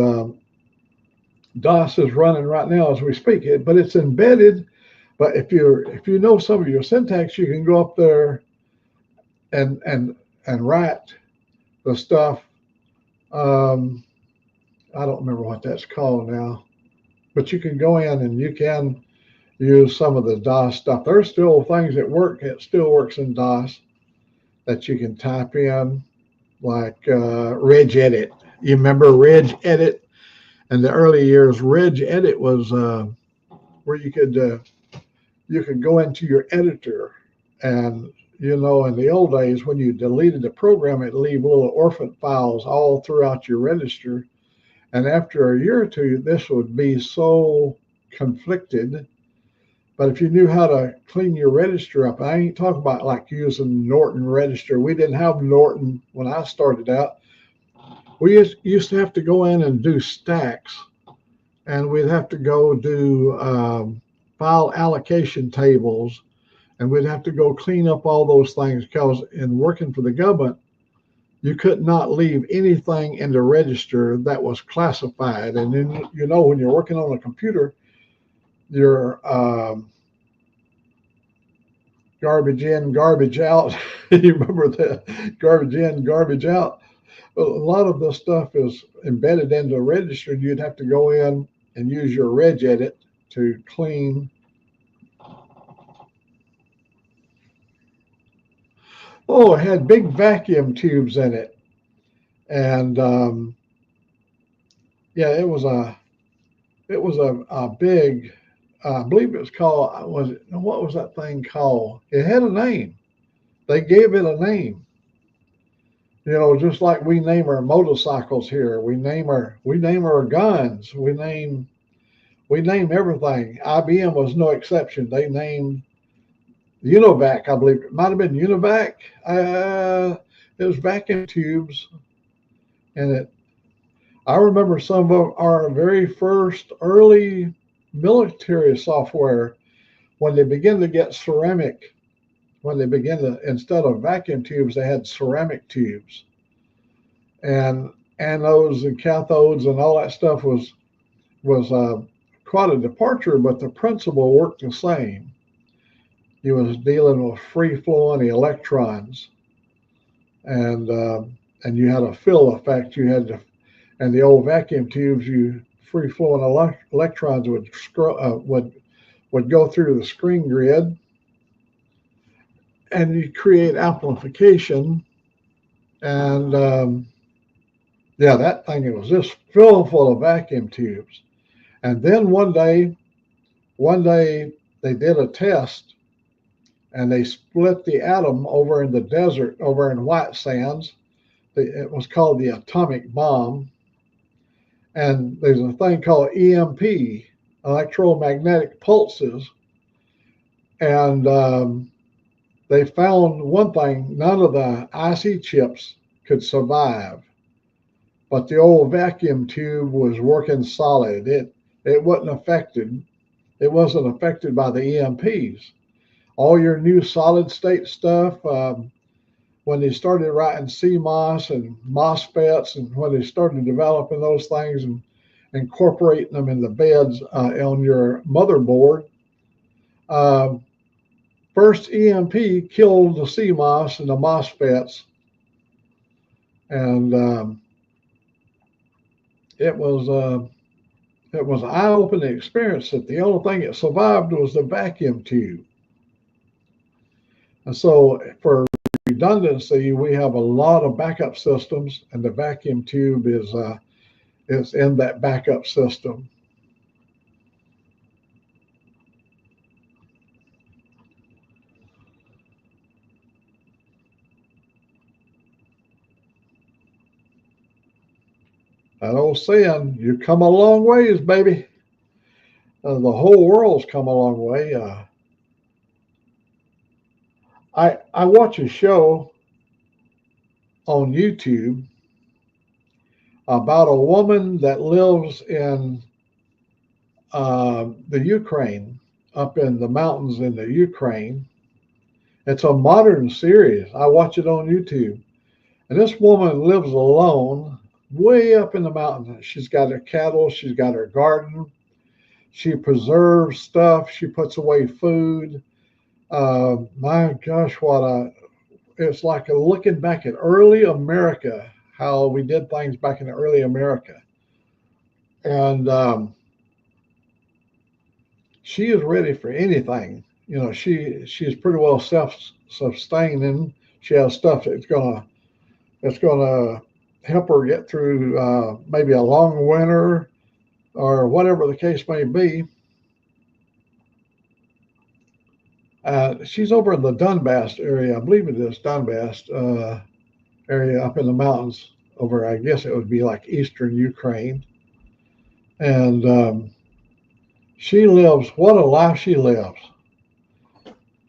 DOS is running right now as we speak, but it's embedded. But if you know some of your syntax, you can go up there and write the stuff. I don't remember what that's called now, but you can go in and you can use some of the DOS stuff. There's still things that work. It still works in DOS that you can type in, like regedit. You remember regedit? In the early years, regedit was where you could go into your editor, and you know, in the old days when you deleted the program, it'd leave little orphan files all throughout your register. And after a year or two, this would be so conflicted. But if you knew how to clean your register up, I ain't talking about like using Norton register. We didn't have Norton when I started out. We used to have to go in and do stacks, and we'd have to go do file allocation tables, and we'd have to go clean up all those things, because in working for the government, you could not leave anything in the register that was classified. And then, you know, when you're working on a computer, your garbage in, garbage out. You remember that? Garbage in, garbage out. A lot of the stuff is embedded into a register, and you'd have to go in and use your regedit to clean. Oh, it had big vacuum tubes in it, and yeah, it was a big. I believe it was called. What was that thing called? It had a name. They gave it a name. You know, just like we name our motorcycles here, we name our guns, we name everything. IBM was no exception. They named Univac, I believe it might have been Univac. It was vacuum tubes, and I remember some of our very first early military software when they began to get ceramic. When they began to, instead of vacuum tubes, they had ceramic tubes, and anodes and cathodes and all that stuff was quite a departure, but the principle worked the same. He was dealing with free-flowing electrons, and you had a fill effect. You had to, and the old vacuum tubes, you free-flowing electrons would go through the screen grid, and you create amplification. And yeah, that thing, it was just full of vacuum tubes. And then one day they did a test, and they split the atom over in the desert, over in White Sands. It was called the atomic bomb. And there's a thing called EMP, electromagnetic pulses. And they found one thing: none of the IC chips could survive, but the old vacuum tube was working solid. It wasn't affected. It wasn't affected by the EMPs. All your new solid state stuff, when they started writing CMOS and MOSFETs, and when they started developing those things and incorporating them in the beds on your motherboard, first EMP killed the CMOS and the MOSFETs, and it was an eye-opening experience that the only thing that survived was the vacuum tube. And so, for redundancy, we have a lot of backup systems, and the vacuum tube is in that backup system. That old saying, you come a long ways, baby. The whole world's come a long way. I watch a show on YouTube about a woman that lives in the Ukraine, up in the mountains in the Ukraine. It's a modern series. I watch it on YouTube. And this woman lives alone, way up in the mountains. She's got her cattle, she's got her garden. She preserves stuff, she puts away food. My gosh, it's like looking back at early America, how we did things back in the early America. And she is ready for anything. You know, she's pretty well self-sustaining. She has stuff that's gonna help her get through maybe a long winter or whatever the case may be. She's over in the Donbass area. I believe it is Donbass area up in the mountains over, I guess it would be like eastern Ukraine. And she lives, what a life she lives.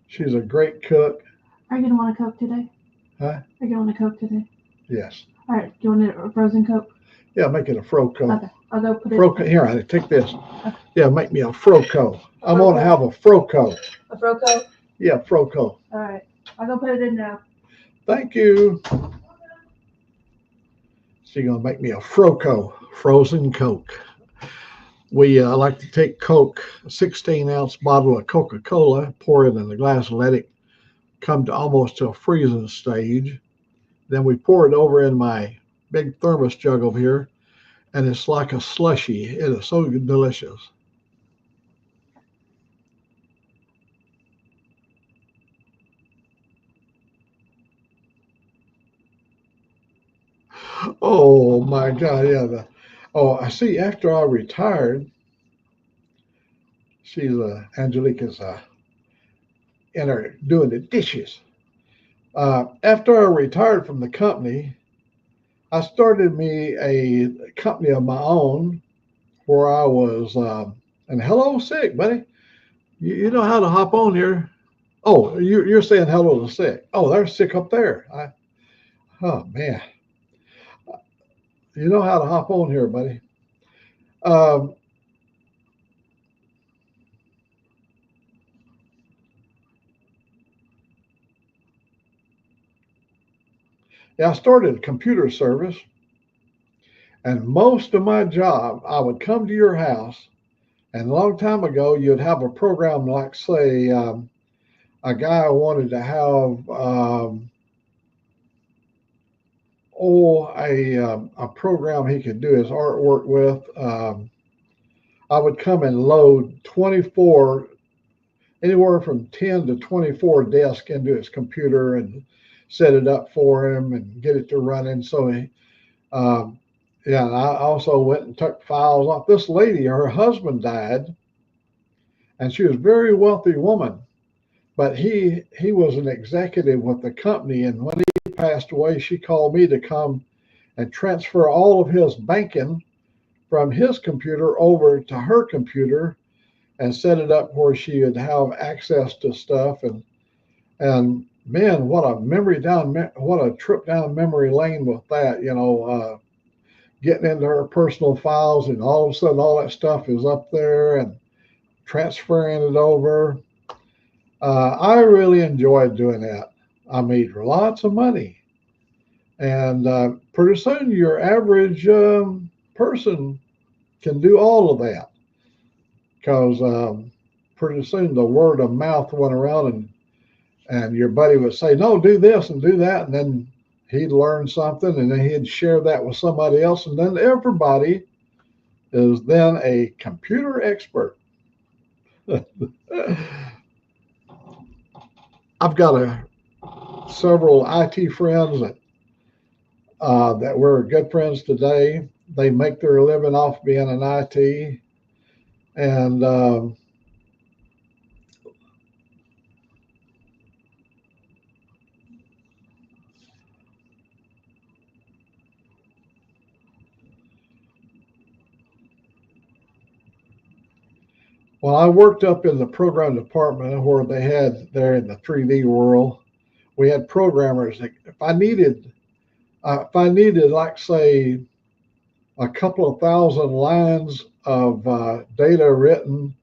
She's a great cook. Are you going to want a Coke today? Huh? Are you going to want a Coke today? Yes. All right. Do you want a frozen Coke? Yeah, make it a Froco. Okay. I'll go put it. Froco. Here, I take this. Okay. Yeah, make me a Froco. I'm going to have a Froco. A Froco? Yeah, Froco. All right. I'll go put it in now. Thank you. She's going to make me a Froco, frozen Coke. We like to take Coke, a 16-ounce bottle of Coca-Cola, pour it in a glass and let it come to almost to a freezing stage. Then we pour it over in my big thermos jug over here, and it's like a slushy. It is so delicious. Oh my God, yeah. I see after I retired, Angelique is in her doing the dishes. After I retired from the company, I started me a company of my own where I was, and hello, Sick, buddy. You know how to hop on here. Oh, you're saying hello to Sick. Oh, there's Sick up there. Oh, man. You know how to hop on here, buddy. Yeah, I started a computer service, and most of my job, I would come to your house And a long time ago, you'd have a program like, say, a guy wanted to have a program he could do his artwork with. I would come and load 24, anywhere from 10 to 24 desks into his computer and set it up for him and get it to running. So he, yeah, and I also went and took files off. This lady, her husband died, and she was a very wealthy woman, but he was an executive with the company. And when he passed away, she called me to come and transfer all of his banking from his computer over to her computer and set it up where she would have access to stuff. And man, what a trip down memory lane with that, getting into her personal files, and all of a sudden all that stuff is up there and transferring it over. I really enjoyed doing that. I made lots of money. And pretty soon your average person can do all of that, because pretty soon the word of mouth went around, and your buddy would say, no, do this and do that. And then he'd learn something, and then he'd share that with somebody else. And then everybody is then a computer expert. I've got several IT friends that we're good friends today. They make their living off being an IT. And well, I worked up in the program department where they had there in the 3D world. We had programmers that if I needed, like, say, a couple of thousand lines of data written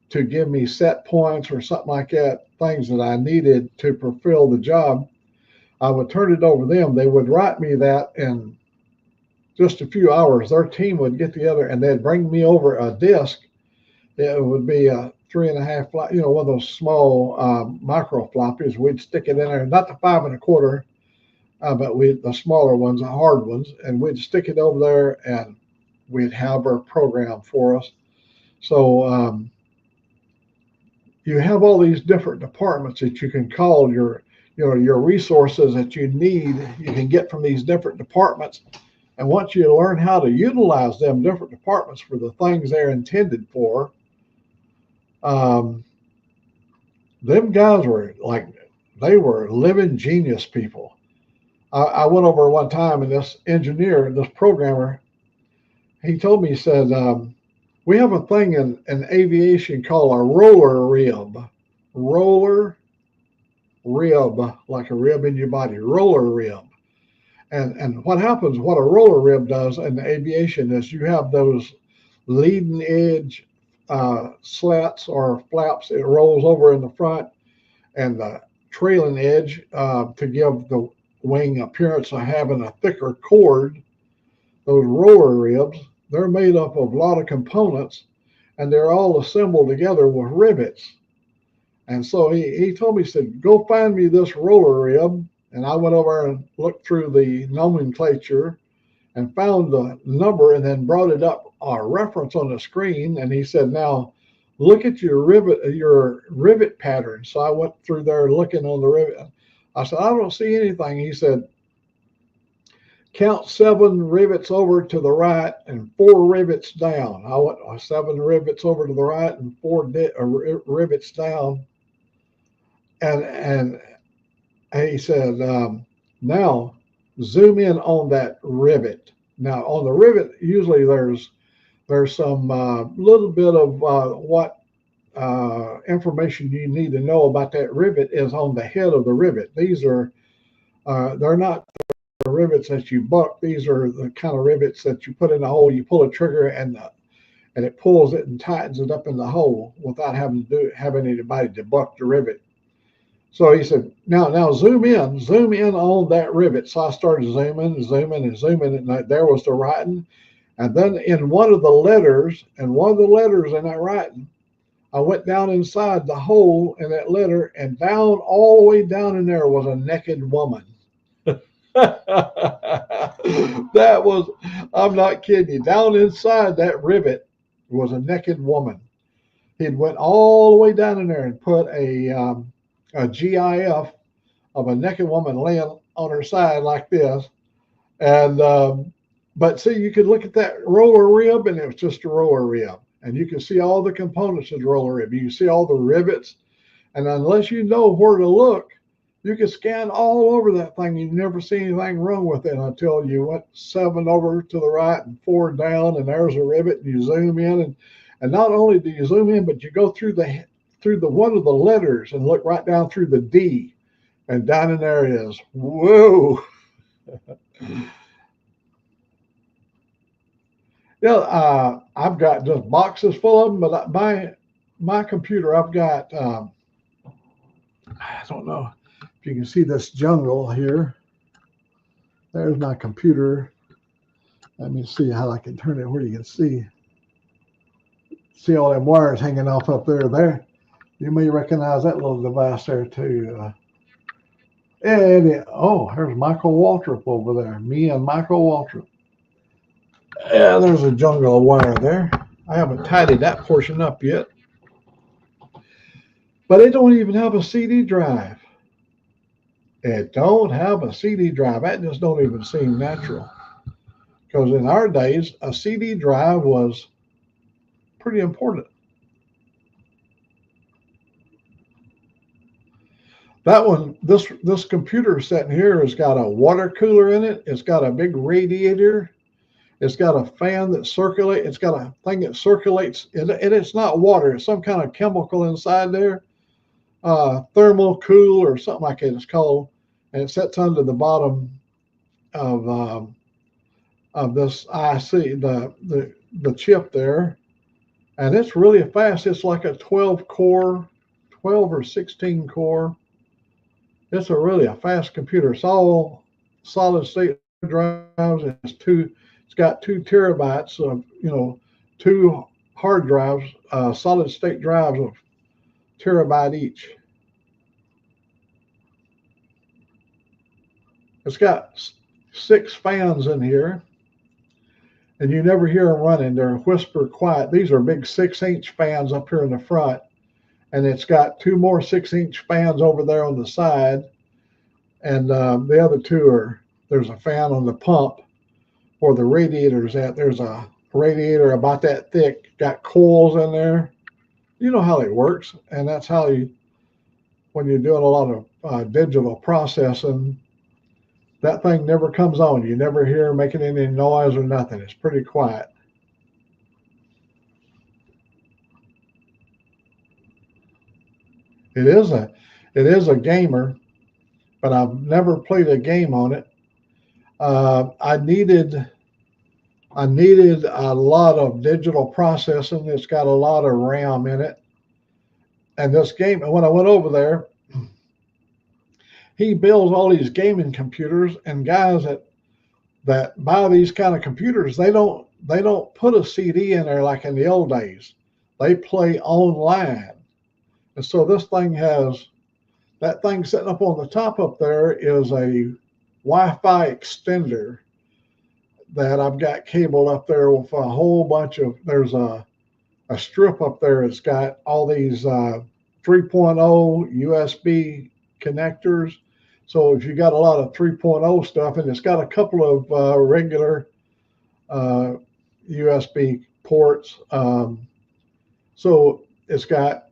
to give me set points or something like that, things that I needed to fulfill the job, I would turn it over to them. They would write me that in just a few hours. Their team would get together and they'd bring me over a disk. It would be a 3.5, one of those small micro floppies. We'd stick it in there, not the 5 1/4, but the smaller ones, the hard ones, and we'd stick it over there, and we'd have her program for us. So you have all these different departments that you can call your resources that you need. You can get from these different departments, and once you learn how to utilize them different departments for the things they're intended for, them guys were they were living genius people. I went over one time, and this engineer, this programmer, he told me, he said, we have a thing in aviation called a roller rib. Roller rib, like a rib in your body, roller rib. And what happens, what a roller rib does in aviation is you have those leading edge slats or flaps. It rolls over in the front, and the trailing edge to give the wing appearance of having a thicker cord. Those roller ribs, they're made up of a lot of components, and they're all assembled together with rivets. And so he told me, he said, go find me this roller rib. And I went over and looked through the nomenclature and found the number, and then brought it up, a reference on the screen. And he said, now look at your rivet pattern. So I went through there looking on the rivet. I said, I don't see anything. He said, count 7 rivets over to the right and 4 rivets down. I went 7 rivets over to the right and 4 rivets down. And he said, now zoom in on that rivet. Now on the rivet, usually there's some little bit of what information you need to know about that rivet is on the head of the rivet. These are, they're not the rivets that you buck. These are the kind of rivets that you put in the hole. You pull a trigger and it pulls it and tightens it up in the hole without having anybody to buck the rivet. So he said, now zoom in on that rivet. So I started zooming, and there was the writing. And then in one of the letters in that writing, I went down inside the hole in that letter, and down all the way down in there was a naked woman. That was, I'm not kidding you. Down inside that rivet was a naked woman. He'd went all the way down in there and put a GIF of a naked woman laying on her side like this. And but see, you could look at that roller rib, and it was just a roller rib. And you can see all the components of the roller rib. You can see all the rivets. And unless you know where to look, you can scan all over that thing. You never see anything wrong with it until you went 7 over to the right and 4 down, and there's a rivet, and you zoom in. And not only do you zoom in, but you go through the one of the letters and look right down through the D. And down in there is, whoa. Yeah, I've got just boxes full of them, but my computer, I've got, I don't know if you can see this jungle here. There's my computer. Let me see how I can turn it where you can see all them wires hanging off up there. There, you may recognize that little device there too. Oh, there's Michael Waltrip over there. Me and Michael Waltrip. Yeah, there's a jungle of wire there. I haven't tidied that portion up yet. But it don't even have a CD drive. It don't have a CD drive. That just don't even seem natural. Because in our days, a CD drive was pretty important. That one, this computer sitting here has got a water cooler in it. It's got a big radiator. It's got a fan that circulates. It's got a thing that circulates. And it's not water. It's some kind of chemical inside there. Thermal cool or something like that it's called. And it sits under the bottom of this IC, the chip there. And it's really fast. It's like a 12 or 16 core. It's really a fast computer. It's all solid state drives. It's got 2 terabytes of, 2 hard drives, solid state drives of terabyte each. It's got 6 fans in here, and you never hear them running. They're whisper quiet. These are big 6-inch fans up here in the front, and it's got 2 more 6-inch fans over there on the side, and the other 2 there's a fan on the pump where the radiator's at. There's a radiator about that thick, got coils in there. You know how it works, and that's how when you're doing a lot of digital processing, that thing never comes on. You never hear making any noise or nothing. It's pretty quiet. It is a gamer, but I've never played a game on it. I needed a lot of digital processing. It's got a lot of RAM in it. And this game, and when I went over there, he builds all these gaming computers, and guys that buy these kind of computers, they don't put a CD in there like in the old days. They play online. And so this thing that thing sitting up on the top up there is a Wi-Fi extender that I've got cabled up there with a whole bunch of, there's a strip up there. It's got all these 3.0 USB connectors. So if you got a lot of 3.0 stuff, and it's got a couple of regular USB ports. So that's got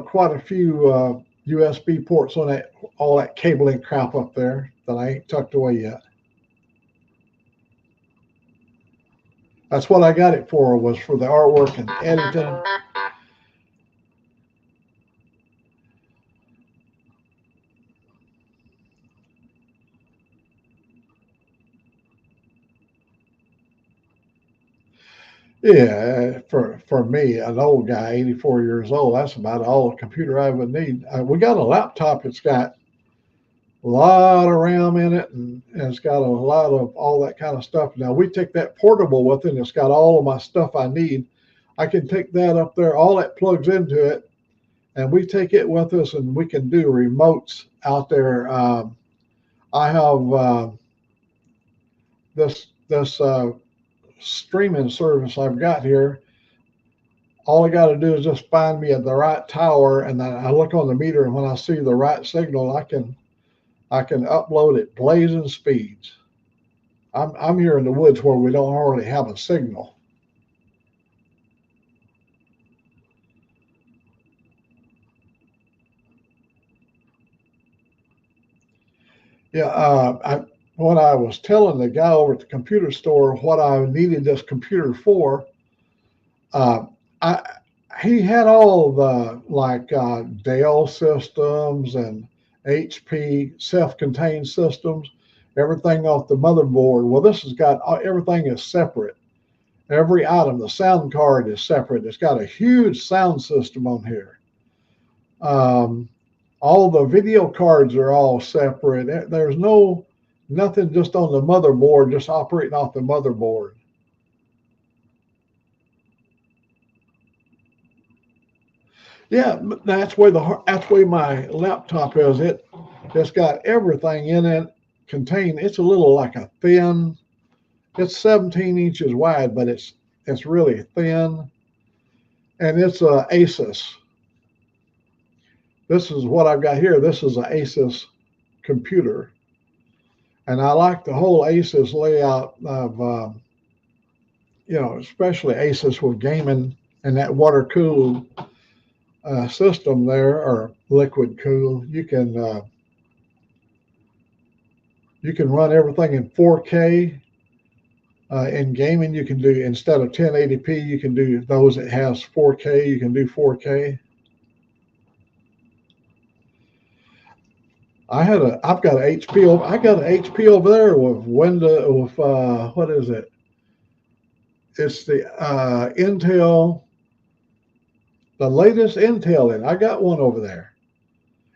quite a few USB ports on that, all that cabling crap up there that I ain't tucked away yet. That's what I got it for, was for the artwork and editing. Yeah, for me, an old guy, 84 years old, that's about all the computer I would need. We got a laptop. It's got a lot of RAM in it, and it's got a lot of all that kind of stuff. Now we take that portable with it, and it's got all of my stuff I need. I can take that up there, all that plugs into it, and we take it with us, and we can do remotes out there. I have this streaming service I've got here. All I got to do is just find me at the right tower, and then I look on the meter, and when I see the right signal, I can upload at blazing speeds. I'm here in the woods where we don't hardly have a signal. Yeah, when I was telling the guy over at the computer store what I needed this computer for, he had all the like Dell systems and HP self-contained systems, everything off the motherboard. Well, this has got everything is separate. Every item, the sound card is separate. It's got a huge sound system on here. All the video cards are all separate. There's nothing just on the motherboard, just operating off the motherboard. Yeah, that's where my laptop is. It's got everything in it contained. It's a little like a thin. It's 17 inches wide, but it's really thin, and it's a Asus. This is what I've got here. This is an Asus computer, and I like the whole Asus layout of, especially Asus with gaming and that water cooled system there, or liquid cool. You can run everything in 4K. In gaming, you can do, instead of 1080p, you can do those that has 4K. You can do 4K. I've got an HP. I got an HP over there with what is it? It's the Intel, the latest Intel in. I got one over there,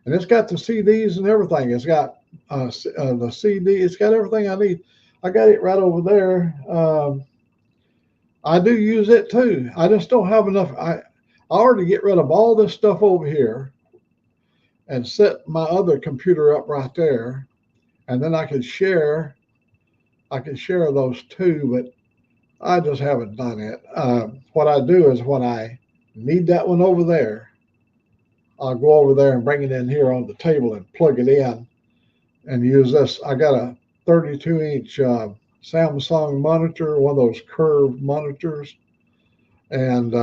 and it's got the CDs and everything. It's got the CD. It's got everything I need. I got it right over there. I do use it too. I just don't have enough. I already get rid of all this stuff over here and set my other computer up right there, and then I could share those two, but I just haven't done it. What I do is when I need that one over there, I'll go over there and bring it in here on the table and plug it in and use this. I got a 32-inch Samsung monitor, one of those curved monitors, and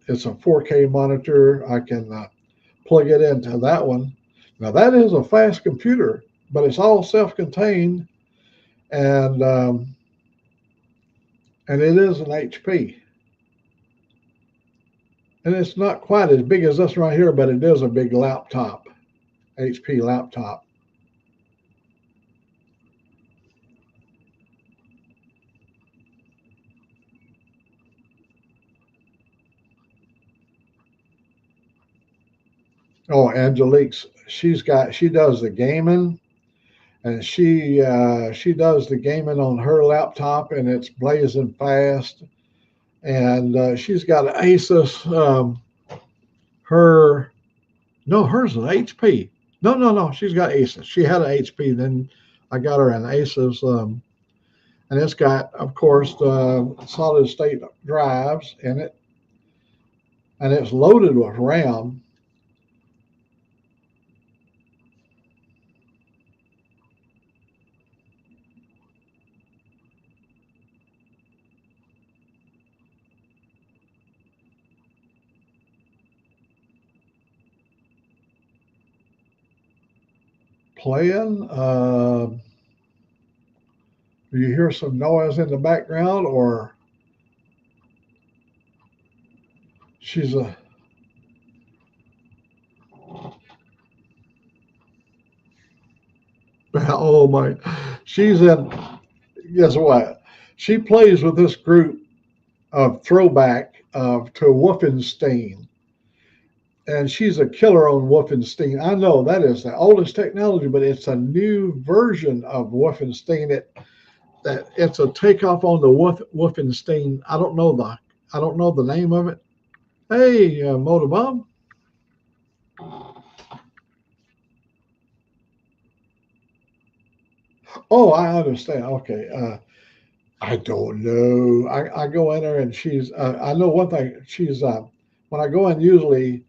it's a 4K monitor. I can plug it into that one. Now that is a fast computer, but it's all self-contained, and it is an HP. And it's not quite as big as this right here, but it is a big laptop, HP laptop. Oh, Angelique's, she does the gaming, and she does the gaming on her laptop, and it's blazing fast. And she's got an Asus. Hers is an HP. No. She's got Asus. She had an HP. Then I got her an Asus, and it's got, of course, solid state drives in it, and it's loaded with RAM. Playing. Do you hear some noise in the background, or she's a? Oh my! She's in. Guess what? She plays with this group of throwback to Wolfenstein. and she's a killer on Wolfenstein. I know that is the oldest technology, but it's a new version of Wolfenstein. That it's a takeoff on the Wolfenstein. I don't know the name of it. Hey, Motor Bob. Oh, I understand. Okay. I don't know. I go in there and she's. I know one thing. She's. When I go in, usually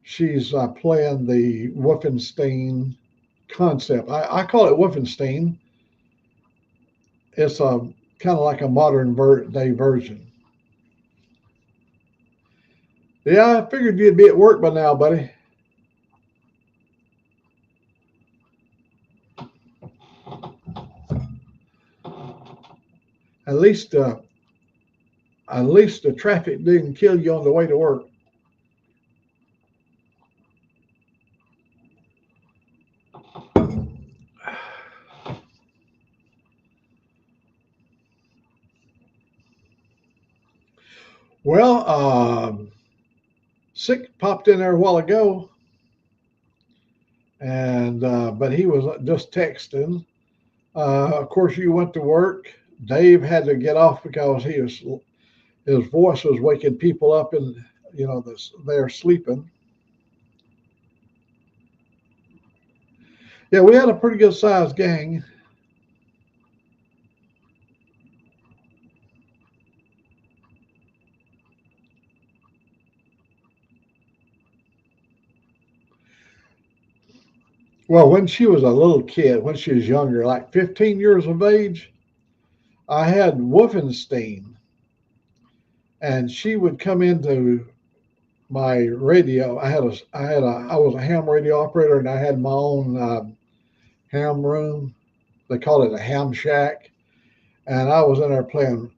she's playing the Wolfenstein concept. I call it Wolfenstein. It's a kind of like a modern day version. Yeah, I figured you'd be at work by now, buddy. At least the traffic didn't kill you on the way to work. Well, Sick popped in there a while ago, and but he was just texting. Of course, you went to work. Dave had to get off because his voice was waking people up, and they're sleeping. Yeah, we had a pretty good sized gang. Well, when she was a little kid, when she was younger, like 15 years of age, I had Wolfenstein, and she would come into my radio. I was a ham radio operator, and I had my own ham room. They called it a ham shack, and I was in there playing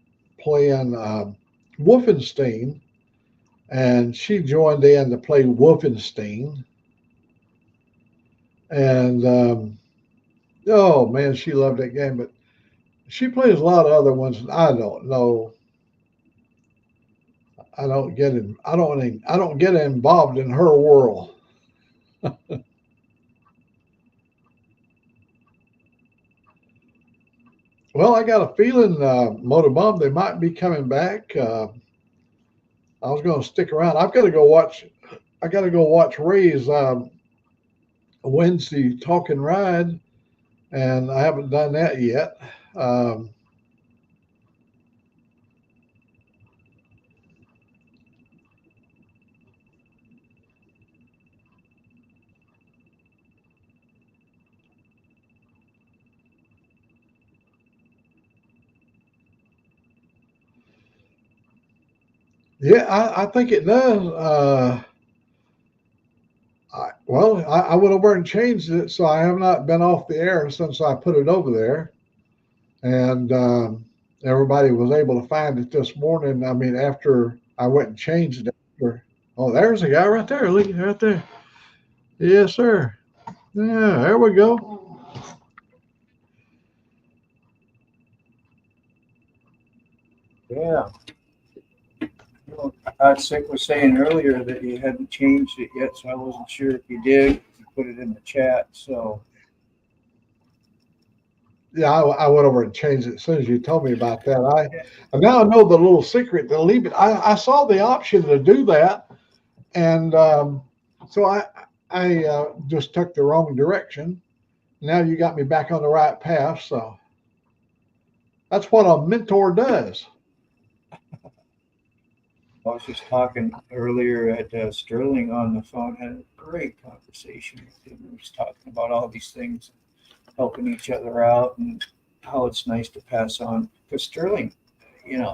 Wolfenstein, and she joined in to play Wolfenstein. And oh man, she loved that game. But she plays a lot of other ones. I don't know. I don't get involved in her world. Well, I got a feeling, Motor Bomb, they might be coming back. I was going to stick around. I've got to go watch. I got to go watch Ray's Wednesday Talk and Ride, and I haven't done that yet. Yeah, I think it does. I went over and changed it, so I have not been off the air since I put it over there. And everybody was able to find it this morning. I mean, after I went and changed it. Oh, there's a guy right there. Look right there. Yes, sir. Yeah, there we go. Yeah. Sick was saying earlier that you hadn't changed it yet, so I wasn't sure if you did. You put it in the chat, so. Yeah, I went over and changed it as soon as you told me about that. I now know the little secret to leave it. I saw the option to do that, and so I just took the wrong direction. Now you got me back on the right path, so that's what a mentor does. I was just talking earlier at Sterling on the phone, had a great conversation with him. He was talking about all these things, helping each other out, and how it's nice to pass on. Because Sterling,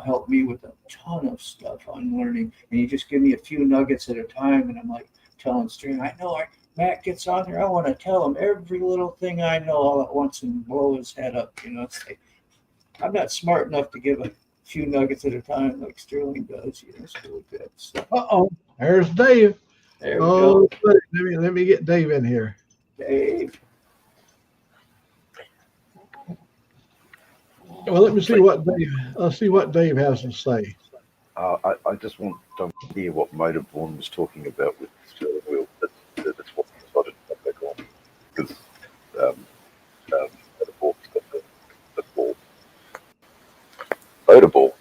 helped me with a ton of stuff on learning, and you just give me a few nuggets at a time, and I'm like telling Sterling, I know Matt gets on there, I want to tell him every little thing I know all at once and blow his head up. It's like, I'm not smart enough to give a few nuggets at a time like Sterling does. It's really good. So. There's Dave. There we go. Let me get Dave in here. Dave. Well, let's see what Dave has to say. I just want to hear what Motorborn was talking about with Sterling Wheel. That's what I decided to come back on. Because Motorborn's got the ball. Motorball.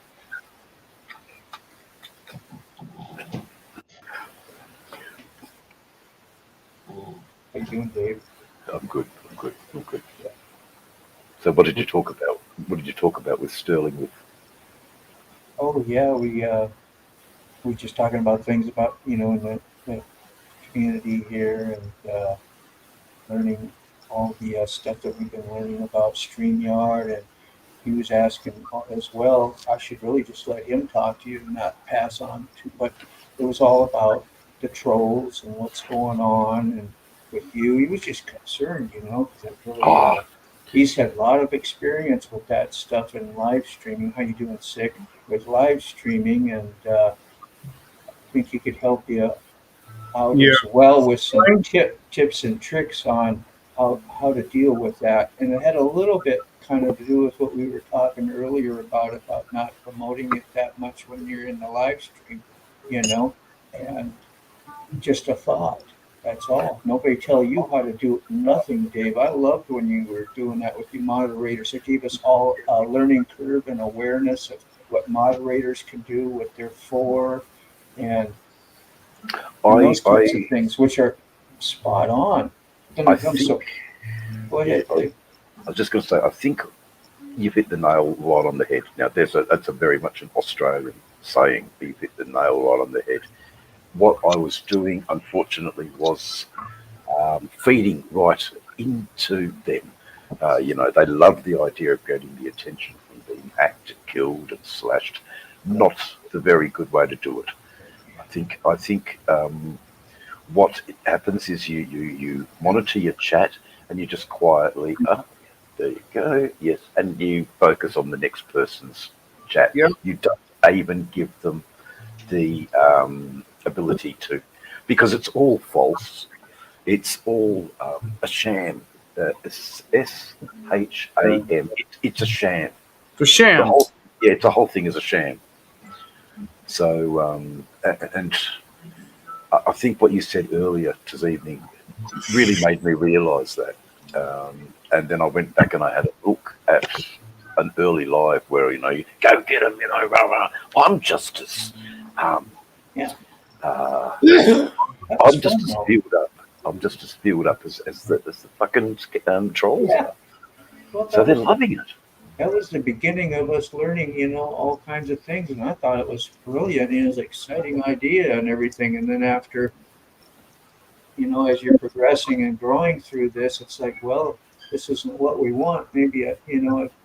How you doing, Dave? I'm good. Yeah. So what did you talk about? What did you talk about with Sterling? With Oh yeah, we just talking about things about in the community here and learning all the stuff that we've been learning about StreamYard, and he was asking as well. I should really just let him talk to you and not pass on to, but it was all about the trolls and what's going on and with you. He was just concerned, because it really. He's had a lot of experience with that stuff in live streaming. How you doing, Sick? With live streaming, and I think he could help you out as well with some tips and tricks on how to deal with that. And it had a little bit kind of to do with what we were talking earlier about not promoting it that much when you're in the live stream, and just a thought. That's all. Nobody tell you how to do nothing, Dave. I loved when you were doing that with the moderators. It gave us all a learning curve and awareness of what moderators can do, what they're for, and those types of things, which are spot on. Go ahead, Dave. I was just going to say, I think you've hit the nail right on the head. Now, that's a very much an Australian saying, but you've hit the nail right on the head. What I was doing, unfortunately, was feeding right into them. They love the idea of getting the attention from being hacked, killed, and slashed. Not the very good way to do it. I think what happens is you monitor your chat and you just quietly, there you go, yes, and you focus on the next person's chat. Yep. You don't even give them the ability to, because it's all false. It's all a sham. It's SHAM. It's a sham. The sham. The whole thing is a sham. So, and I think what you said earlier this evening really made me realise that. And then I went back and I had a look at an early live where you go get him, I'm just as I'm just as filled up. I'm just as filled up as the fucking trolls are. Well, so they're loving it. That was the beginning of us learning, all kinds of things, and I thought it was brilliant. It was an exciting idea and everything. And then after, as you're progressing and growing through this, it's like, well, this isn't what we want. Maybe a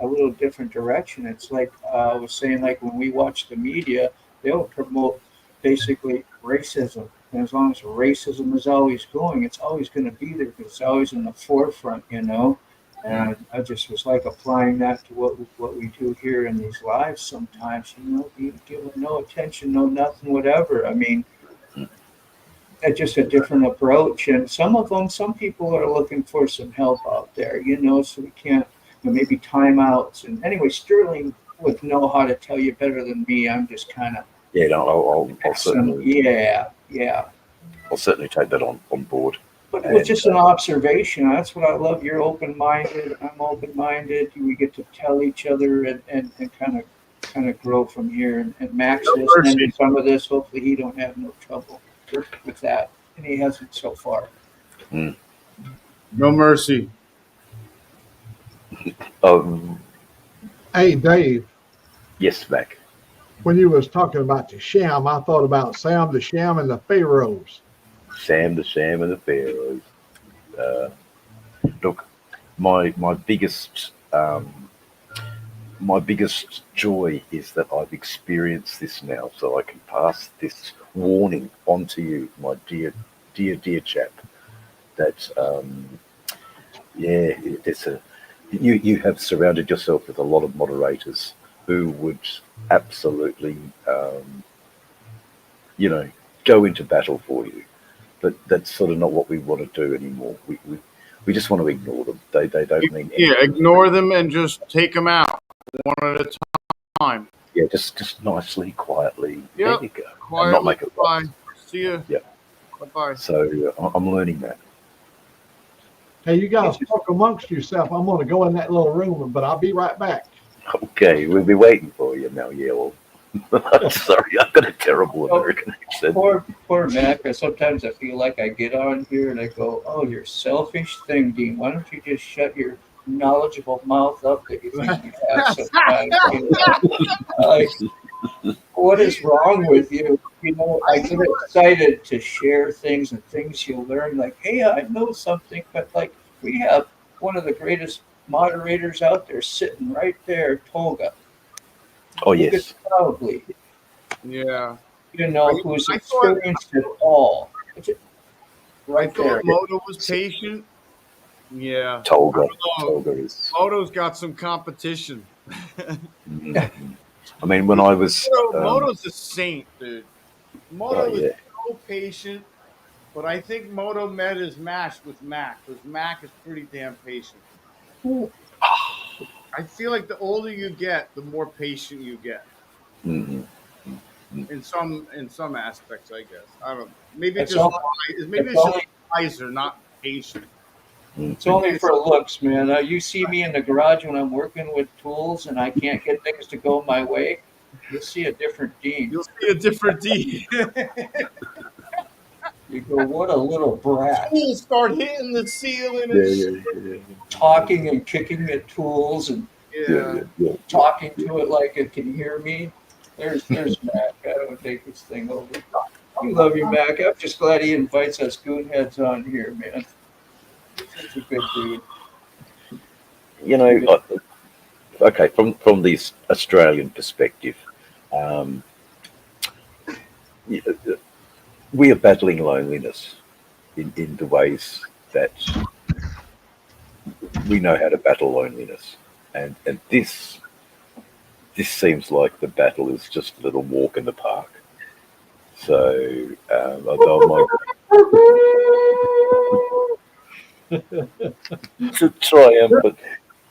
little different direction. It's like I was saying, like when we watch the media, they'll promote basically racism. And as long as racism is always going, it's always going to be there because it's always in the forefront, And I just was like applying that to what we do here in these lives sometimes, you give it no attention, no nothing, whatever. I mean, it's just a different approach. And some people are looking for some help out there, so we can't, maybe timeouts. And anyway, Sterling would know how to tell you better than me. I'm just kind of. Yeah, no, I'll certainly. Yeah. I'll certainly take that on board. But it was just an observation. That's what I love. You're open-minded. I'm open-minded. We get to tell each other and kind of grow from here. And Max is ending some of this. Hopefully, he don't have no trouble with that, and he hasn't so far. No mercy. Hey, Dave. Yes, Mac. When you was talking about the sham, I thought about Sam the Sham and the Pharaohs. Sam the Sham and the Pharaohs. Look, my biggest joy is that I've experienced this now, so I can pass this warning on to you, my dear chap. That you have surrounded yourself with a lot of moderators who would absolutely go into battle for you. But that's sort of not what we want to do anymore. We just want to ignore them. They don't mean anything. Yeah, ignore them and just take them out one at a time. Yeah, just nicely, quietly. Yep. There you go. And Quietly, not make it bye. right. See you. Yeah. Bye-bye. So I'm learning that. Hey, you guys talk amongst yourself. I'm going to go in that little room, but I'll be right back. Okay, we'll be waiting for you now, Yellow. Sorry, I've got a terrible American accent. Poor Mac. Sometimes I feel like I get on here and I go, "Oh, you're selfish thing, Dean. Why don't you just shut your knowledgeable mouth up that you think you have sometimes?" Like, what is wrong with you? You know, I get excited to share things and things you learn. Like, hey, I know something, but like, we have one of the greatest moderators out there sitting right there, Tolga. Oh, yes. Probably. Yeah. You know, who's experienced it all. Right there. Moto was patient. Yeah. Tolga is. Moto's got some competition. I mean, when I was Moto's a saint, dude. Moto is yeah. so patient, but I think Moto met his match with Mac because Mac is pretty damn patient. I feel like the older you get, the more patient you get. Mm-hmm. In some aspects, I guess. I don't know. Maybe it's only, just wiser, not patient. It's only for looks, man. You see me in the garage when I'm working with tools and I can't get things to go my way. You'll see a different Dean. You'll see a different Dean. You go, what a little brat. Tools start hitting the ceiling and talking and kicking at tools and talking to it like it can hear me. There's Mac. I don't take this thing over. We love you, Mac. I'm just glad he invites us goonheads on here, man. He's a good dude. You know, okay, from this Australian perspective, we are battling loneliness in the ways that we know how to battle loneliness, and this seems like the battle is just a little walk in the park. So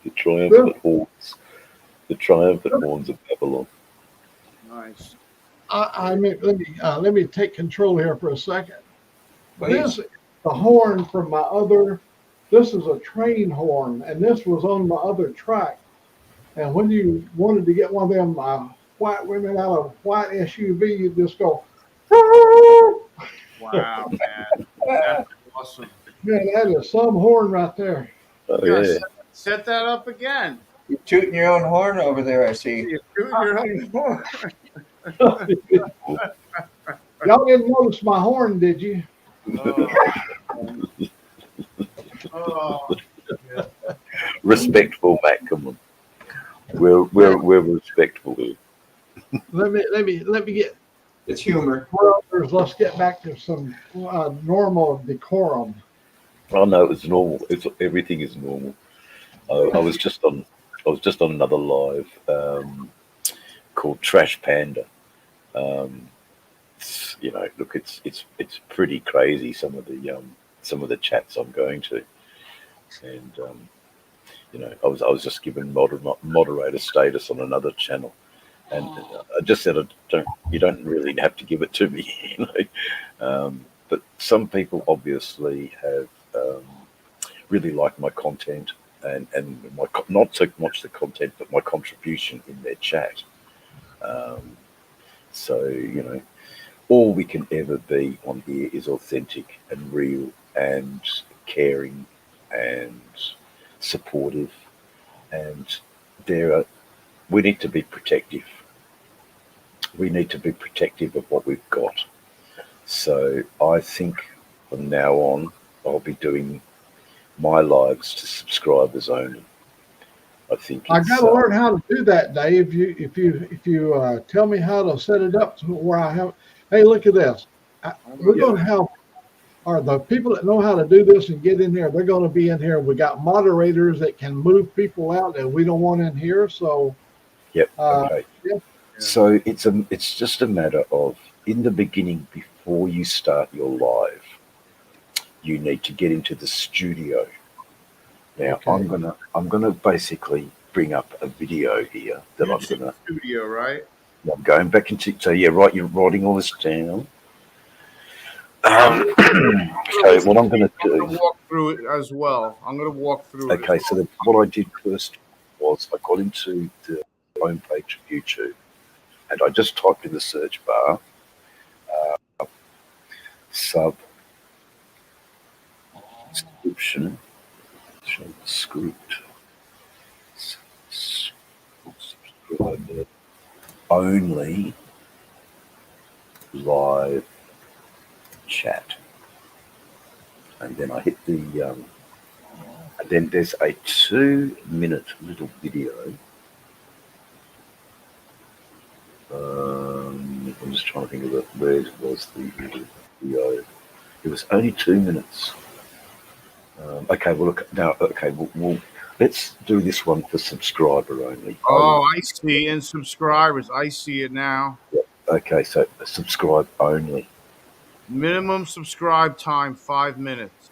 the triumphant horns of Babylon. Nice. I mean, let me take control here for a second. Please. This is the horn from my other. This is a train horn, and this was on my other track. And when you wanted to get one of them white women out of white SUV, you just go. Wow, man, that's awesome. Man, that is some horn right there. Oh, yeah. Set that up again. You're tooting your own horn over there, I see. You're tooting your own horn. Y'all didn't notice my horn, did you? Yeah. Respectful, Mac. Come on, we're respectful here. Let me get. It's humor. Let's get back to some normal decorum. Oh no, it's normal. Everything is normal. I was just on another live called Trash Panda. You know, look, it's pretty crazy. Some of the chats I'm going to, and you know, I was just given moderator status on another channel, and I just said, you don't really have to give it to me, you know. But some people obviously have really liked my content and my, not so much the content, but my contribution in their chat. So, you know, all we can ever be on here is authentic and real and caring and supportive, and we need to be protective. We need to be protective of what we've got. So I think from now on, I'll be doing my lives to subscribers only. I think I got to learn how to do that, Dave. If you tell me how to set it up to where I have. Hey, look at this. We're going to have, or the people that know how to do this and get in here, they're going to be in here. We got moderators that can move people out that we don't want in here. So, yep. Okay. Yeah. So it's just a matter of, in the beginning, before you start your live, you need to get into the studio. Now, okay. I'm gonna basically bring up a video here that YouTube I'm gonna. Studio, right? I'm going back into. So yeah, right. You're writing all this down. So what I'm going to do. I'm going to walk through it as well. I'm going to walk through it. Okay, so what I did first was I got into the homepage of YouTube, and I just typed in the search bar subscription script subscriber only live chat, and then I hit the and then there's a 2-minute little video. I'm just trying to think of it. Where was the video? It was only 2 minutes. Okay, well, look now. Okay, we'll let's do this one for subscriber only. Oh, I see. And subscribers, I see it now. Yep. Okay, so subscribe only. Minimum subscribe time 5 minutes.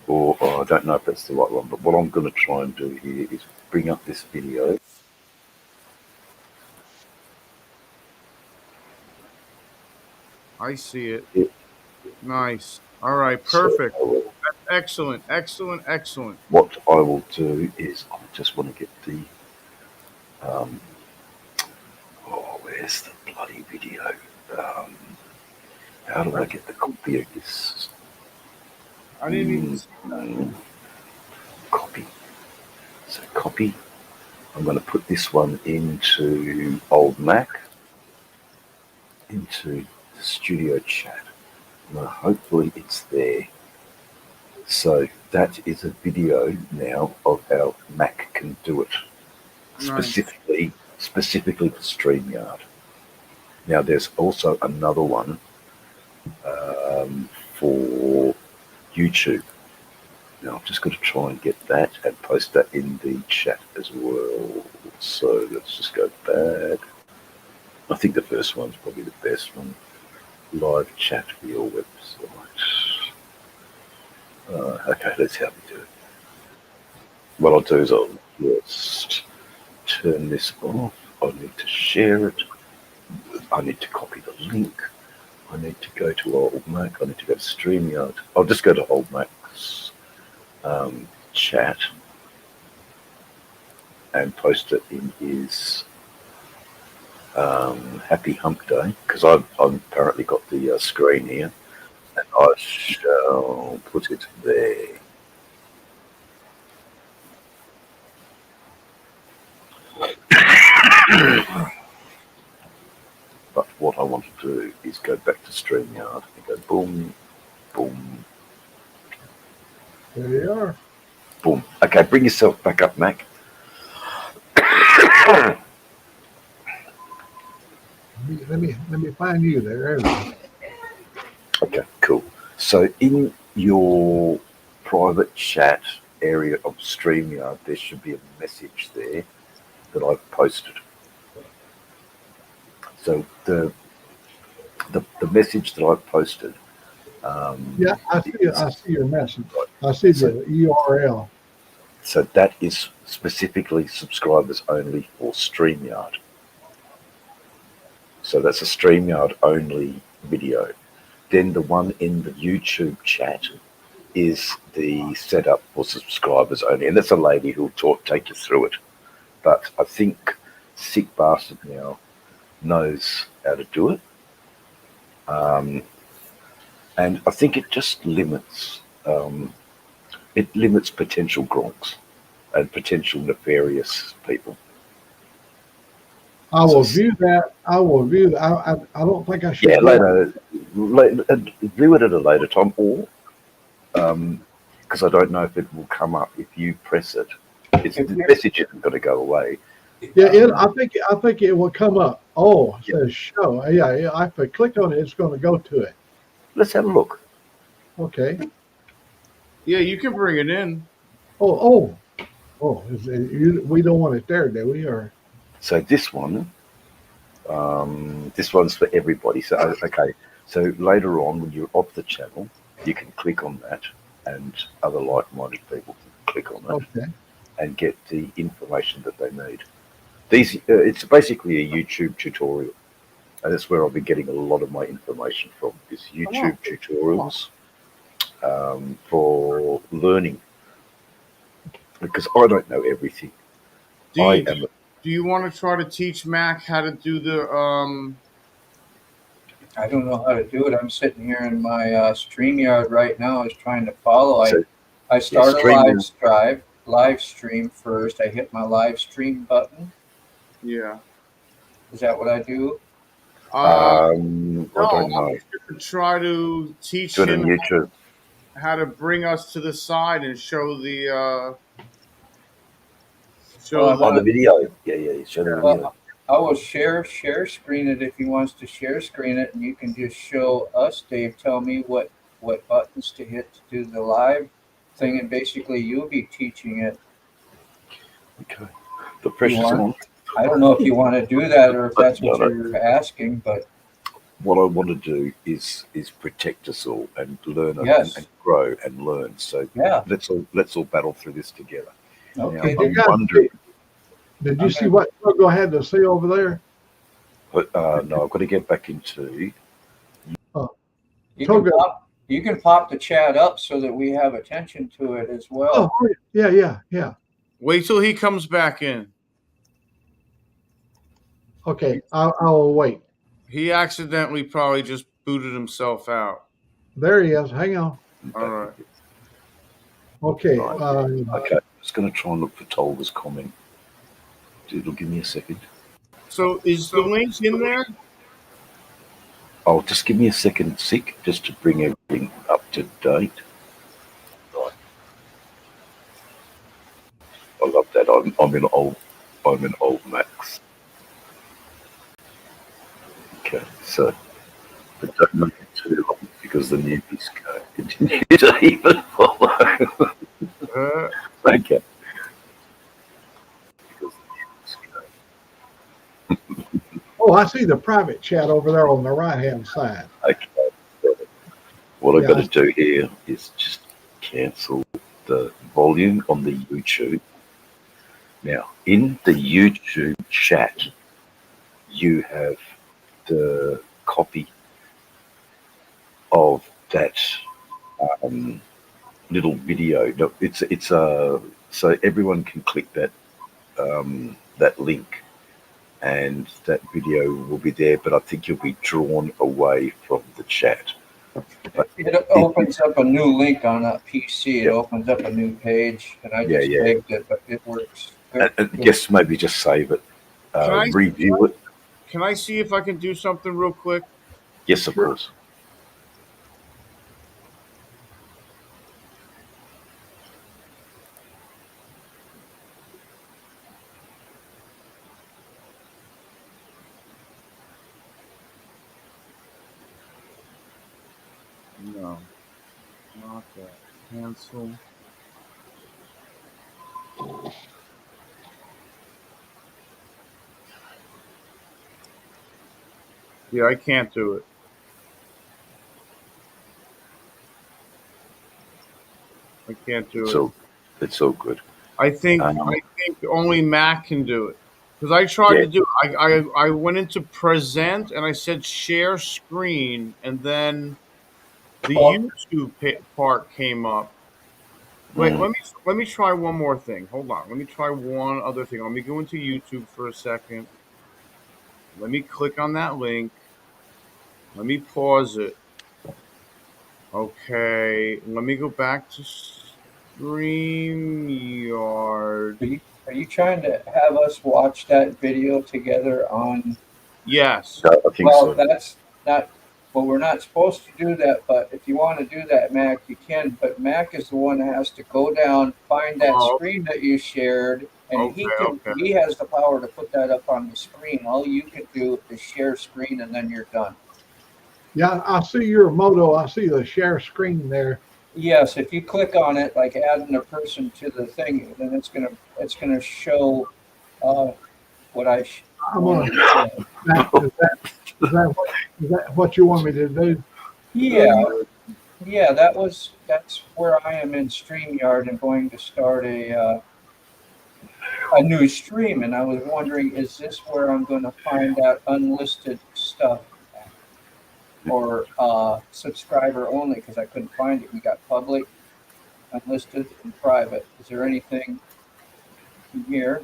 Or I don't know if that's the right one, but what I'm going to try and do here is bring up this video. I see it. Yeah. Nice. All right, perfect. So That's excellent, excellent, excellent. what I will do is I just want to get the where's the bloody video? How do I get the copy of this? I didn't even No. Copy. So copy. I'm going to put this one into Old Mac, into the studio chat. Now, hopefully it's there. So that is a video now of how Mac can do it, specifically for StreamYard. Now there's also another one for YouTube. Now I'm just going to try and get that and post that in the chat as well. So let's just go back. I think the first one's probably the best one. Live chat for your website. Okay, let's see how we do it. What I'll do is I'll just turn this off. I need to share it. I need to copy the link. I need to go to Old Mac. I need to go to StreamYard. I'll just go to Old Mac's chat and post it in his Happy Humpday, because I've apparently got the screen here, and I shall put it there. But what I want to do is go back to StreamYard and go boom, boom. There you are. Boom. Okay, bring yourself back up, Mac. Let me find you there. Okay, cool. So in your private chat area of StreamYard, there should be a message there that I've posted. So the message that I've posted. Yeah, I see your message. I see the URL. So that is specifically subscribers only for StreamYard. So that's a StreamYard only video. Then the one in the YouTube chat is the setup for subscribers only. And that's a lady who'll take you through it. But I think Sick Bastard now knows how to do it. And I think it just limits potential gronks and potential nefarious people. I will view that. I don't think I should. Yeah, later, view it at a later time, or because I don't know if it will come up if you press it. The message isn't going to go away. Yeah, I think it will come up. Oh, it says show. Yeah. If I click on it, it's going to go to it. Let's have a look. Okay. Yeah, you can bring it in. Oh. We don't want it there, do we? Or so this one's for everybody. So okay. So later on, when you're off the channel, you can click on that, and other like-minded people can click on that. okay. and get the information that they need. It's basically a YouTube tutorial, and that's where I'll be getting a lot of my information from. Is YouTube tutorials for learning, because I don't know everything. Do you want to try to teach Mac how to do the I don't know how to do it. I'm sitting here in my StreamYard right now. I was trying to follow. I start a live stream first. I hit my live stream button. Yeah. Is that what I do? I don't know. Try to teach do it him on YouTube. How to bring us to the side and show the on the video. Yeah, show the video. I will share screen it if he wants to share screen it, and you can just show us, Dave. Tell me what buttons to hit to do the live thing, and basically you'll be teaching it. Okay. The pressure's on. I don't know if you want to do that or if that's what you're asking, but what I want to do is protect us all and learn and grow and learn. So let's all battle through this together. Okay. Now, did you see what Togo had to say over there? But no, I've got to get back into. You can pop the chat up so that we have attention to it as well. Oh, yeah. Wait till he comes back in. Okay, I'll wait. He accidentally probably just booted himself out. There he is. Hang on. All right. Okay. Okay. I'm just going to try and look for Tolga's comment. It'll give me a second. So is the link in there? Oh, just give me a second, Sick, just to bring everything up to date. Right. I love that. I'm in Old Max. Okay, so but don't make it too long because the newbies can't continue to even follow. Okay. Oh, I see the private chat over there on the right-hand side. Okay. What I've got to do here is just cancel the volume on the YouTube. Now, in the YouTube chat, you have the copy of that little video. No, it's so everyone can click that that link, and that video will be there. But I think you'll be drawn away from the chat. But it opens up a new link on a PC. It opens up a new page, and I just saved it, but it works. And guess maybe just save it, review it. Can I see if I can do something real quick? Yes, of course. No, not that. Cancel. Yeah, I can't do it. I can't do it. So it's so good. I think only Mac can do it. Because I tried to do it. I went into present and I said share screen, and then the YouTube part came up. Wait, let me try one more thing. Hold on. Let me try one other thing. Let me go into YouTube for a second. Let me click on that link. Let me pause it. Okay. Let me go back to StreamYard. Are you trying to have us watch that video together on? Yes. I think so. That's not. Well, we're not supposed to do that, but if you want to do that, Mac, you can. But Mac is the one that has to go down, find that screen that you shared, and he has the power to put that up on the screen. All you can do is share screen, and then you're done. Yeah, I see your moto. I see the share screen there. Yes, if you click on it, like adding a person to the thing, then it's gonna show what I. Is that what you want me to do? Yeah, that's where I am in StreamYard and going to start a a new stream, and I was wondering, is this where I'm going to find out unlisted stuff or subscriber only? Because I couldn't find it. We got public, unlisted, and private. Is there anything in here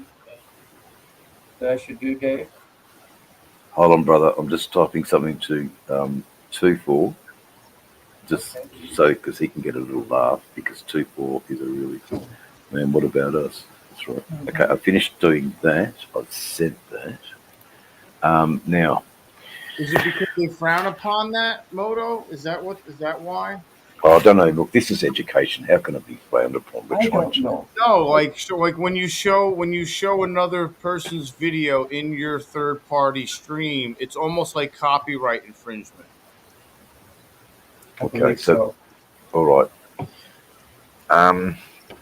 that I should do, Dave? Hold on, brother. I'm just typing something to 2-4, just so because he can get a little laugh, because 2-4 is a really cool. Man, what about us? That's right. Okay, I finished doing that. I've sent that. Now, Is it because they frown upon that, Moto? Is that why? I don't know. Look, this is education. How can it be frowned upon? I don't know. No, like when you show another person's video in your third party stream, it's almost like copyright infringement. Okay, so all right.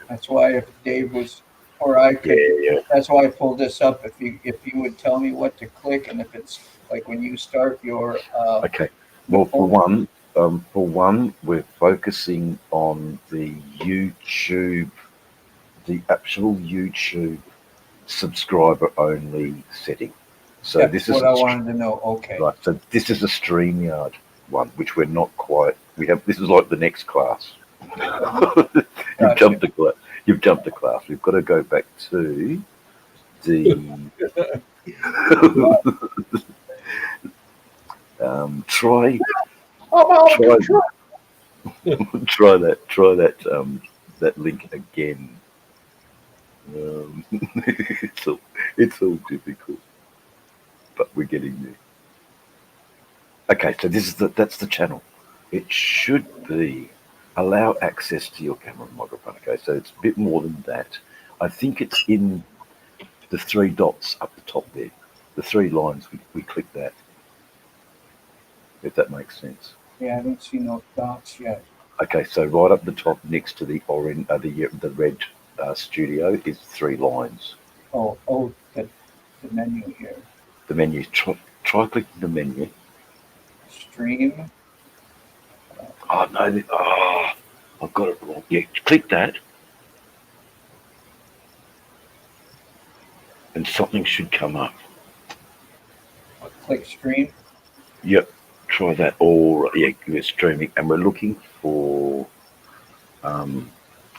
That's why if Dave was, or I could. Yeah. That's why I pulled this up. If you would tell me what to click, and if it's like when you start your. Okay. Well, for one, we're focusing on the YouTube, the actual YouTube subscriber only setting. So That's this is what I wanted to know. Okay. Right. So this is a StreamYard one, which we're not quite. We have. This is like the next class. You've jumped a class. You've jumped a class. We've got to go back to the. Try that link again. It's all difficult, but we're getting there. Okay, so that's the channel. It should be allow access to your camera and microphone. Okay, so it's a bit more than that. I think it's in the 3 dots up the top there. The 3 lines. We click that. If that makes sense. Yeah, I don't see no dots yet. Okay, so right up the top next to the orange, the red studio is 3 lines. Oh, the menu here. The menu. Try clicking the menu. Stream. Oh no! I've got it wrong. Yeah, click that, and something should come up. Click stream. Yep. Try that. Or yeah, we're streaming, and we're looking for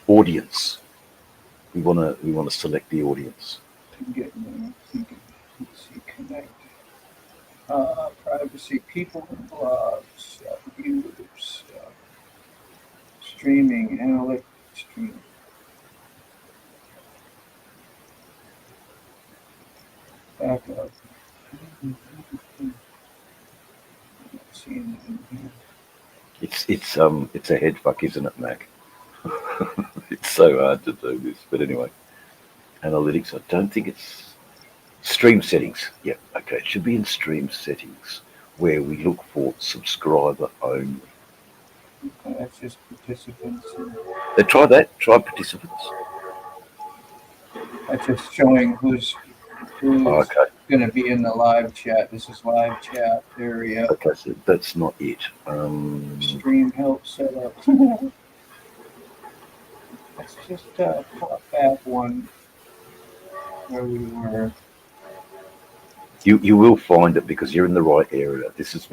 audience. We want to select the audience. Connect. Privacy, people, blogs, views, streaming, analytics, stream. Backup. It's a head fuck, isn't it, Mac? It's so hard to do this, but anyway. Analytics. I don't think it's stream settings. Yep. Okay. It should be in stream settings where we look for subscriber only. That's just participants. Try that. Try participants. That's just showing who's okay. going to be in the live chat. This is live chat area. Okay, so that's not it. Stream help setup. Let's just pop back one where we were. You will find it because you're in the right area. This is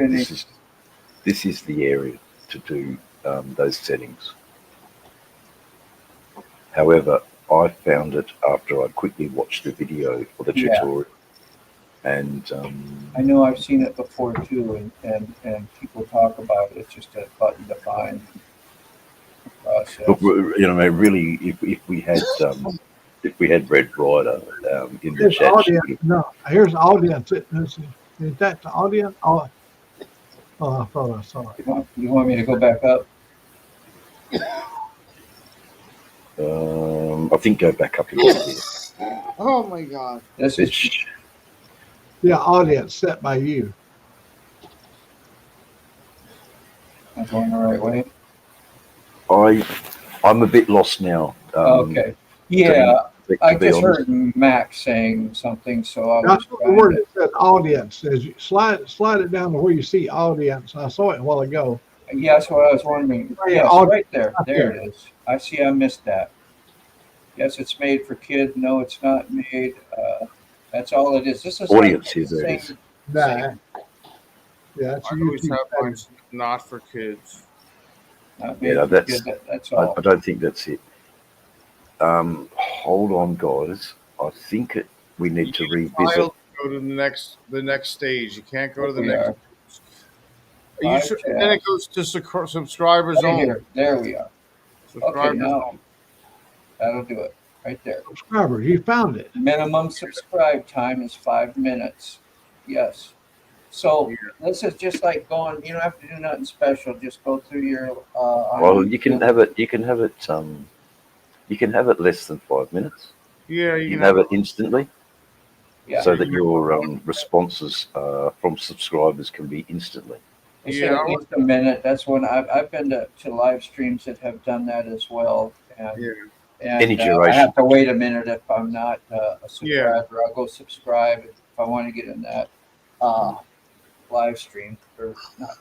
the area to do those settings. However, I found it after I quickly watched the video or the tutorial, and I know I've seen it before too, and people talk about it. It's just a button to find. Process. Look, really, if we had Red Rider in the chat, no, here's the audience. Is that the audience? Oh, I thought I saw it. You want me to go back up? I think go back up again. Oh my God! This is audience set by you. I'm going the right way. I'm a bit lost now. Okay. Yeah, I just heard Max saying something, so I was. That's the word that said audience. As you slide it down to where you see audience. I saw it a while ago. Yeah, that's what I was wondering. Yes, right there. There it is. I see. I missed that. Yes, it's made for kids. No, it's not made. That's all it is. This is Audience like is there. It is. Nah. Yeah, it's I a always YouTube have mine setting. not for kids. not made Yeah, for kids. That's all. I don't think that's it. Hold on, guys. I think we need to revisit. File to go to the next stage. You can't go to the We next. are. You Five should, then it tabs. goes to subscribers Right only. here. There we are. Okay, Subscribers now only. that'll do it. Right there. Subscribers, you found it. Minimum subscribe time is 5 minutes. Yes. So Yeah. this is just like going. You don't have to do nothing special. Just go through your. Well, you can have it. You can have it. You can have it less than 5 minutes. Yeah, You can have it instantly, Yeah. so that your responses from subscribers can be instantly. They said at least a minute. That's when I've been to live streams that have done that as well. And, Yeah. and Any I duration. have to wait a minute if I'm not a subscriber. I'll go subscribe if I want to get in that live stream or not.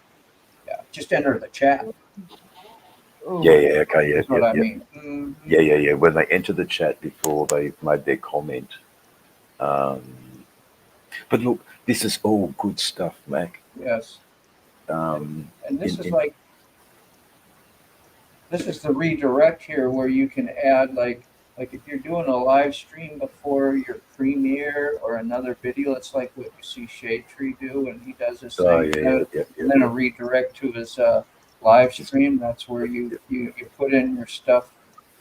Yeah, just enter the chat. Yeah, okay, yeah, That's what I yeah. mean. Mhm. Yeah. When they enter the chat before they made their comment. But look, this is all good stuff, Mac. Yes. And this is the redirect here where you can add like if you're doing a live stream before your premiere or another video, it's like what you see Shade Tree do, and he does this thing, and then a redirect to his live stream. That's where you put in your stuff,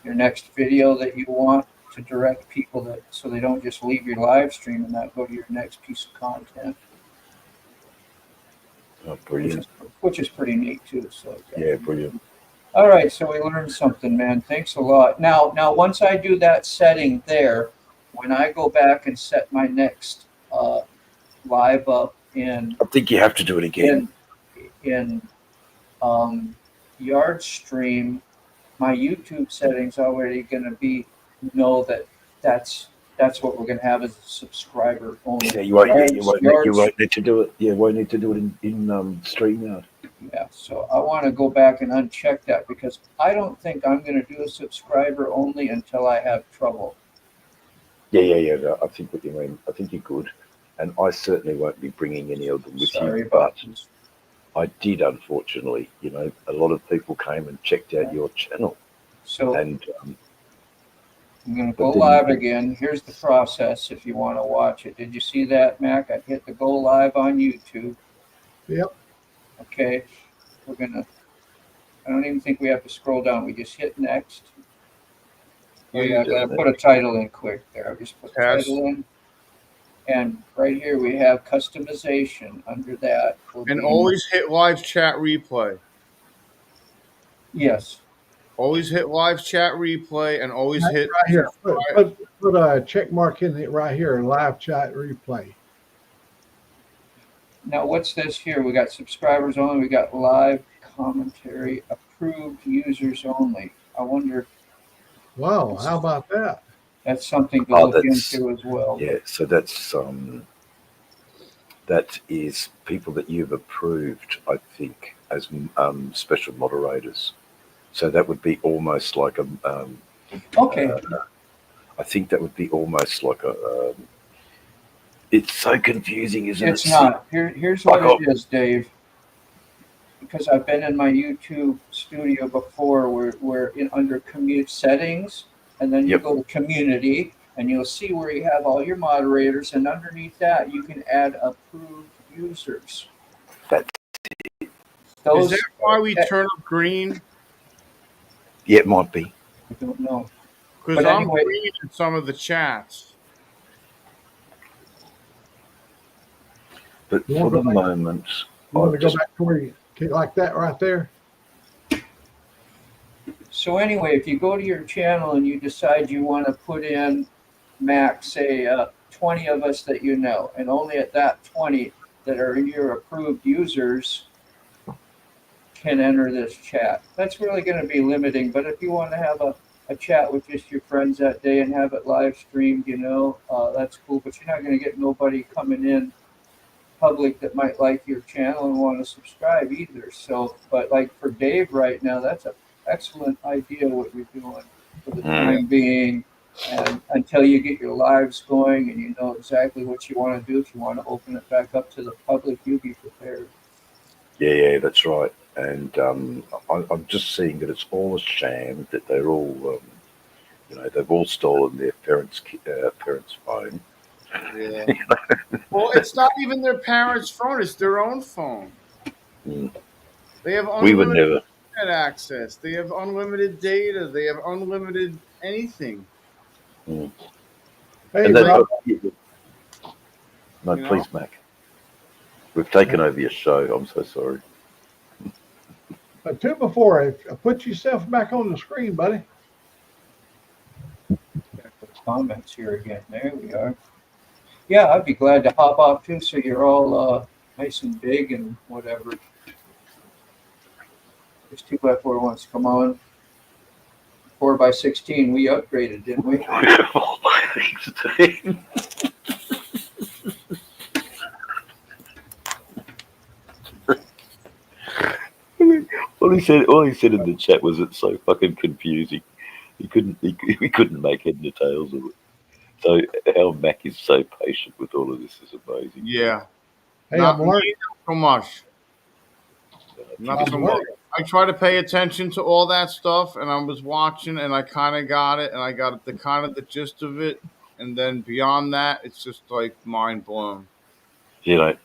your next video that you want to direct people so they don't just leave your live stream and not go to your next piece of content. Oh, brilliant. Which is pretty neat too. So yeah, brilliant. All right, so we learned something, man. Thanks a lot. Now, once I do that setting there, when I go back and set my next live up in, I think you have to do it again. In Yard Stream, my YouTube settings already going to be that's what we're going to have as a subscriber only. Yeah, you won't need to do it. Yeah, won't need to do it in StreamYard. Yeah, so I want to go back and uncheck that because I don't think I'm going to do a subscriber only until I have trouble. Yeah. I think what you mean. I think you're good, and I certainly won't be bringing any of them with you. But I did, unfortunately. You know, a lot of people came and checked out your channel. So and I'm going to go live again. Here's the process if you want to watch it. Did you see that, Mac? I hit the go live on YouTube. Yep. Okay, I don't even think we have to scroll down. We just hit next. Oh yeah, I gotta put a title in quick there. I'll just put the title in. And right here we have customization under that. And always hit live chat replay. Yes. Always hit live chat replay and always hit right here. Put a check mark in it right here, live chat replay. Now, what's this here? We got subscribers only. We got live commentary, approved users only. I wonder. Wow, how about that? That's something to look into as well. Yeah, so that's that is people that you've approved, I think, as special moderators. So that would be almost like a. Okay. I think that would be almost like a. It's so confusing, isn't it? It's not. Here's what it is, Dave. Because I've been in my YouTube studio before where under commute settings, and then you go to community, and you'll see where you have all your moderators, and underneath that you can add approved users. That's it. Is that why we turn up green? Yeah, it might be. I don't know. Because I'm green in some of the chats. But for the moment, you want to go back to where you like that right there. So anyway, if you go to your channel and you decide you want to put in max, say 20 of us that you know, and only at that 20 that are your approved users can enter this chat. That's really going to be limiting, but if you want to have a chat with just your friends that day and have it live streamed, that's cool, but you're not going to get nobody coming in public that might like your channel and want to subscribe either. So, but like for Dave right now, that's an excellent idea what you're doing for the time being. And until you get your lives going and you know exactly what you want to do, if you want to open it back up to the public, you be prepared. Yeah, that's right. And I'm just seeing that it's all a sham. That they're all, they've all stolen their parents' phone. Yeah. Well, it's not even their parents' phone; it's their own phone. Mm. They have We would unlimited never. internet access. They have unlimited data. They have unlimited anything. Mm. Hey, And they've Rob, got. No, You know. please, Mac. We've taken over your show. I'm so sorry. but two before, put yourself back on the screen, buddy. Comments here again. There we are. Yeah, I'd be glad to hop off too, so you're all nice and big and whatever. This 2x4 wants to come on. 4x16, we upgraded, didn't we? All he said in the chat was it's so fucking confusing. He couldn't make head nor tails of it. So how Mac is so patient with all of this is amazing. Yeah. Hey, Not I'm learning. so much. Not so much. I try to pay attention to all that stuff, and I was watching, and I kind of got it, and I got the gist of it, and then beyond that, it's just like mind blown.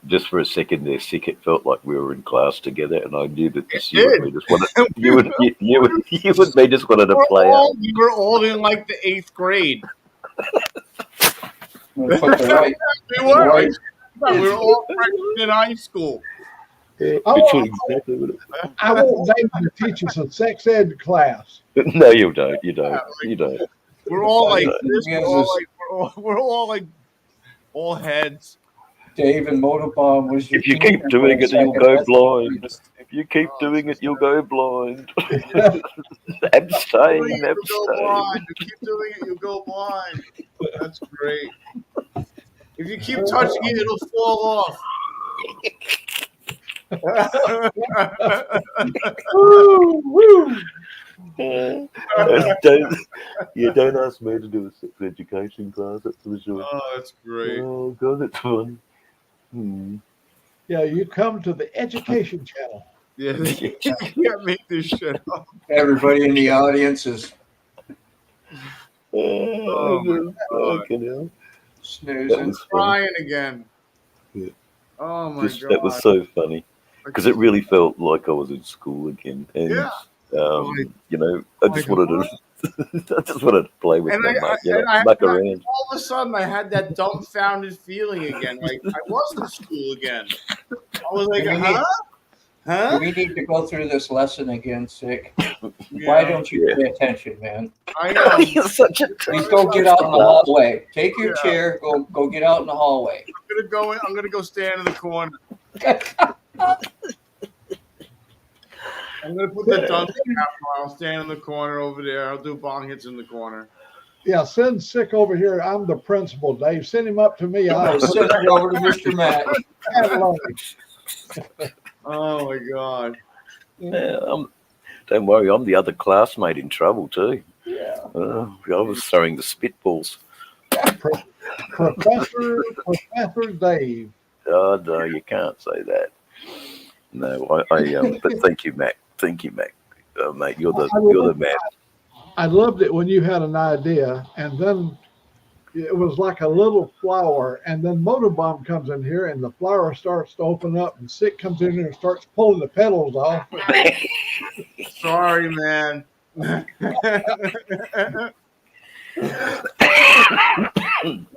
Just for a second there, Sick, it felt like we were in class together, and I knew that this It you and me just wanted you and me just wanted to play out. We were all in like the 8th grade. Put the right, We were. right. We were all freshmen in high school. Yeah, I exactly what I want David to teach us a sex ed class. No, you don't. You don't. You don't. We're all like Yeah. this. We're all like all heads. Dave and Motorbomb was your If you teacher keep doing for a it, you'll second. go That's blind. great. If you keep doing it, you'll go blind. Keep Abstain, doing it, you'll go abstain. blind. You keep doing it, you'll go blind. That's great. If you keep touching it, it'll fall off. Woo, woo. Don't ask me to do a sex education class, that's for sure. Oh, that's great. Oh, God, that's fun. Yeah, you come to the education channel. Yeah, you can't make this shit up. Everybody in the audience is Oh, my God. Fucking hell. That snoozing. was funny. Crying again. Yeah. Oh, my God. That was so funny. Because it really felt like I was in school again. And, Yeah. I just wanted to play with my mate, muck around. All of a sudden, I had that dumbfounded feeling again. Like, I was in school again. I was like, Do we need to go through this lesson again, Sick? Yeah. Why don't you pay attention, man? I know. You're such a Please go get out in the hallway. Take your chair. Go get out in the hallway. I'm gonna go stand in the corner. I'm gonna put the Duncan cap on. I'll stand in the corner over there. I'll do bong hits in the corner. Yeah, send Sick over here. I'm the principal, Dave. Send him up to me. I'll Send it over to Mr. Matt. Oh my God. Yeah, don't worry, I'm the other classmate in trouble too. Yeah. I was throwing the spitballs. Professor Dave. Oh no, you can't say that. No, but thank you, Mac. Thank you, Mac. Mate, you're the man. I loved it when you had an idea, and then it was like a little flower, and then Motorbomb comes in here, and the flower starts to open up, and Sick comes in here and starts pulling the petals off. Sorry, man. We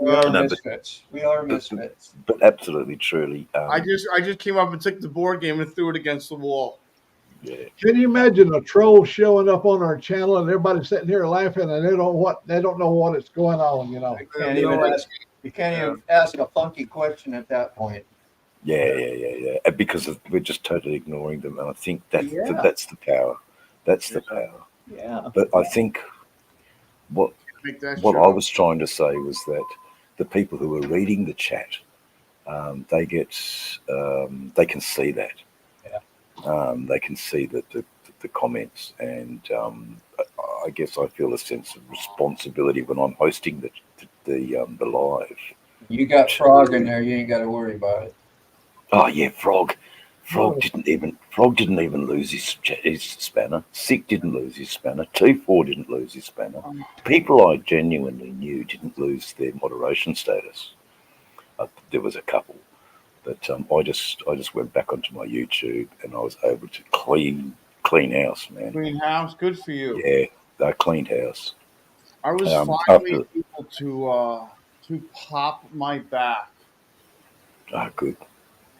are misfits. We are misfits. But absolutely, truly. I just came up and took the board game and threw it against the wall. Yeah. Can you imagine a troll showing up on our channel and everybody sitting here laughing and they don't know what is going on, you know? You can't even ask a funky question at that point. Yeah. Because we're just totally ignoring them, and I think that's the power. That's the power. Yeah. But I think what I was trying to say was that the people who are reading the chat, they can see that. Yeah. They can see the comments, and I guess I feel a sense of responsibility when I'm hosting the live. You got Frog in there. You ain't got to worry about it. Oh yeah, Frog didn't even lose his spanner. Sick didn't lose his spanner. 2-4 didn't lose his spanner. People I genuinely knew didn't lose their moderation status. There was a couple, but I just went back onto my YouTube and I was able to clean house, man. Clean house, good for you. Yeah, they cleaned house. I was finally able to pop my back. Ah, good.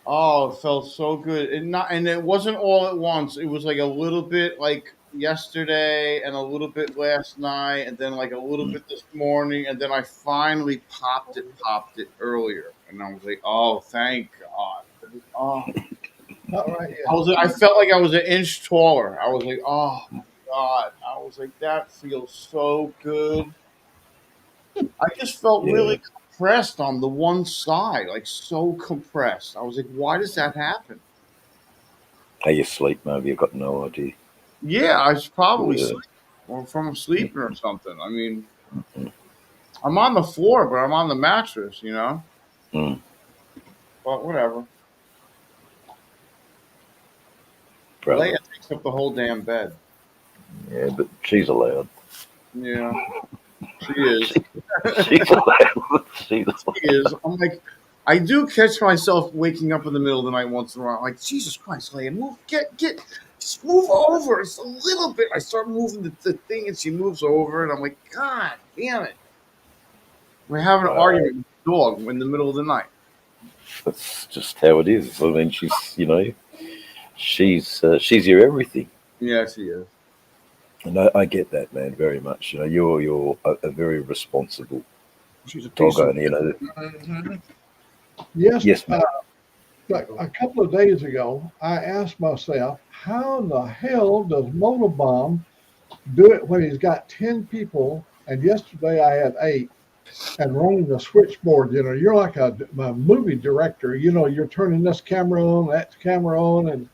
Oh, it felt so good. And it wasn't all at once. It was like a little bit like yesterday and a little bit last night and then like a little bit this morning and then I finally popped it earlier. And I was like, oh, thank God. Oh, Not right yet. I felt like I was an inch taller. I was like, oh my God. I was like, that feels so good. I just felt really compressed on the one side, like so compressed. I was like, why does that happen? Are you asleep, maybe? I've got no idea. Yeah, I was probably sleeping or from sleeping or something. I mean, I'm on the floor, but I'm on the mattress, you know? Mm. But whatever. Brother. Leia takes up the whole damn bed. Yeah, but she's allowed. Yeah, she is. She's allowed. She is. I'm like, I do catch myself waking up in the middle of the night once in a while. I'm like, Jesus Christ, Leia, move, just move over. It's a little bit. I start moving the thing, and she moves over, and I'm like, God damn it. We're having an argument with the dog in the middle of the night. That's just how it is. I mean, she's your everything. Yeah, she is. And I get that, man, very much. You know, you're a very responsible dog owner. You know. Yes, ma'am. Like a couple of days ago, I asked myself, how in the hell does Motobomb do it when he's got 10 people? And yesterday I had 8 and running the switchboard. You know, you're like a movie director. You know, you're turning this camera on, that camera on. And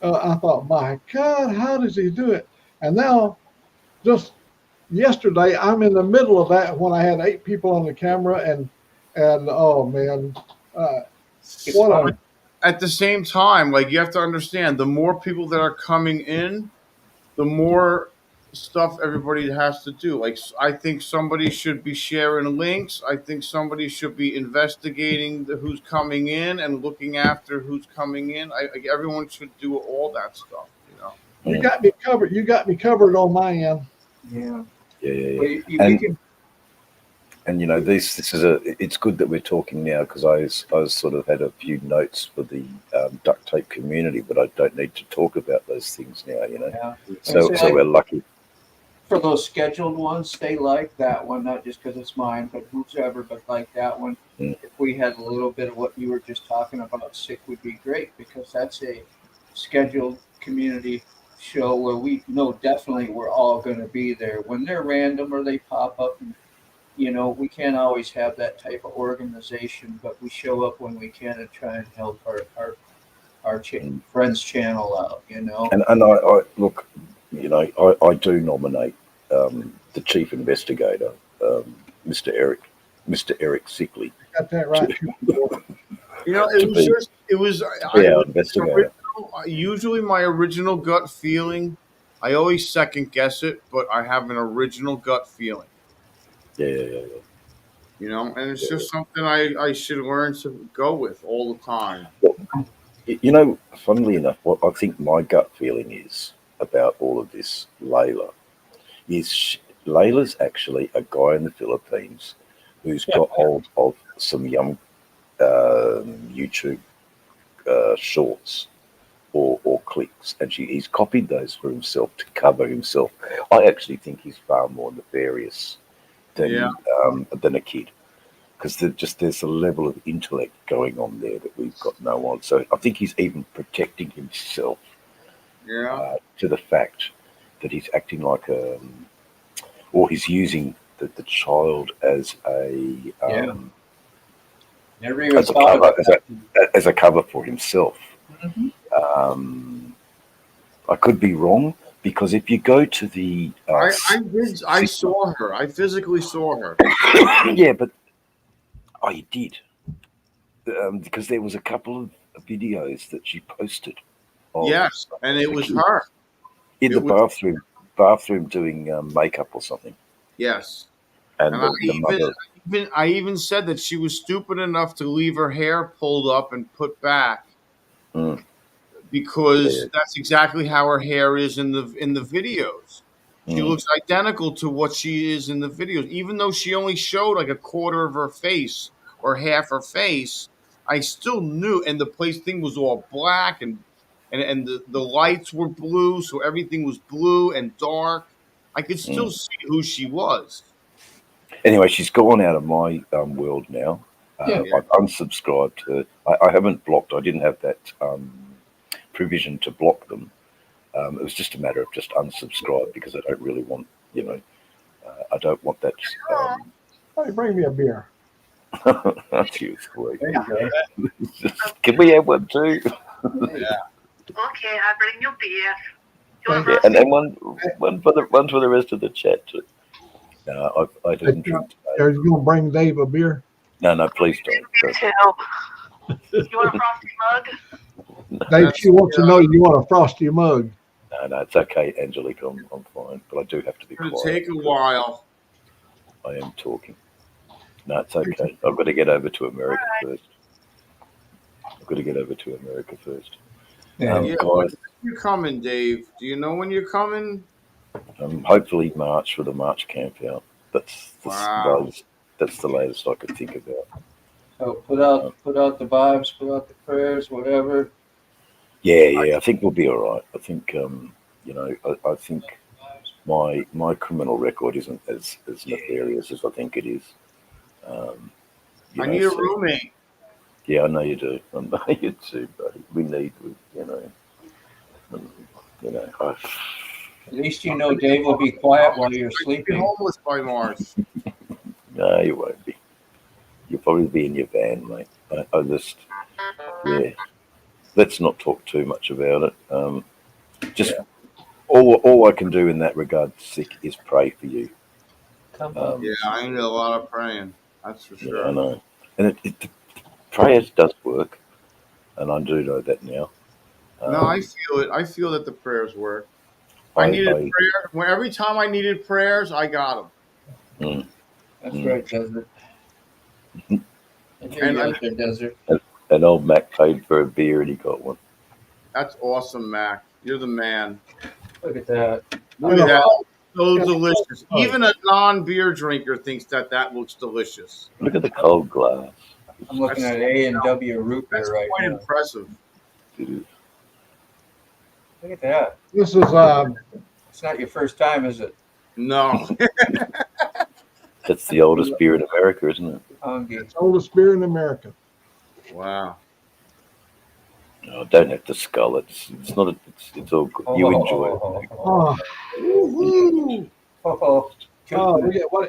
I thought, my God, how does he do it? And now, just yesterday, I'm in the middle of that when I had 8 people on the camera. And oh, man. At the same time, like you have to understand, the more people that are coming in, the more stuff everybody has to do. Like I think somebody should be sharing links. I think somebody should be investigating who's coming in and looking after who's coming in. Everyone should do all that stuff. You know, you got me covered. You got me covered on my end. Yeah. And you know, this is it's good that we're talking now because I sort of had a few notes for the duct tape community, but I don't need to talk about those things now. You know, so we're lucky. For those scheduled ones, stay like that one, not just because it's mine, but whoever, but like that one. If we had a little bit of what you were just talking about, sick would be great because that's a scheduled community show where we know definitely we're all going to be there. When they're random or they pop up, and, you know, we can't always have that type of organization, but we show up when we can and try and help our friends channel out, you know. And I look, you know, I do nominate the chief investigator, Mr. Eric Sickley. Got that right. You know, investigator. Usually my original gut feeling, I always second guess it, but I have an original gut feeling. Yeah. You know, and it's just something I should learn to go with all the time. Well, you know, funnily enough, what I think my gut feeling is about all of this, Layla, is Layla's actually a guy in the Philippines who's got hold of some young YouTube shorts or clips, and he's copied those for himself to cover himself. I actually think he's far more nefarious than a kid, because there's a level of intellect going on there that we've got no one. So I think he's even protecting himself to the fact that he's acting like or he's using the child as a as a cover for himself. Mm-hmm. I could be wrong, because if you go to the I saw her. I physically saw her. yeah, but you did because there was a couple of videos that she posted. Yes, and it was her in the bathroom doing makeup or something. Yes, and I even said that she was stupid enough to leave her hair pulled up and put back because that's exactly how her hair is in the videos. She looks identical to what she is in the videos, even though she only showed like a quarter of her face or half her face. I still knew, and the thing was all black, and the lights were blue, so everything was blue and dark. I could still see who she was. Anyway, she's gone out of my world now. I've unsubscribed her. I haven't blocked. I didn't have that provision to block them. It was just a matter of just unsubscribe because I don't really want, I don't want that. Hey, bring me a beer. Too sweet. Can we have one too? Okay, I bring you beer. Yeah, and then one for the rest of the chat too. No, I didn't drink today. Are you gonna bring Dave a beer? No, please don't. You want a frosty mug? Dave, she wants to know you want a frosty mug. No, it's okay, Angelique. I'm fine, but I do have to be quiet. It'll take a while. I am talking. No, it's okay. I've got to get over to America first. When you coming, Dave? Do you know when you're coming? Hopefully March for the March camp out. That's the latest I could think about. So put out the vibes, put out the prayers, whatever. Yeah. I think we'll be all right. I think I think my criminal record isn't as nefarious as I think it is. I need a roommate. Yeah, I know you do. I know you too, buddy. We need, At least you know Dave will be quiet while you're sleeping. Be homeless by Mars. No, you won't be. You'll probably be in your van, mate. I just, let's not talk too much about it. All I can do in that regard, Sick, is pray for you. I need a lot of praying. That's for sure. Yeah, I know. And the prayers does work, and I do know that now. No, I feel it. I feel that the prayers work. I needed prayer. Every time I needed prayers, I got them. That's right, Desert. Desert. And Old Mac paid for a beer, and he got one. That's awesome, Mac. You're the man. Look at that. Look at that. So delicious. Even a non-beer drinker thinks that looks delicious. Look at the cold glass. I'm looking at A&W root beer right now. now. Impressive. It is. Look at that. This is it's not your first time, is it? No. That's the oldest beer in America, isn't it? It's the oldest beer in America. Wow. No, don't have to skull it. It's not. It's all good. You enjoy it.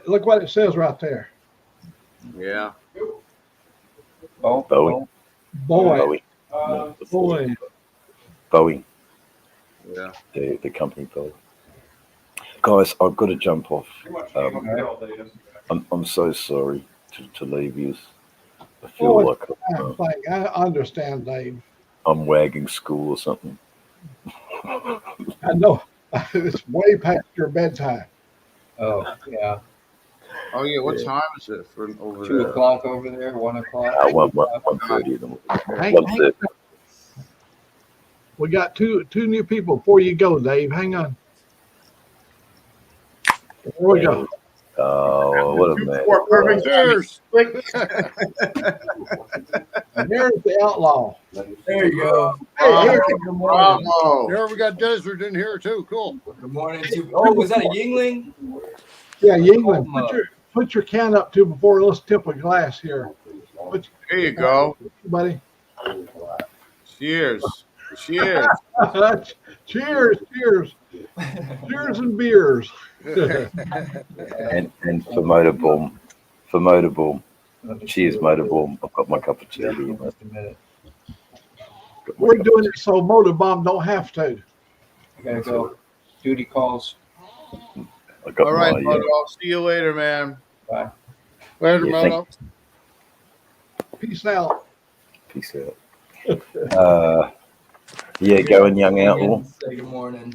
Look what it says right there. Yeah. Boeing. Boeing. Yeah. The company Boeing. Guys, I've got to jump off. I'm so sorry to leave you. I feel like I understand, Dave. I'm wagging school or something. I know. It's way past your bedtime. Oh, yeah. Oh, yeah. What time is it for over 2 there? o'clock over there, 1 o'clock. 1:30 in the morning. 1:30. We got two new people before you go, Dave. Hang on. Here we go. Oh, what a man. Perfect. Cheers. And there's the outlaw. There you go. Hey, Good morning. Bravo. Here we got Desert in here too. Cool. Good morning. Oh, was that a Yingling? Yeah, Yingling. Put your can up too before let's tip a glass here. There you go. Buddy. Cheers. Cheers. Cheers. Cheers and beers. and for Motorboom. Cheers, Motorboom. I've got my cup of tea here. We're doing it so Motorbomb don't have to. I gotta go. Duty calls. I got All right, my brother. I'll see you later, man. Bye. Later, Yeah, Moto. Peace out. peace out. Yeah, going young outlaw. Say good morning.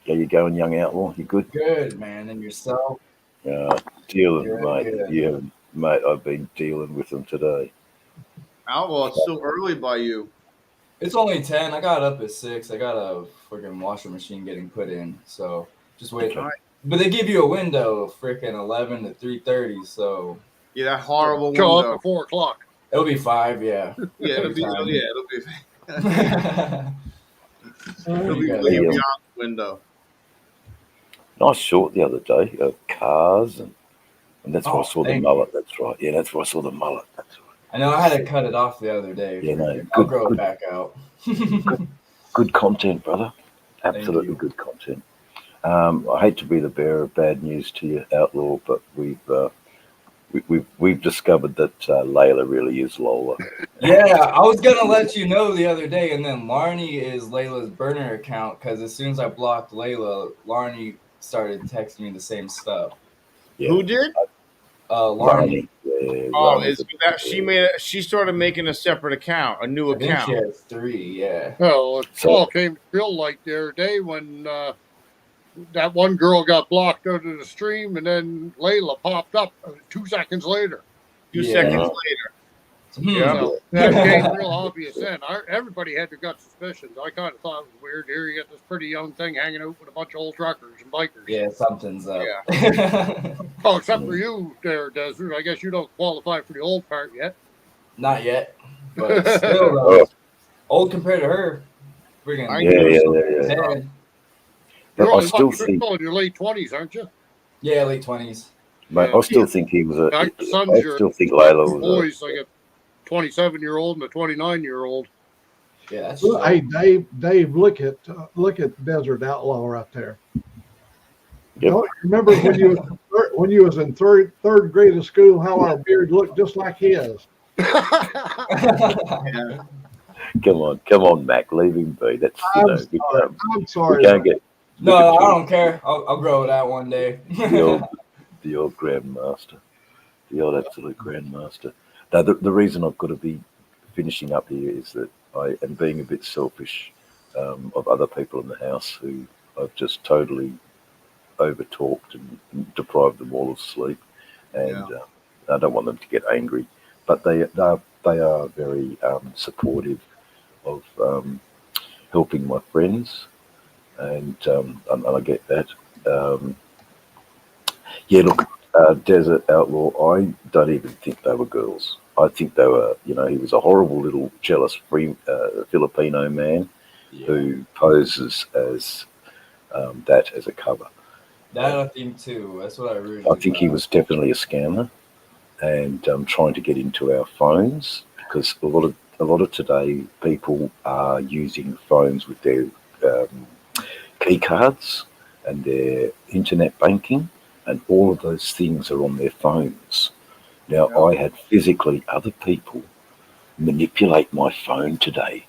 Yeah, you going young outlaw? You good? Good, man. And yourself? Dealing, Good, mate. good. Yeah, mate. I've been dealing with them today. Outlaw, it's still early by you. It's only 10. I got up at 6. I got a freaking washer machine getting put in, so just wait. Okay. But they give you a window, freaking 11 to 3:30. So Yeah, that horrible Show window. up at 4 o'clock. it'll be 5. Yeah. Yeah, it'll Every be. time. Yeah, it'll be. What It'll do be you guys way Yeah. do? beyond the window. Nice short the other day of cars, and that's where I Oh, saw the thank mullet. That's right. Yeah, that's where I saw the mullet. That's right. I know I had to cut it off the other day. Yeah, no, I'll good- grow good. it back out. Good content, brother. Thank Absolutely you. good content. I hate to be the bearer of bad news to you, outlaw, but we've discovered that Layla really is Lola. Yeah, I was gonna let you know the other day, and then Larnie is Layla's burner account because as soon as I blocked Layla, Larnie started texting me the same stuff. Yeah. Who did? Larnie. Yeah, Oh, Rani's it's that she started making a separate account, a new I think account. she has 3. Yeah. Well, it So- all came to feel like the other day when that one girl got blocked out of the stream, and then Layla popped up 2 seconds later. 2 Yeah. seconds later. Yeah. So that became real obvious then. Everybody had their gut suspicions. I kind of thought it was weird. Here you got this pretty young thing hanging out with a bunch of old truckers and bikers. Yeah, something's up. Oh, except for you there, Desert. I guess you don't qualify for the old part yet. Not yet, but still, though, old compared to her. Friggin' Yeah. 10. But I You're still only think, in your late 20s, aren't you? Yeah, late 20s. mate, I still think he was My I son's your still think Layla was boys, like a 27-year-old and a 29-year-old. Yeah, that's Hey, Dave, look at Desert Outlaw right there. Yep. Don't you remember when you was in third grade of school, how our beard looked just like his? Yeah. Come on, Mac, leave him be. That's I'm sorry. we can't get No, I don't care. I'll grow it out one day. the old grandmaster, the old absolute grandmaster. Now, the reason I've got to be finishing up here is that I am being a bit selfish of other people in the house who I've just totally over-talked and deprived them all of sleep, and I don't want them to get angry, but they are very supportive of helping my friends, and I get that. Yeah, look, Desert Outlaw, I don't even think they were girls. I think they were, he was a horrible little jealous Filipino man who poses as that as a cover. That I think too. That's what I really. I think he was definitely a scammer and trying to get into our phones, because a lot of today people are using phones with their key cards and their internet banking, and all of those things are on their phones. Now, I had physically other people manipulate my phone today.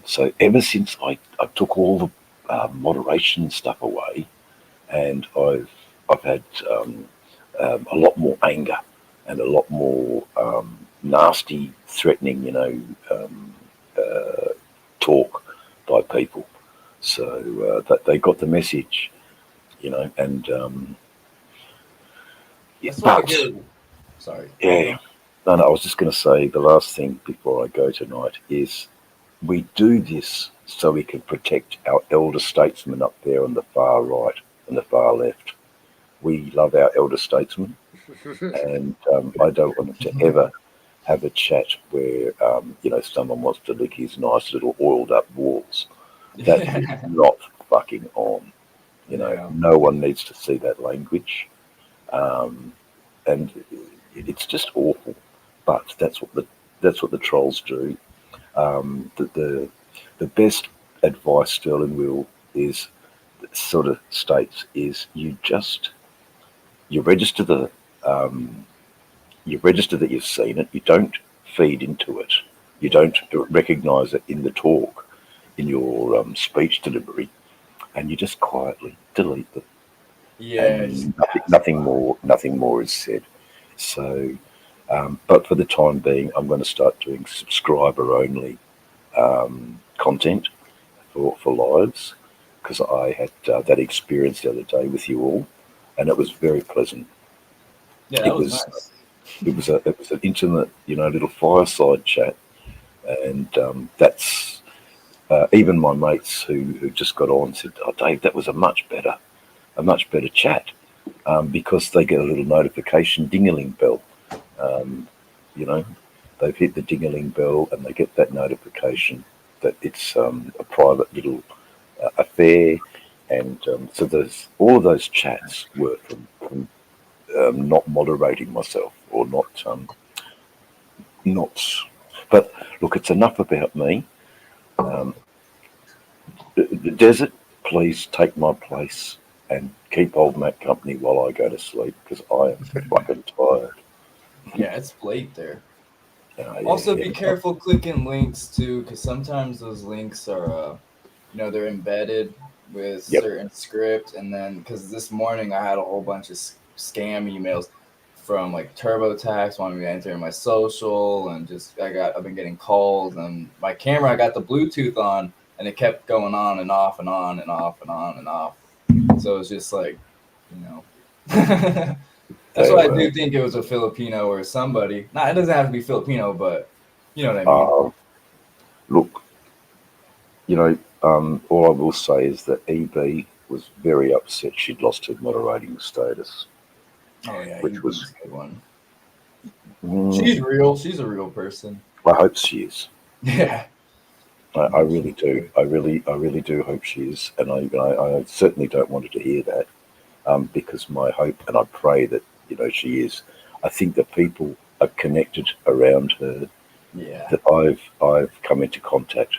So ever since I took all the moderation stuff away, and I've had a lot more anger and a lot more nasty, threatening, talk by people. So that they got the message, and That's what I get. Sorry. yeah. No, I was just going to say the last thing before I go tonight is we do this so we can protect our elder statesmen up there on the far right and the far left. We love our elder statesmen, and I don't want to ever have a chat where someone wants to lick his nice little oiled up walls. That is not fucking on. No one needs to see that language, and it's just awful. But that's what the trolls do. The best advice, Sterling Will, is sort of states is you register that you've seen it. You don't feed into it. You don't recognize it in the talk. speech delivery, and you just quietly delete them. Yeah. And nothing more is said. So, but for the time being, I'm going to start doing subscriber only content for lives, because I had that experience the other day with you all, and it was very pleasant. Yeah, that was nice. It was an intimate, little fireside chat, and that's even my mates who just got on said, "Oh, Dave, that was a much better chat," because they get a little notification ding-a-ling bell. They've hit the ding-a-ling bell and they get that notification that it's a private little affair, and so there's all of those chats were from not moderating myself or not. But look, it's enough about me. The desert, please take my place and keep Old Mac company while I go to sleep, because I am fucking tired. Yeah, it's late there. Yeah, also, be careful clicking links too, because sometimes those links are, they're embedded with certain script, and then because this morning I had a whole bunch of scam emails from like TurboTax wanting me to enter my social, and I've been getting calls, and my camera I got the Bluetooth on, and it kept going on and off and on and off and on and off. So it's just like, That's why I do think it was a Filipino or somebody. It doesn't have to be Filipino, but you know what I mean. Look, all I will say is that EB was very upset she'd lost her moderating status. Oh yeah, which was a good one. She's real. She's a real person. I hope she is. Yeah. I really do. I really do hope she is, and I certainly don't want her to hear that, because my hope, and I pray that she is. I think that people are connected around her. Yeah. That I've come into contact,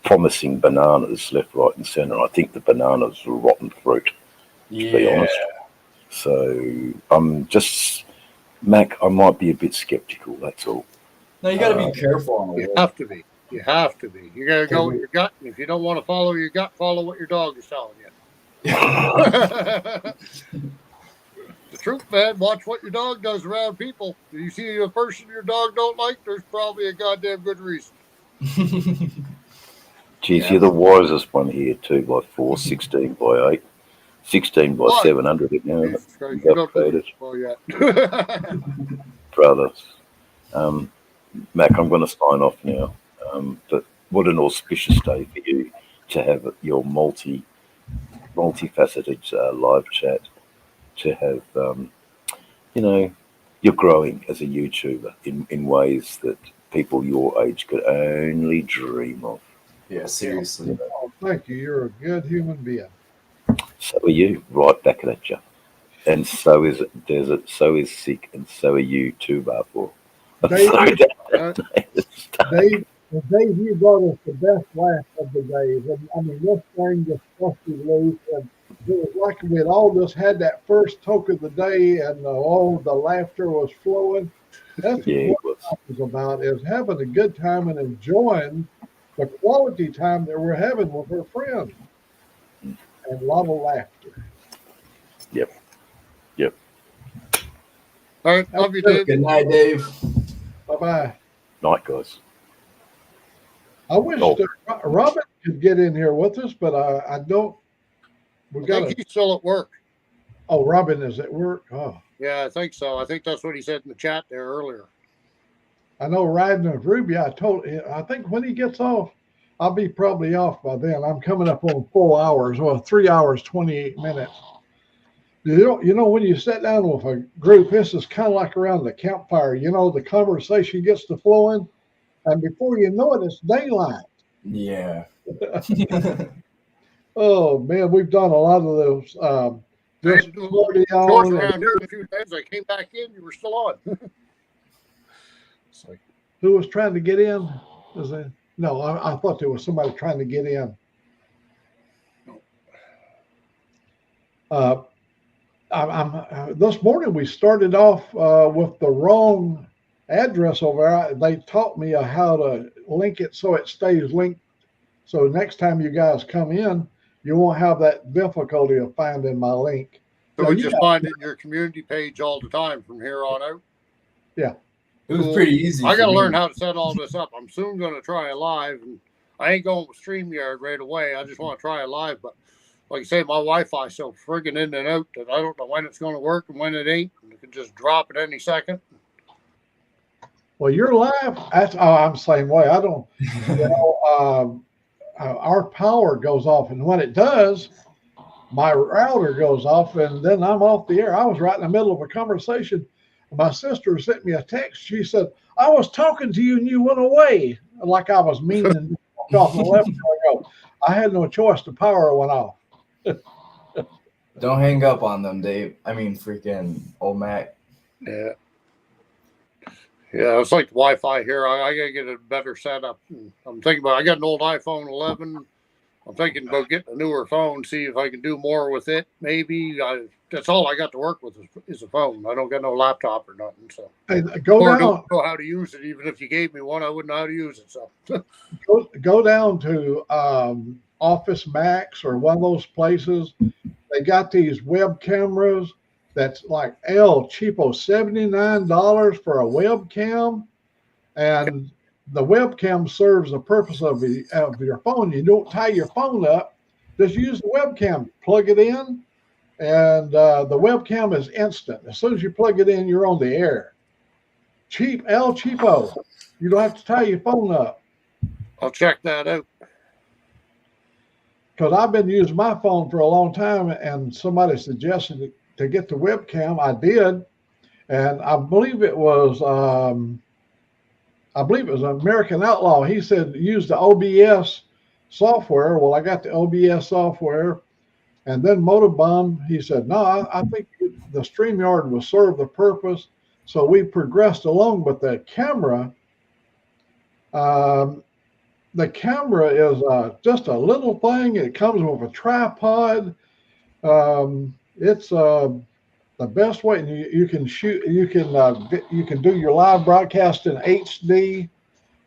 promising bananas left, right, and centre. I think the bananas are rotten fruit, to be honest. So I'm just, Mac, I might be a bit skeptical. That's all. No, you got to be careful. You have to be. You have to be. You got to go with your gut. And if you don't want to follow your gut, follow what your dog is telling you. The truth, man. Watch what your dog does around people. If you see a person your dog don't like, there's probably a goddamn good reason. Geez, you're the wisest one here. 2x4, 16 by 8, 16 by 700. It now. You don't do this well yet. Brothers. Mac, I'm going to sign off now. But what an auspicious day for you to have your multifaceted live chat. To have, you're growing as a YouTuber in ways that people your age could only dream of. Yeah, seriously. Oh, thank you. You're a good human being. So are you, right back at you. And so is Desert, so is Sick, and so are you too, Barfor. Dave, you brought us the best laugh of the day. I mean, this thing just busted loose, and it was like we'd all just had that first toke of the day, and all the laughter was flowing. That's what it was about, is having a good time and enjoying the quality time that we're having with our friends. And a lot of laughter. Yep. All right, love you, Dave. Good night, Dave. Bye-bye. Night, guys. I wish Robin could get in here with us, but I don't. I think he's still at work. Oh, Robin is at work? Oh. Yeah, I think so. I think that's what he said in the chat there earlier. I know riding with Ruby, I think when he gets off, I'll be probably off by then. I'm coming up on 4 hours, 3 hours, 28 minutes. You know, when you sit down with a group, this is kind of like around the campfire. The conversation gets to flowing, and before you know it, it's daylight. Yeah. Oh, man, we've done a lot of those. Just around here a few days. I came back in, you were still on. It's like, who was trying to get in? No, I thought there was somebody trying to get in. This morning we started off with the wrong address over there. They taught me how to link it so it stays linked So next time you guys come in, you won't have that difficulty of finding my link. So we just find it in your community page all the time from here on out. Yeah. It was pretty easy. I got to learn how to set all this up. I'm soon going to try a live, and I ain't going with StreamYard right away. I just want to try a live, but like I say, my Wi-Fi so friggin' in and out that I don't know when it's going to work and when it ain't. And it can just drop at any second. Well, you're live. I'm the same way. I don't. Our power goes off, and when it does, my router goes off, and then I'm off the air. I was right in the middle of a conversation. My sister sent me a text. She said, "I was talking to you, and you went away," like I was mean and walked off and left. I had no choice. The power went off. Don't hang up on them, Dave. I mean, freaking Old Mac. Yeah. Yeah, it's like the Wi-Fi here. I got to get a better setup. I'm thinking about, I got an old iPhone 11. I'm thinking about getting a newer phone, see if I can do more with it. Maybe. That's all I got to work with is a phone. I don't got no laptop or nothing. So hey, don't know how to use it. Even if you gave me one, I wouldn't know how to use it. So go down to Office Max or one of those places. They got these web cameras that's like El Cheapo, $79 for a webcam, and the webcam serves the purpose of your phone. You don't tie your phone up; just use the webcam. Plug it in, and the webcam is instant. As soon as you plug it in, you're on the air. Cheap El Cheapo. You don't have to tie your phone up. I'll check that out. Because I've been using my phone for a long time, and somebody suggested to get the webcam. I did, and I believe it was American Outlaw. He said use the OBS software. Well, I got the OBS software, and then Motobomb. He said no, I think the StreamYard will serve the purpose. So we progressed along, but the camera. The camera is just a little thing. It comes with a tripod. It's the best way. And you can shoot. You can do your live broadcast in HD,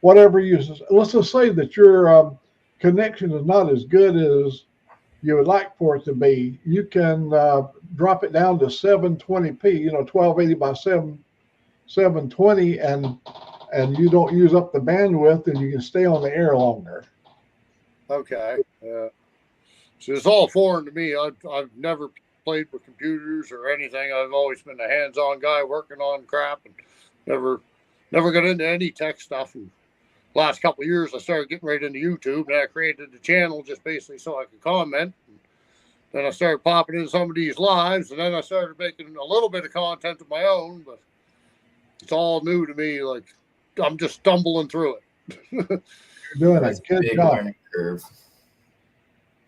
whatever you. Let's just say that your connection is not as good as you would like for it to be. You can drop it down to 720p. 1280 by 720, and you don't use up the bandwidth, and you can stay on the air longer. Okay. Yeah. So it's all foreign to me. I've never played with computers or anything. I've always been a hands-on guy working on crap, and never got into any tech stuff. And last couple of years, I started getting right into YouTube, and I created the channel just basically so I could comment. And then I started popping in some of these lives, and then I started making a little bit of content of my own, but it's all new to me. Like, I'm just stumbling through it. You're doing a good job. Learning curve.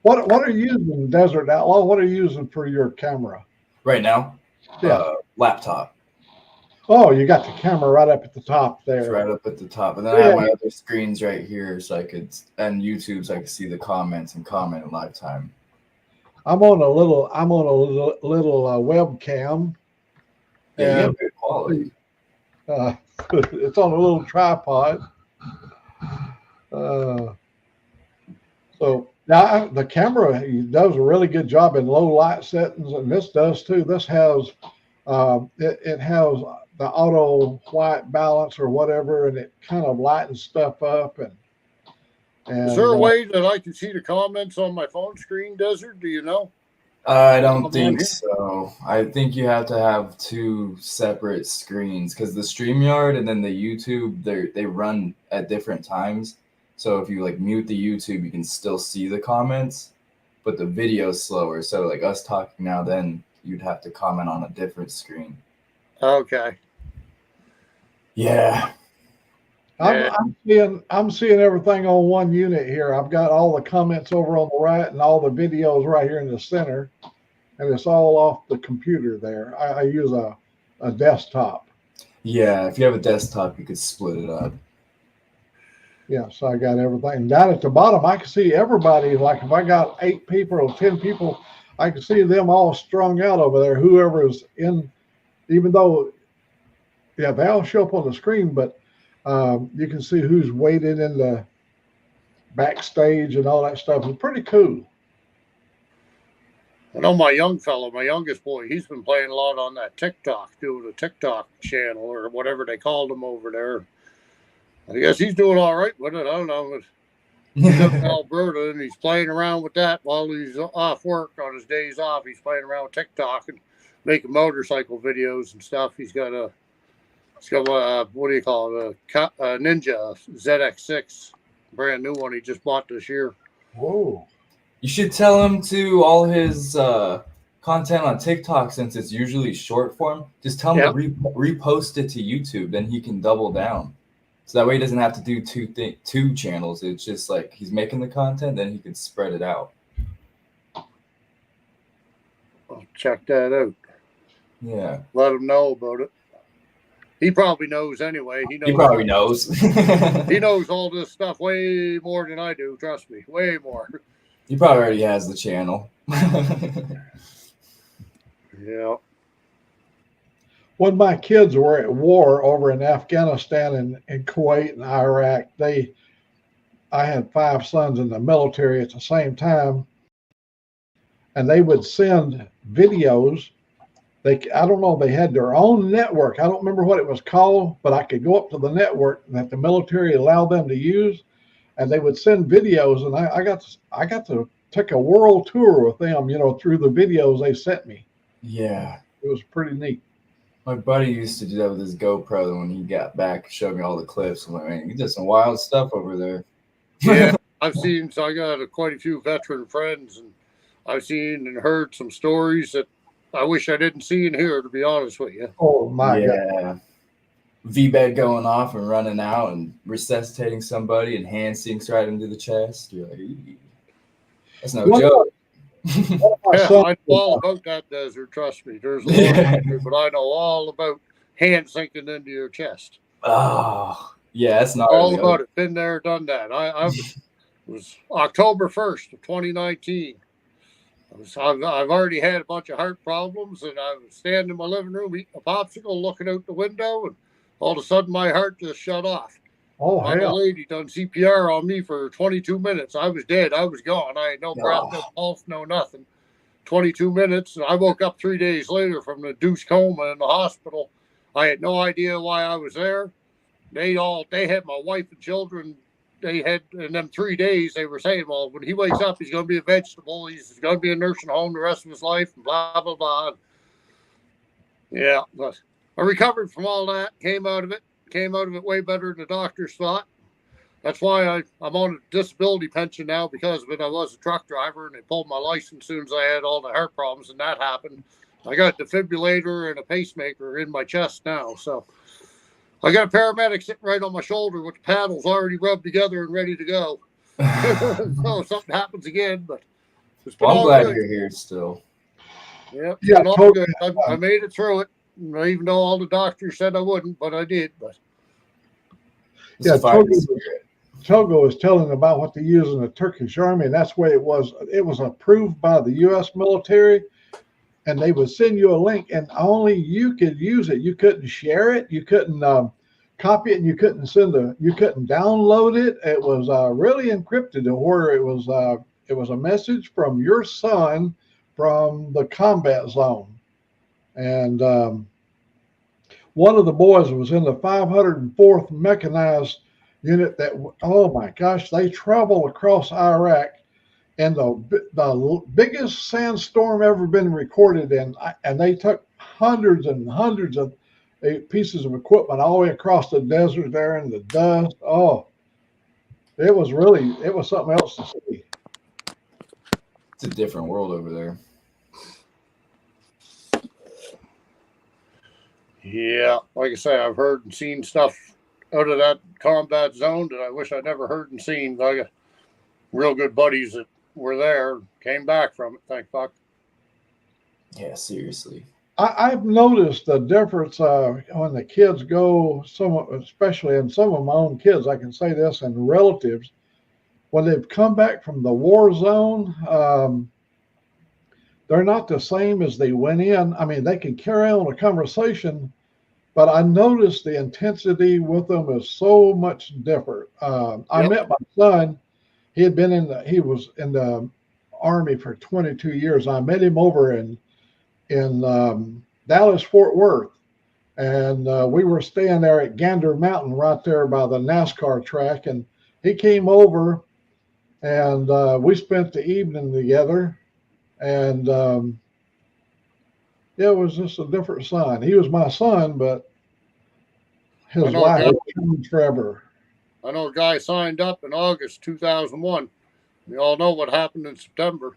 What are you using, Desert Outlaw? What are you using for your camera? Right now? Yeah. Laptop. Oh, you got the camera right up at the top there. It's right up at the top. And then I have my other screens right here and YouTube so I could see the comments and comment in live time. I'm on a little webcam. Yeah, you have good quality. It's on a little tripod. So now the camera does a really good job in low light settings, and this does too. This has it has the auto white balance or whatever, and it kind of lightens stuff up. And is there a way that I can see the comments on my phone screen, Desert? Do you know? I don't think so. I think you have to have two separate screens because the StreamYard and then the YouTube, they run at different times. So if you like mute the YouTube, you can still see the comments, but the video is slower. So like us talking now, then you'd have to comment on a different screen. Okay. Yeah. I'm seeing everything on one unit here. I've got all the comments over on the right and all the videos right here in the center, and it's all off the computer there. I use a desktop. Yeah, if you have a desktop, you could split it up. Yeah, so I got everything. Down at the bottom, I can see everybody. Like if I got 8 people or 10 people, I can see them all strung out over there. Whoever's in, even though, yeah, they all show up on the screen, but you can see who's waiting in backstage and all that stuff. It's pretty cool. I know my youngest boy, he's been playing a lot on that TikTok, doing a TikTok channel or whatever they called him over there. I guess he's doing all right with it. I don't know. He's up in Alberta and he's playing around with that while he's off work on his days off. He's playing around with TikTok and making motorcycle videos and stuff. He's got a what do you call it? A Ninja ZX6, brand new one he just bought this year. Whoa. You should tell him to all his content on TikTok, since it's usually short form. Just tell him to repost it to YouTube, then he can double down. So that way he doesn't have to do two channels. It's just like he's making the content, then he can spread it out. I'll check that out. Yeah. Let him know about it. He probably knows anyway. He probably knows. He knows all this stuff way more than I do. Trust me, way more. He probably already has the channel. Yeah. When my kids were at war over in Afghanistan and Kuwait and Iraq, I had 5 sons in the military at the same time, and they would send videos. I don't know, they had their own network. I don't remember what it was called, but I could go up to the network that the military allowed them to use, and they would send videos, and I got to take a world tour with them, through the videos they sent me. Yeah. It was pretty neat. My buddy used to do that with his GoPro. When he got back, showed me all the clips. I'm like, man, you did some wild stuff over there. Yeah, I got quite a few veteran friends, and I've seen and heard some stories that I wish I didn't see and hear, to be honest with you. Oh, my God. V-bed going off and running out and resuscitating somebody and hand sinks right into the chest. You're like, eee. That's no joke. Yeah, I know all about that desert, trust me. There's a lot of it, but I know all about hand sinking into your chest. Oh, yeah, that's not all about it. Been there, done that. It was October 1st of 2019. I've already had a bunch of heart problems, and I was standing in my living room eating a popsicle, looking out the window, and all of a sudden my heart just shut off. Oh, my lady done CPR on me for 22 minutes. I was dead. I was gone. I had no breath, no pulse, no nothing. 22 minutes, and I woke up 3 days later from the induced coma in the hospital. I had no idea why I was there. They had my wife and children. They had, in them 3 days, they were saying, well, when he wakes up, he's going to be a vegetable. He's going to be a nursing home the rest of his life, and blah, blah, blah. Yeah, but I recovered from all that, came out of it way better than the doctors thought. That's why I'm on a disability pension now, because of it. I was a truck driver, and they pulled my license as soon as I had all the heart problems, and that happened. I got a defibrillator and a pacemaker in my chest now, so I got a paramedic sitting right on my shoulder with the paddles already rubbed together and ready to go. So if something happens again, but I'm glad you're here still. Yep, yeah, all good. I made it through it, even though all the doctors said I wouldn't, but I did. But yeah, Togo was telling about what they use in the Turkish army, and that's where it was. It was approved by the U.S. military, and they would send you a link, and only you could use it. You couldn't share it. You couldn't copy it, and you couldn't you couldn't download it. It was really encrypted to where it was a message from your son from the combat zone. And one of the boys was in the 504th Mechanized Unit that, oh my gosh, they traveled across Iraq, and the biggest sandstorm ever been recorded in, and they took hundreds and hundreds of pieces of equipment all the way across the desert there in the dust. Oh, it was something else to see. It's a different world over there. Yeah, like I say, I've heard and seen stuff out of that combat zone that I wish I never heard and seen. I got real good buddies that were there, came back from it, thank fuck. Yeah, seriously. I've noticed the difference when the kids go, especially in some of my own kids, I can say this, and relatives, when they've come back from the war zone, they're not the same as they went in. I mean, they can carry on a conversation, but I noticed the intensity with them is so much different. I met my son he was in the Army for 22 years. I met him over in Dallas, Fort Worth. And we were staying there at Gander Mountain right there by the NASCAR track. And he came over and we spent the evening together. And it was just a different son. He was my son, but his life has changed forever. I know a guy signed up in August 2001. We all know what happened in September.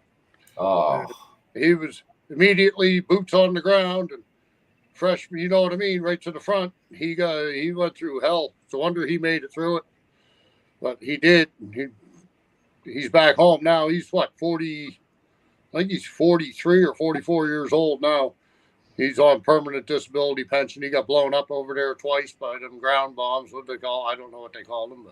Oh. He was immediately boots on the ground and fresh, you know what I mean, right to the front. He went through hell. It's a wonder he made it through it. But he did. He's back home now. He's what, 40? I think he's 43 or 44 years old now. He's on permanent disability pension. He got blown up over there twice by them ground bombs. What they call? I don't know what they call them,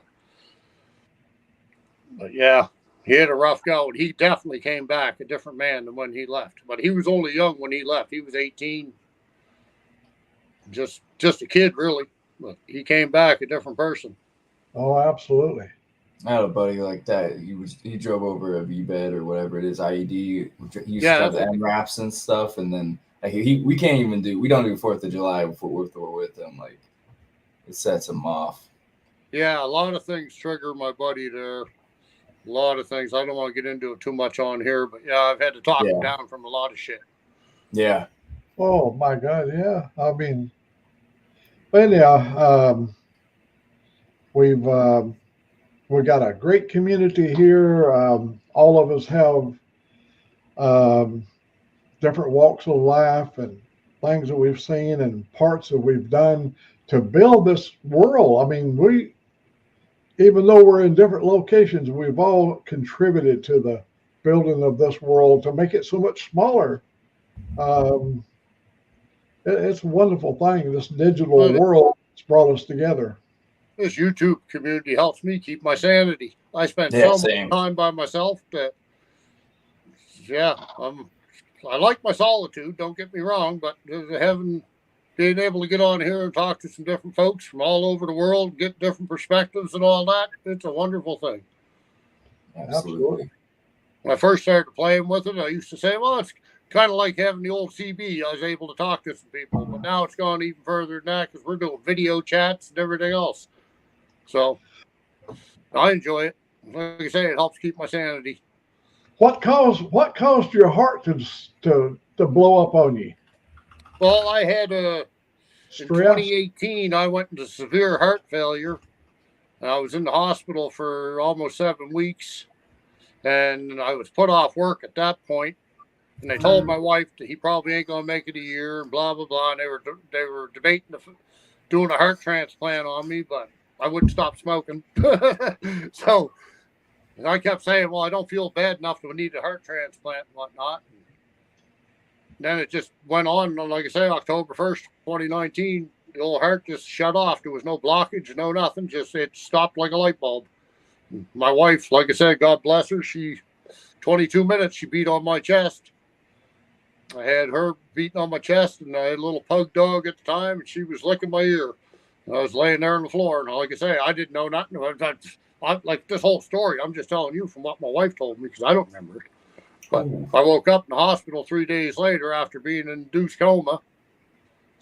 but yeah, he had a rough go, and he definitely came back a different man than when he left. But he was only young when he left. He was 18, just a kid, really. But he came back a different person. Oh, absolutely. I had a buddy like that. He drove over a V-bed or whatever it is, IED. He used to have the MRAPs and stuff, and then like we don't do 4th of July with him. Like it sets him off. Yeah, a lot of things trigger my buddy there. A lot of things. I don't want to get into it too much on here, but yeah, I've had to talk him down from a lot of shit. Yeah. Oh my God, yeah. I mean, anyhow, we've got a great community here. All of us have different walks of life and things that we've seen and parts that we've done to build this world. I mean, even though we're in different locations, we've all contributed to the building of this world to make it so much smaller. It's a wonderful thing. This digital world has brought us together. This YouTube community helps me keep my sanity. I spend so much time by myself that, I like my solitude, don't get me wrong, but being able to get on here and talk to some different folks from all over the world, get different perspectives and all that, it's a wonderful thing. Absolutely. When I first started playing with it, I used to say, well, it's kind of like having the old CB. I was able to talk to some people, but now it's gone even further than that because we're doing video chats and everything else. So I enjoy it. Like I say, it helps keep my sanity. What caused your heart to blow up on you? Well, I had in 2018, I went into severe heart failure. I was in the hospital for almost 7 weeks, and I was put off work at that point. And they told my wife that he probably ain't gonna make it a year, and blah blah blah. And they were debating doing a heart transplant on me, but I wouldn't stop smoking. So I kept saying, well, I don't feel bad enough to need a heart transplant and whatnot. And then it just went on, like I say, October 1st, 2019, the old heart just shut off. There was no blockage, no nothing. Just it stopped like a light bulb. My wife, like I said, God bless her, 22 minutes, she beat on my chest. I had her beating on my chest, and I had a little pug dog at the time, and she was licking my ear. I was laying there on the floor, and like I say, I didn't know nothing. Like this whole story, I'm just telling you from what my wife told me because I don't remember it. But I woke up in the hospital 3 days later after being in induced coma.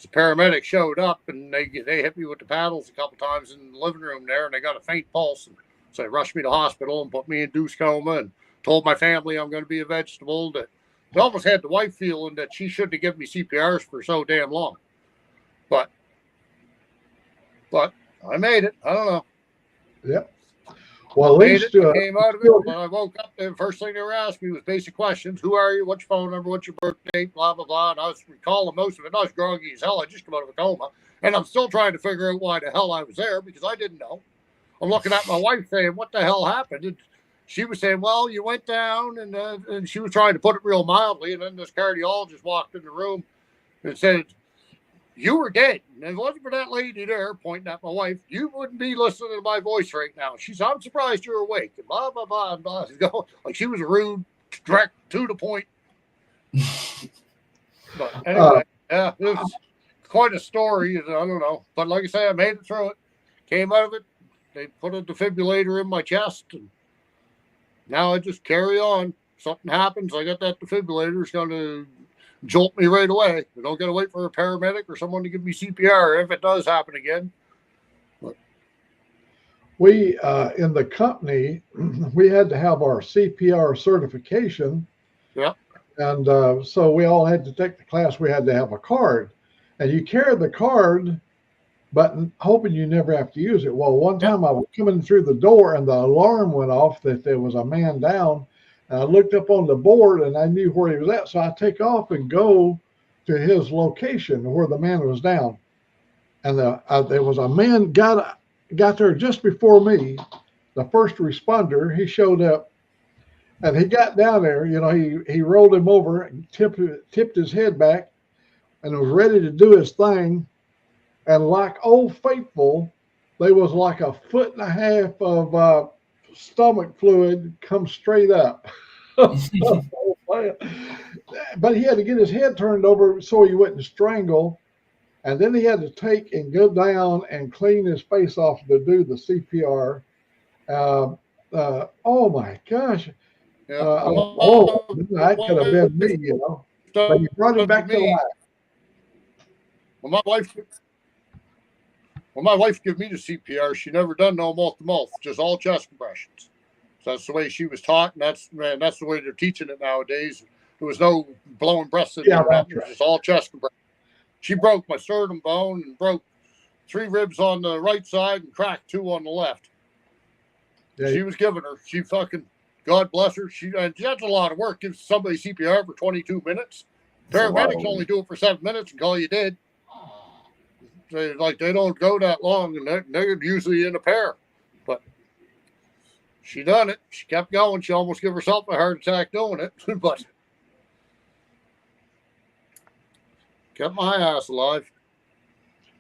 The paramedics showed up, and they hit me with the paddles a couple times in the living room there, and they got a faint pulse. And so they rushed me to the hospital and put me in induced coma and told my family I'm going to be a vegetable. That they almost had the wife feeling that she shouldn't have given me CPRs for so damn long. But I made it. I don't know. Yep. Well, at least came out of it. When I woke up, the first thing they were asking me was basic questions: who are you? What's your phone number? What's your birth date? Blah blah blah. And I was recalling most of it. I was groggy as hell. I just come out of a coma, and I'm still trying to figure out why the hell I was there because I didn't know. I'm looking at my wife saying, "What the hell happened?" And she was saying, "Well, you went down," and she was trying to put it real mildly. And then this cardiologist walked in the room and said, "You were dead. And if it wasn't for that lady there pointing at my wife, you wouldn't be listening to my voice right now." She said, "I'm surprised you're awake." And blah, blah, blah, and blah. Like she was rude, direct, to the point. But anyway, it was quite a story. I don't know. But like I say, I made it through it. Came out of it. They put a defibrillator in my chest. And Now I just carry on. Something happens, I got that defibrillator. It's going to jolt me right away. I don't got to wait for a paramedic or someone to give me CPR if it does happen again. But we in the company, we had to have our CPR certification. Yeah. And so we all had to take the class. We had to have a card, and you carry the card, but hoping you never have to use it. Well, one time I was coming through the door and the alarm went off that there was a man down. And I looked up on the board and I knew where he was at. So I take off and go to his location where the man was down. And there was a man got there just before me, the first responder. He showed up and he got down there. You know, he rolled him over and tipped his head back and was ready to do his thing. And like Old Faithful, there was like 1.5 feet of stomach fluid come straight up. But he had to get his head turned over so he wouldn't strangle. And then he had to take and go down and clean his face off to do the CPR. Oh my gosh. That could have been me, you know. But he brought him back to life. When my wife gave me the CPR, she never done no mouth-to-mouth, just all chest compressions. So that's the way she was taught, and that's the way they're teaching it nowadays. There was no blowing breaths in there. It was just all chest compressions. She broke my sternum bone and broke 3 ribs on the right side and cracked 2 on the left. Yeah. She was giving her. She fucking, God bless her. That's a lot of work. Gives somebody CPR for 22 minutes. Paramedics only do it for 7 minutes and call you dead. They don't go that long, and they're usually in a pair. But she done it. She kept going. She almost gave herself a heart attack doing it, but kept my ass alive.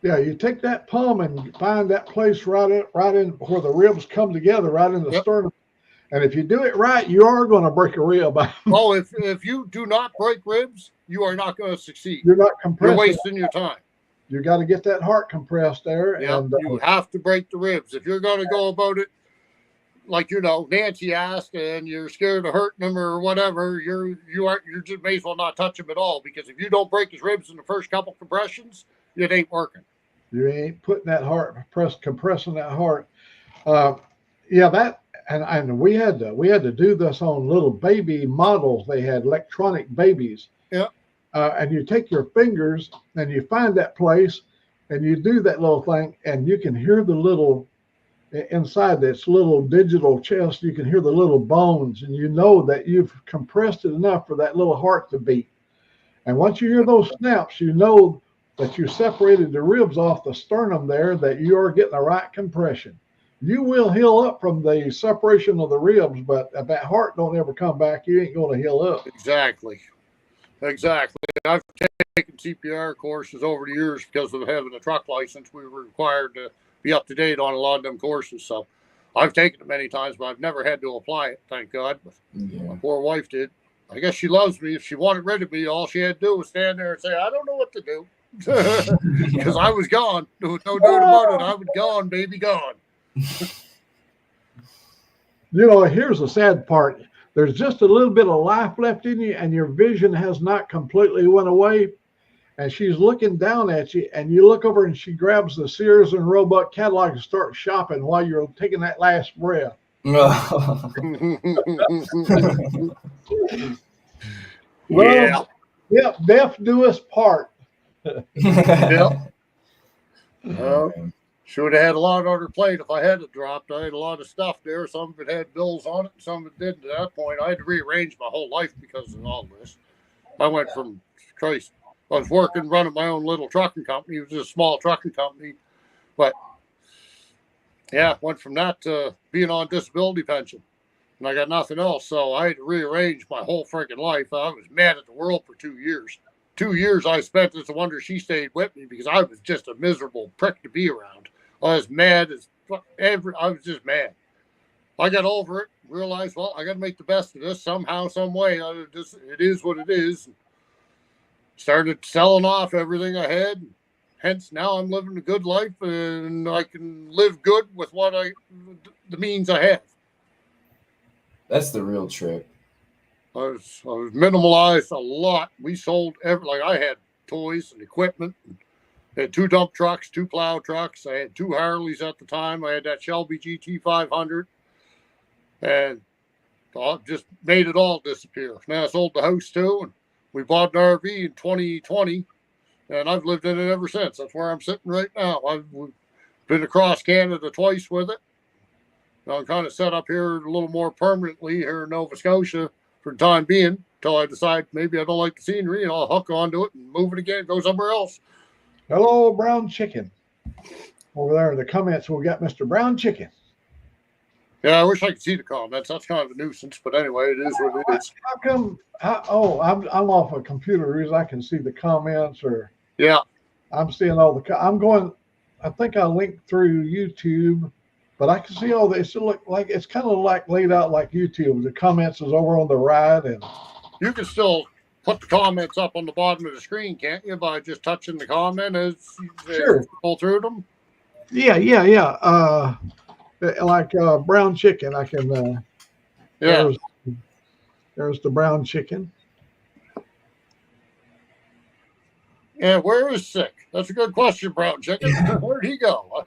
Yeah, you take that palm and find that place right in where the ribs come together, right in the sternum. And if you do it right, you are going to break a rib. Oh, if you do not break ribs, you are not going to succeed. You're not compressing. You're wasting your time. You got to get that heart compressed there. Yeah, and you have to break the ribs. If you're going to go about it like, you know, Nancy asked, and you're scared of hurting him or whatever, you just may as well not touch him at all, because if you don't break his ribs in the first couple compressions, it ain't working. You ain't putting that heart compressing that heart. And we had to do this on little baby models. They had electronic babies. Yeah. And you take your fingers and you find that place and you do that little thing, and you can hear the little inside this little digital chest. You can hear the little bones, and you know that you've compressed it enough for that little heart to beat. And once you hear those snaps, you know that you separated the ribs off the sternum there, that you are getting the right compression. You will heal up from the separation of the ribs, but if that heart don't ever come back, you ain't going to heal up. Exactly. I've taken CPR courses over the years because of having a truck license. We were required to be up to date on a lot of them courses. So I've taken it many times, but I've never had to apply it, thank God. But my poor wife did. I guess she loves me. If she wanted rid of me, all she had to do was stand there and say, I don't know what to do. Because I was gone. There was no doubt about it. I was gone, baby, gone. You know, here's the sad part. There's just a little bit of life left in you, and your vision has not completely went away. And she's looking down at you, and you look over and she grabs the Sears and Roebuck catalog and starts shopping while you're taking that last breath. Well, yep, death do us part. Yep. Should have had a lot on her plate if I had it dropped. I had a lot of stuff there. Some of it had bills on it, some of it didn't. At that point, I had to rearrange my whole life because of all this. I went from, Christ, I was working, running my own little trucking company. It was a small trucking company. But, yeah, went from that to being on disability pension. And I got nothing else, so I had to rearrange my whole freaking life. I was mad at the world for 2 years. 2 years I spent. It's a wonder she stayed with me, because I was just a miserable prick to be around. I was mad as I was just mad. I got over it, realized, well, I got to make the best of this somehow, some way. It is what it is. Started selling off everything I had. Hence, now I'm living a good life, and I can live good with the means I have. That's the real trip. I was minimalized a lot. We sold like I had toys and equipment. I had 2 dump trucks, 2 plow trucks. I had 2 Harleys at the time. I had that Shelby GT 500, and I just made it all disappear. Now I sold the house too, and we bought an RV in 2020, and I've lived in it ever since. That's where I'm sitting right now. I've been across Canada twice with it. Now I'm kind of set up here a little more permanently here in Nova Scotia for the time being, until I decide maybe I don't like the scenery, and I'll hook onto it and move it again, go somewhere else. Hello, Brown Chicken. Over there in the comments, we got Mr. Brown Chicken. Yeah, I wish I could see the comments. That's kind of a nuisance, but anyway, it is what it is. How come? I'm off a computer reason. I can see the comments, or yeah, I'm seeing all the. I'm going. I think I linked through YouTube, but I can see all this. It look like it's kind of like laid out like YouTube. The comments is over on the right, and you can still put the comments up on the bottom of the screen, can't you? By just touching the comment as you scroll through them. Yeah. Like brown chicken, I can. There's the brown chicken. Yeah, where is Sick? That's a good question, Brown Chicken. Where'd he go?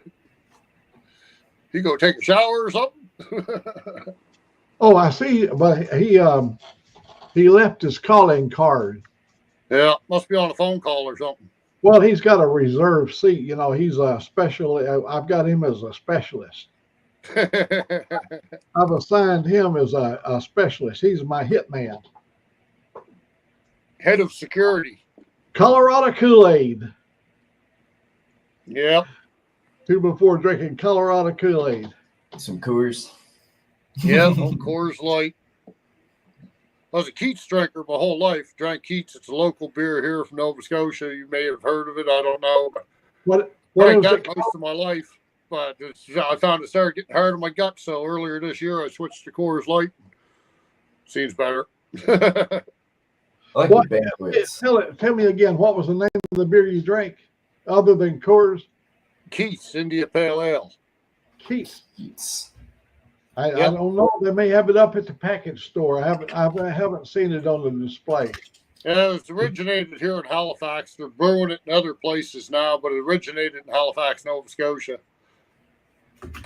He go take a shower or something? Oh, I see. But he left his calling card. Yeah, must be on a phone call or something. Well, he's got a reserved seat. You know, he's a special. I've got him as a specialist. I've assigned him as a specialist. He's my hitman. Head of security. Colorado Kool-Aid. Yep. 2 before drinking Colorado Kool-Aid. Some Coors. Yeah, Coors Light. I was a Keats drinker my whole life. Drank Keats. It's a local beer here from Nova Scotia. You may have heard of it. I don't know. But I drank that most of my life. But I found it started getting hard on my gut. So earlier this year, I switched to Coors Light. Seems better. I like the banquets. Tell me again, what was the name of the beer you drank other than Coors? Keats India Pale Ale. Keats. I don't know. They may have it up at the package store. I haven't seen it on the display. Yeah, it's originated here in Halifax. They're brewing it in other places now, but it originated in Halifax, Nova Scotia.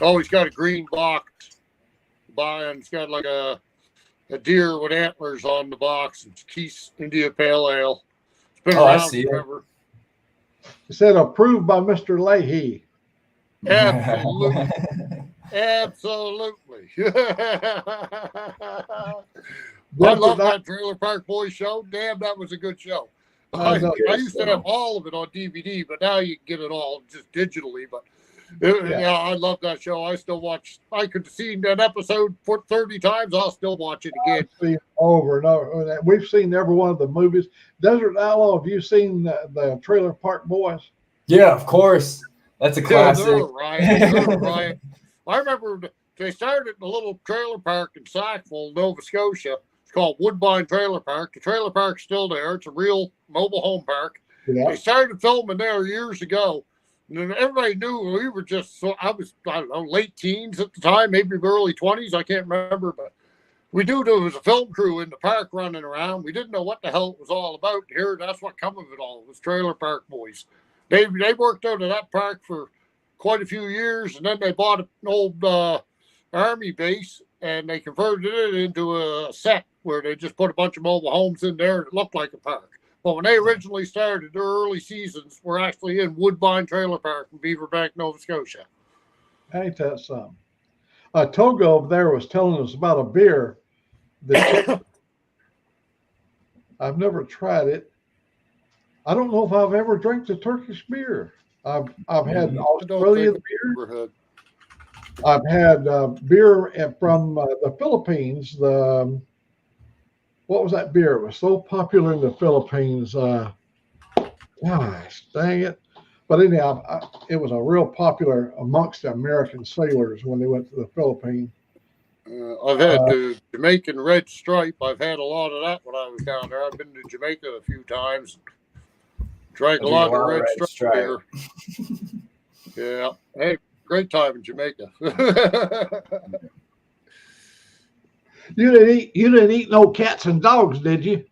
Always got a green box. It's got like a deer with antlers on the box. It's Keats India Pale Ale. It's been around forever. It said approved by Mr. Leahy. Absolutely. Absolutely. I love that Trailer Park Boys show. Damn, that was a good show. I used to have all of it on DVD, but now you can get it all just digitally. But I love that show. I still watch. I could have seen that episode 30 times. I'll still watch it again. Over and over. We've seen every one of the movies. Desert Outlaw, have you seen the Trailer Park Boys? Yeah, of course. That's a classic. They're right. I remember they started in a little trailer park in Sackville, Nova Scotia. It's called Woodbine Trailer Park. The trailer park's still there. It's a real mobile home park. Yeah. They started filming there years ago. And everybody knew we were I don't know, late teens at the time, maybe early 20s. I can't remember, but we knew there was a film crew in the park running around. We didn't know what the hell it was all about here. That's what come of it all. It was Trailer Park Boys. They worked out of that park for quite a few years, and then they bought an old army base, and they converted it into a set where they just put a bunch of mobile homes in there, and it looked like a park. But when they originally started, their early seasons were actually in Woodbine Trailer Park in Beaverbank, Nova Scotia. Ain't that something? Togo over there was telling us about a beer that I've never tried it. I don't know if I've ever drank the Turkish beer. I've had Australian beer. I've had beer from the Philippines. What was that beer? It was so popular in the Philippines. Gosh, dang it. But anyhow, it was a real popular amongst the American sailors when they went to the Philippines. I've had the Jamaican Red Stripe. I've had a lot of that when I was down there. I've been to Jamaica a few times. Drank a lot of Red Stripe beer. Yeah. Hey, great time in Jamaica. You didn't eat no cats and dogs, did you?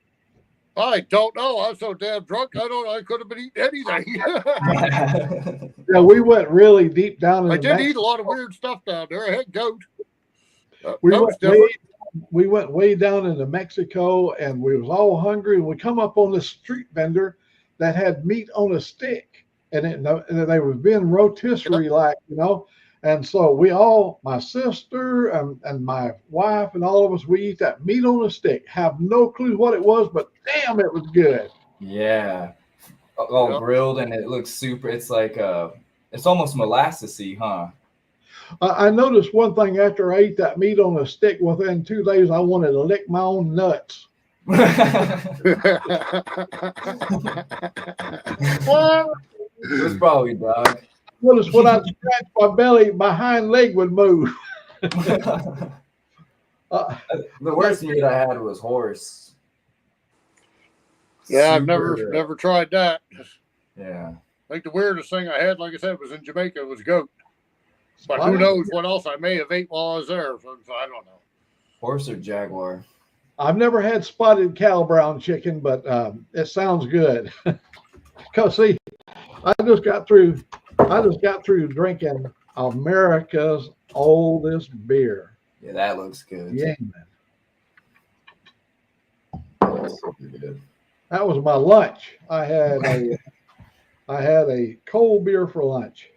I don't know. I'm so damn drunk. I could have been eating anything. Yeah, we went really deep down in I the did eat Mexico. a lot of weird stuff down there. I had goat. We That was went different. we went way down into Mexico, and we was all hungry. And we come up on this street vendor that had meat on a stick, and they was being rotisserie like, you know. And so we all, my sister and my wife and all of us, we eat that meat on a stick. Have no clue what it was, but damn, it was good. Yeah, all Yep. grilled, and it looks super. It's like it's almost molassesy, huh? I noticed one thing after I ate that meat on a stick. Within 2 days, I wanted to lick my own nuts. It was probably dog. Notice when I scratched my belly, my hind leg would move. The worst meat I had was horse. Yeah, I've Super- never tried that. Yeah. I think the weirdest thing I had, like I said, was in Jamaica, was goat. But Wow. who knows what else I may have ate while I was there. So I don't know. Horse or jaguar? I've never had spotted cow brown chicken, but it sounds good. Cause see, I just got through drinking America's oldest beer. Yeah, that looks good. Yeah, That looks super good. that was my lunch. I had a cold beer for lunch.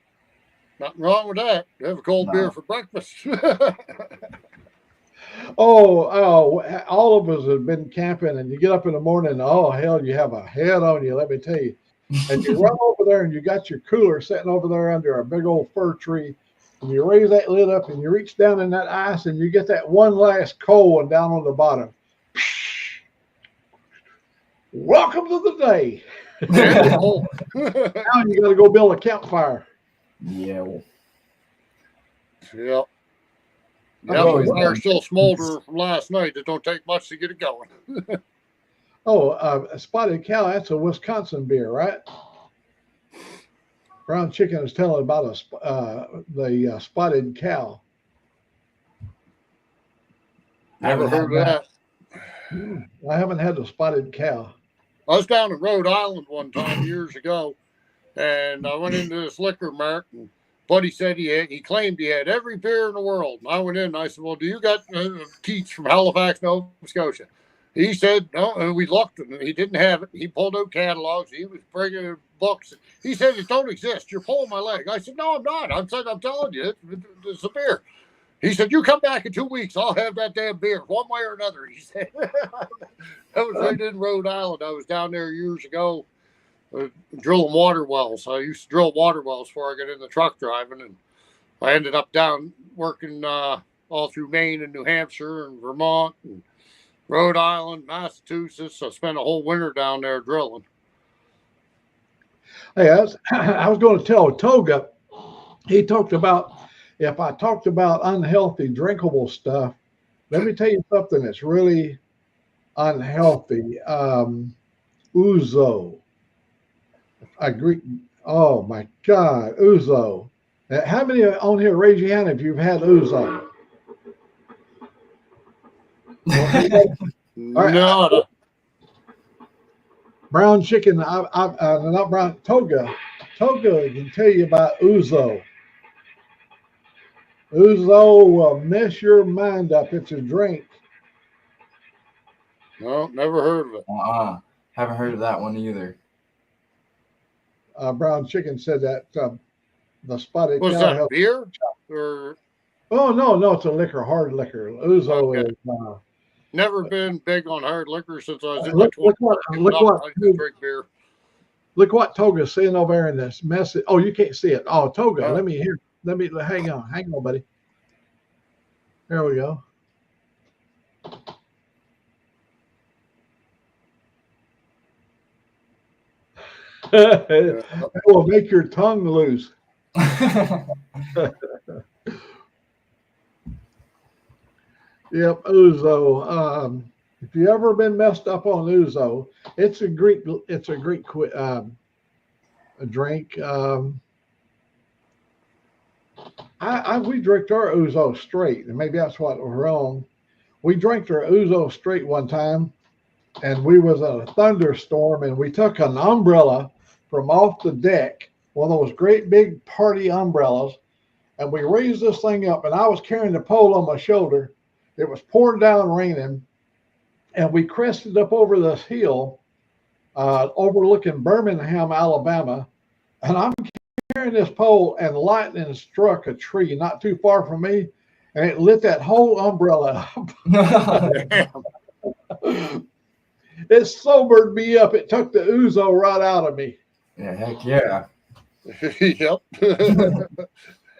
Nothing wrong with that. You have a cold No. beer for breakfast. Oh, all of us have been camping, and you get up in the morning, and oh hell, you have a head on you. Let me tell you. And you run over there, and you got your cooler sitting over there under a big old fir tree, and you raise that lid up, and you reach down in that ice, and you get that one last cold one down on the bottom. Welcome to the day. Oh. Now you got to go build a campfire. Yeah. Yep. I've Yeah, always the fire's done- still smoldering from last night. It don't take much to get it going. Oh, a spotted cow, that's a Wisconsin beer, right? Brown Chicken is telling about the spotted cow. Never heard of that. I haven't had the spotted cow. I was down in Rhode Island one time years ago, and I went into this liquor mart, and Buddy said he claimed he had every beer in the world. And I went in and I said, well, do you got Keats from Halifax, Nova Scotia? He said, no, and we looked, and he didn't have it. He pulled out catalogs. He was bringing books. He said, it don't exist. You're pulling my leg. I said, no, I'm not. I'm telling you, it's a beer. He said, you come back in 2 weeks. I'll have that damn beer one way or another. He said, that was right in Rhode Island. I was down there years ago drilling water wells. I used to drill water wells before I got into truck driving, and I ended up down working all through Maine and New Hampshire and Vermont and Rhode Island, Massachusetts. I spent a whole winter down there drilling. Hey, I was going to tell Toga, he talked about, if I talked about unhealthy drinkable stuff, let me tell you something that's really unhealthy. Ouzo. I agree. Oh my God, ouzo. How many on here, raise your hand if you've had ouzo? Right. No. Brown Chicken, not brown, Toga. Toga can tell you about ouzo. Ouzo will mess your mind up. It's a drink. No, never heard of it. Haven't heard of that one either. Brown Chicken said that the spotted Was cow that helps. beer? Or Oh no, it's a liquor, hard liquor. Ouzo Okay. is. never been big on hard liquor since I was in Look my 20s. what I just drink beer. look what Toga's saying over there in this message. Oh, you can't see it. Oh, Toga, Oh. let me hang on, buddy. There we go. It will make your tongue loose. Yep, ouzo. If you ever been messed up on ouzo, it's a Greek drink. We drink our ouzo straight, and maybe that's what was wrong. we drank our Ouzo straight one time, and we was in a thunderstorm, and we took an umbrella from off the deck, one of those great big party umbrellas, and we raised this thing up, and I was carrying the pole on my shoulder. It was pouring down, raining, and we crested up over this hill overlooking Birmingham, Alabama, and I'm carrying this pole, and lightning struck a tree not too far from me, and it lit that whole umbrella up. It sobered me up. It took the Ouzo right out of me. Yeah, heck yeah. Yep.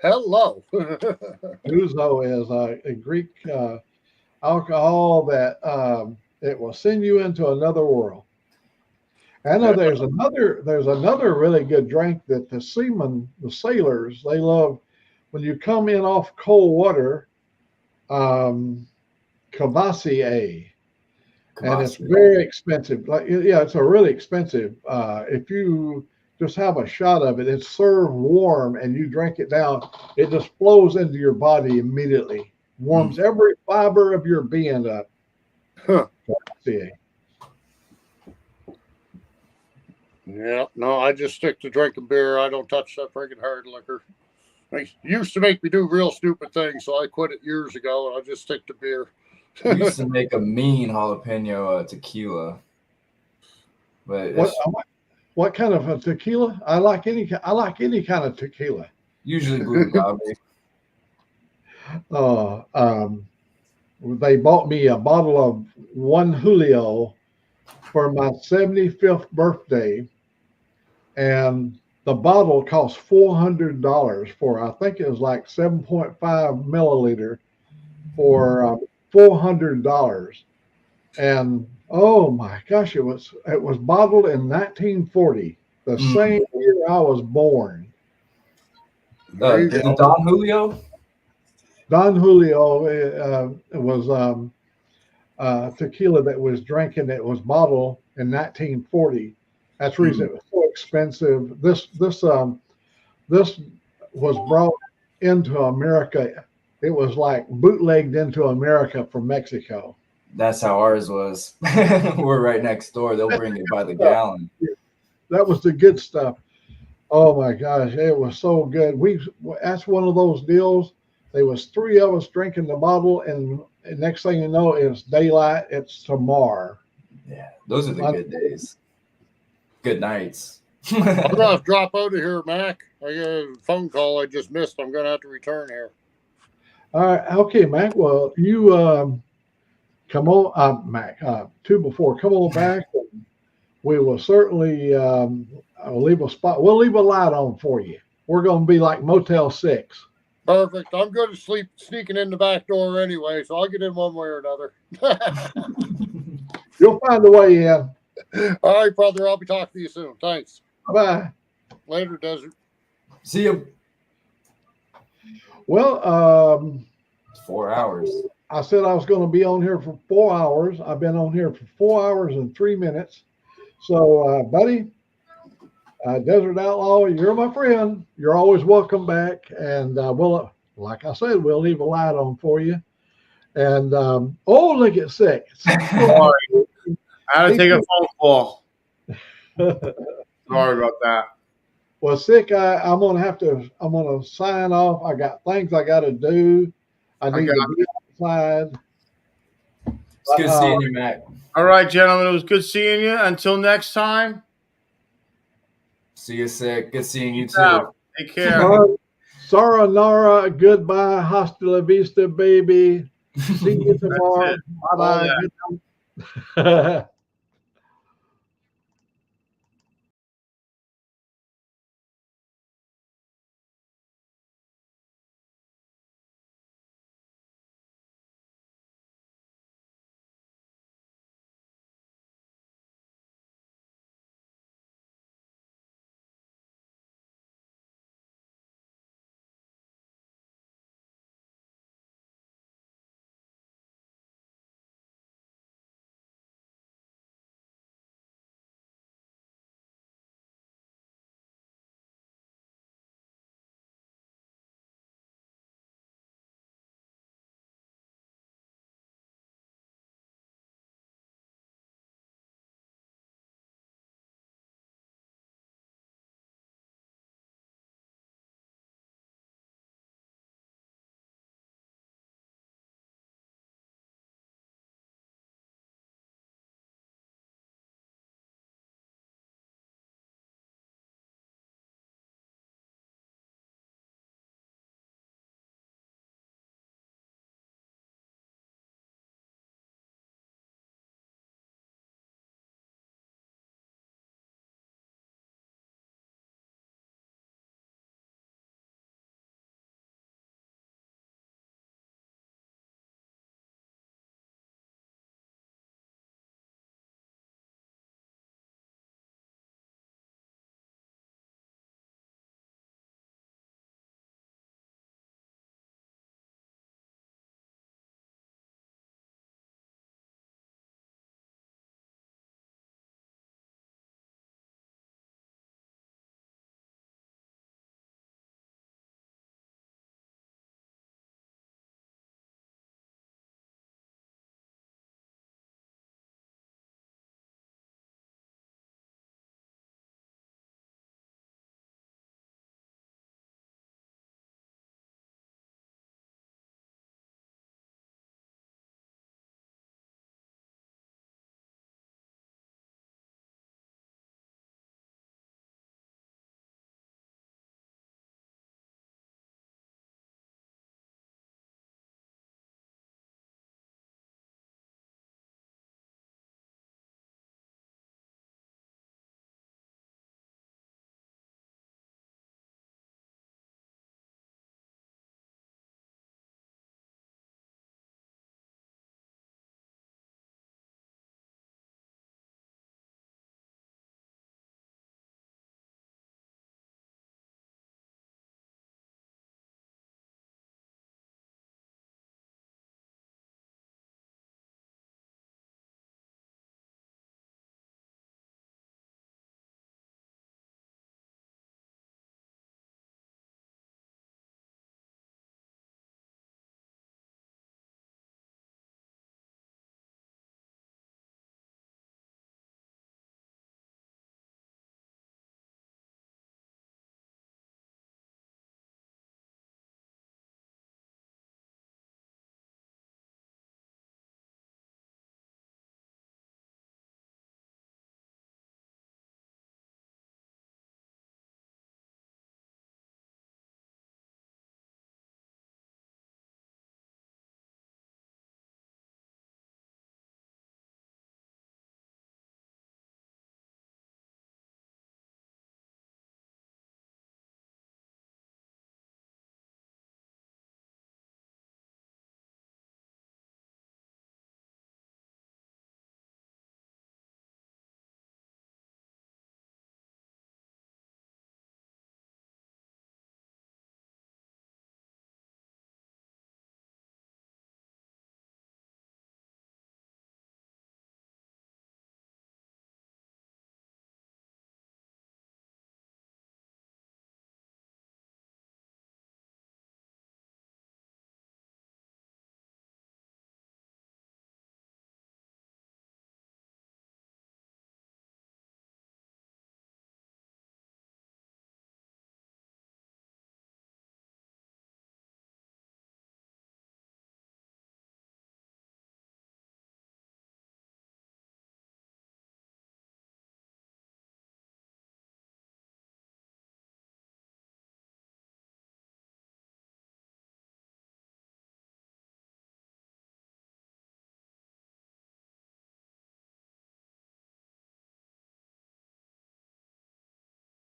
Hello. Ouzo is a Greek alcohol that it will send you into another world. I know there's another really good drink that the seamen, the sailors, they love when you come in off cold water. Cavassier. And it's very expensive. Like, yeah, it's a really expensive. If you just have a shot of it, it's served warm, and you drink it down. It just flows into your body immediately, warms every fiber of your being up. Huh. Yeah, no, I just stick to drinking beer. I don't touch that freaking hard liquor. It used to make me do real stupid things, so I quit it years ago, and I just stick to beer. We used to make a mean jalapeno tequila. But what kind of a tequila? I like any kind of tequila. Usually blue agave. They bought me a bottle of One Julio for my 75th birthday, and the bottle cost $400 for, I think it was like 7.5 milliliter for $400. And oh my gosh, it was bottled in 1940, the same year I was born. The Don Julio? Don Julio was tequila that was drinking. It was bottled in 1940. That's the reason it was so expensive. This was brought into America. It was like bootlegged into America from Mexico. That's how ours was. We're right next door. They'll bring it by the gallon. That was the good stuff. Oh my gosh, it was so good. That's one of those deals. There was 3 of us drinking the bottle, and next thing you know, it's daylight. It's tomorrow. Yeah, those are the good days. Good nights. I'm gonna have to drop out of here, Mac. I got a phone call I just missed. I'm gonna have to return here. All right, okay, Mac. Well, you come on, Mac. 2 before. Come on back. And we will certainly leave a spot. We'll leave a light on for you. We're going to be like Motel 6. Perfect. I'm good at sneaking in the back door anyway, so I'll get in one way or another. You'll find a way in. All right, brother. I'll be talking to you soon. Thanks. Bye. Later, Desert. See you. Well, 4 hours. I said I was going to be on here for 4 hours. I've been on here for 4 hours and 3 minutes. So, buddy, Desert Outlaw, you're my friend. You're always welcome back. And we'll, like I said, we'll leave a light on for you. And look at Sick. Sorry. I had to take a phone call. Sorry about that. Well, Sick, I'm gonna sign off. I got things I gotta do. I need to be outside. It's good seeing you, Mac. All right, gentlemen. It was good seeing you. Until next time. See you, Sick. Good seeing you too. Take care. Sayonara, goodbye, hasta la vista, baby. See you tomorrow. Bye bye.